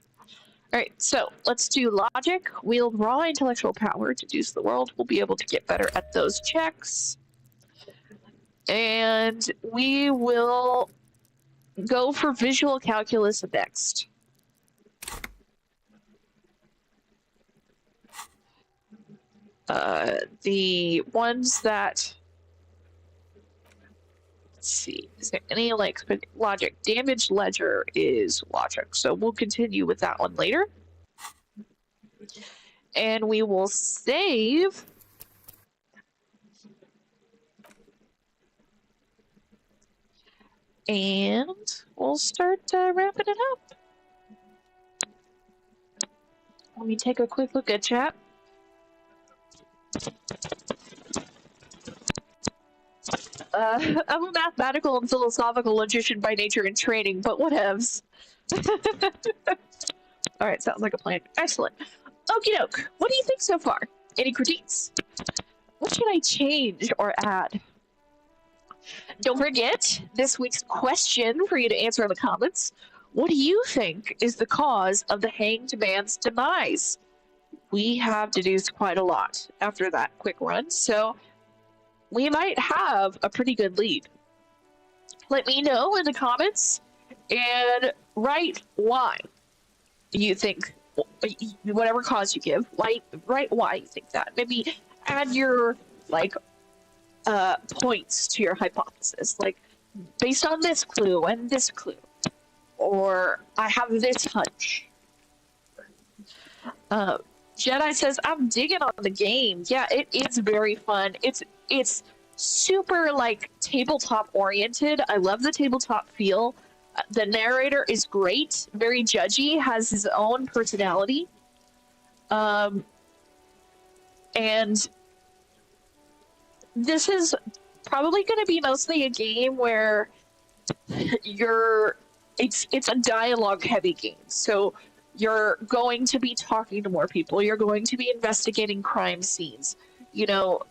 All right, so let's do logic. Wield raw intellectual power to deduce the world. We'll be able to get better at those checks. And we will go for visual calculus next. The ones that, let's see, is there any like logic? Damage ledger is logic, so we'll continue with that one later. And we will save. And we'll start wrapping it up. Let me take a quick look at chat. I'm a mathematical and philosophical logician by nature and training, but whatevs. Alright, sounds like a plan. Excellent. Okie doke. What do you think so far? Any critiques? What should I change or add? Don't forget this week's question for you to answer in the comments. What do you think is the cause of the hanged man's demise? We have deduced quite a lot after that quick run, so we might have a pretty good lead. Let me know in the comments and write why you think, whatever cause you give, write why you think that. Maybe add your points to your hypothesis, like based on this clue and this clue, or I have this hunch. Jedi says, I'm digging on the game. Yeah, it is very fun. It's super like tabletop oriented. I love the tabletop feel. The narrator is great, very judgy, has his own personality. And this is probably going to be mostly a game where it's a dialogue heavy game. So you're going to be talking to more people. You're going to be investigating crime scenes. You know,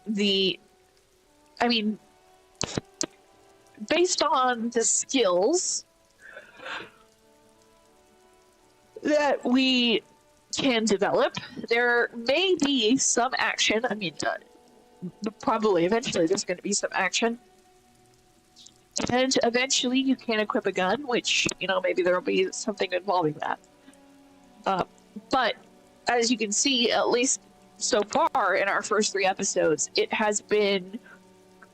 based on the skills that we can develop, there may be some action. Probably eventually there's going to be some action. And eventually you can equip a gun, which, maybe there will be something involving that. But as you can see, at least so far in our first 3 episodes, it has been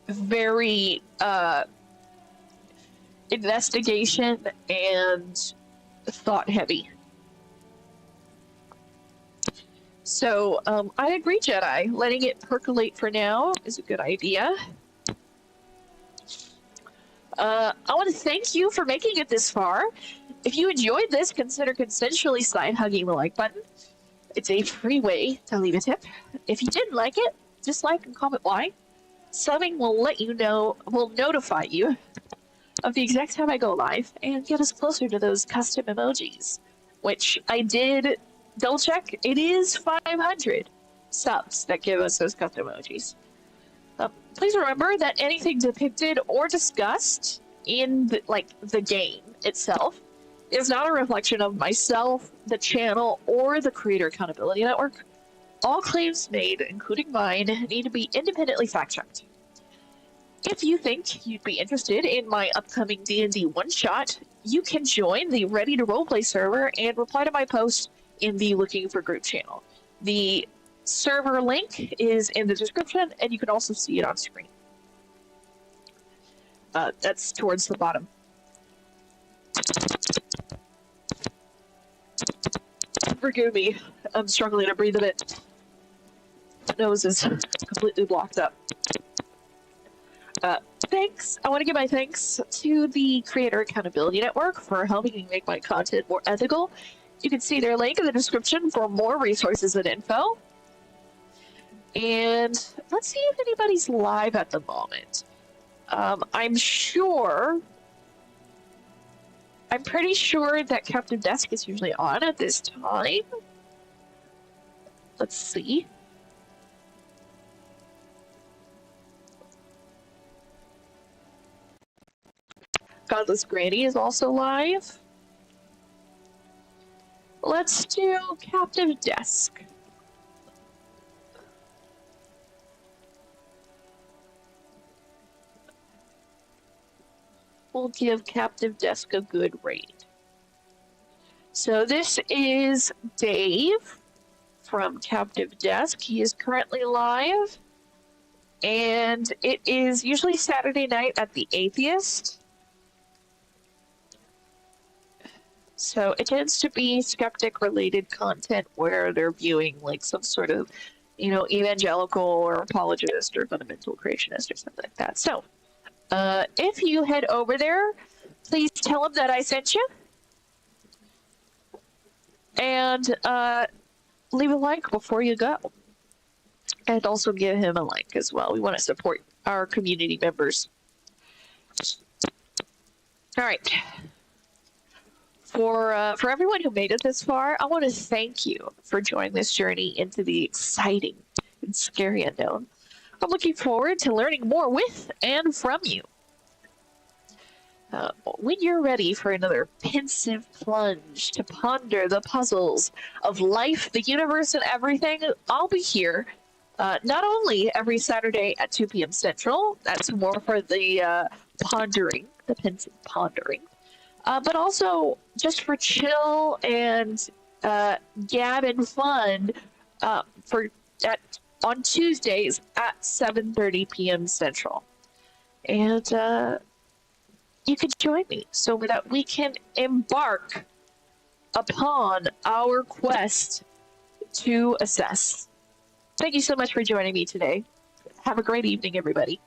very investigation and thought heavy. So I agree, Jedi. Letting it percolate for now is a good idea. I want to thank you for making it this far. If you enjoyed this, consider consensually side-hugging the like button. It's a free way to leave a tip. If you didn't like it, dislike and comment why. Subbing will notify you of the exact time I go live and get us closer to those custom emojis, which I did double check. It is 500 subs that give us those custom emojis. Please remember that anything depicted or discussed in the game itself is not a reflection of myself, the channel, or the Creator Accountability Network. All claims made, including mine, need to be independently fact-checked. If you think you'd be interested in my upcoming D&D one-shot, you can join the Ready to Roleplay server and reply to my post in the Looking for Group channel. The server link is in the description, and you can also see it on screen. That's towards the bottom. Forgive me, I'm struggling to breathe a bit. My nose is completely blocked up. Thanks. I want to give my thanks to the Creator Accountability Network for helping me make my content more ethical. You can see their link in the description for more resources and info. And let's see if anybody's live at the moment. I'm pretty sure that Captain Desk is usually on at this time. Let's see. Godless Granny is also live. Let's do Captive Desk. We'll give Captive Desk a good rate. So this is Dave from Captive Desk. He is currently live, and it is usually Saturday night at the Atheist. So it tends to be skeptic-related content where they're viewing like some sort of, evangelical or apologist or fundamental creationist or something like that. So if you head over there, please tell them that I sent you. And leave a like before you go. And also give him a like as well. We want to support our community members. All right. For everyone who made it this far, I want to thank you for joining this journey into the exciting and scary unknown. I'm looking forward to learning more with and from you. When you're ready for another pensive plunge to ponder the puzzles of life, the universe, and everything, I'll be here not only every Saturday at 2 p.m. Central, that's more for the pondering, the pensive pondering, but also just for chill and gab and fun on Tuesdays at 7:30 p.m. Central. And you can join me so that we can embark upon our quest to assess. Thank you so much for joining me today. Have a great evening, everybody.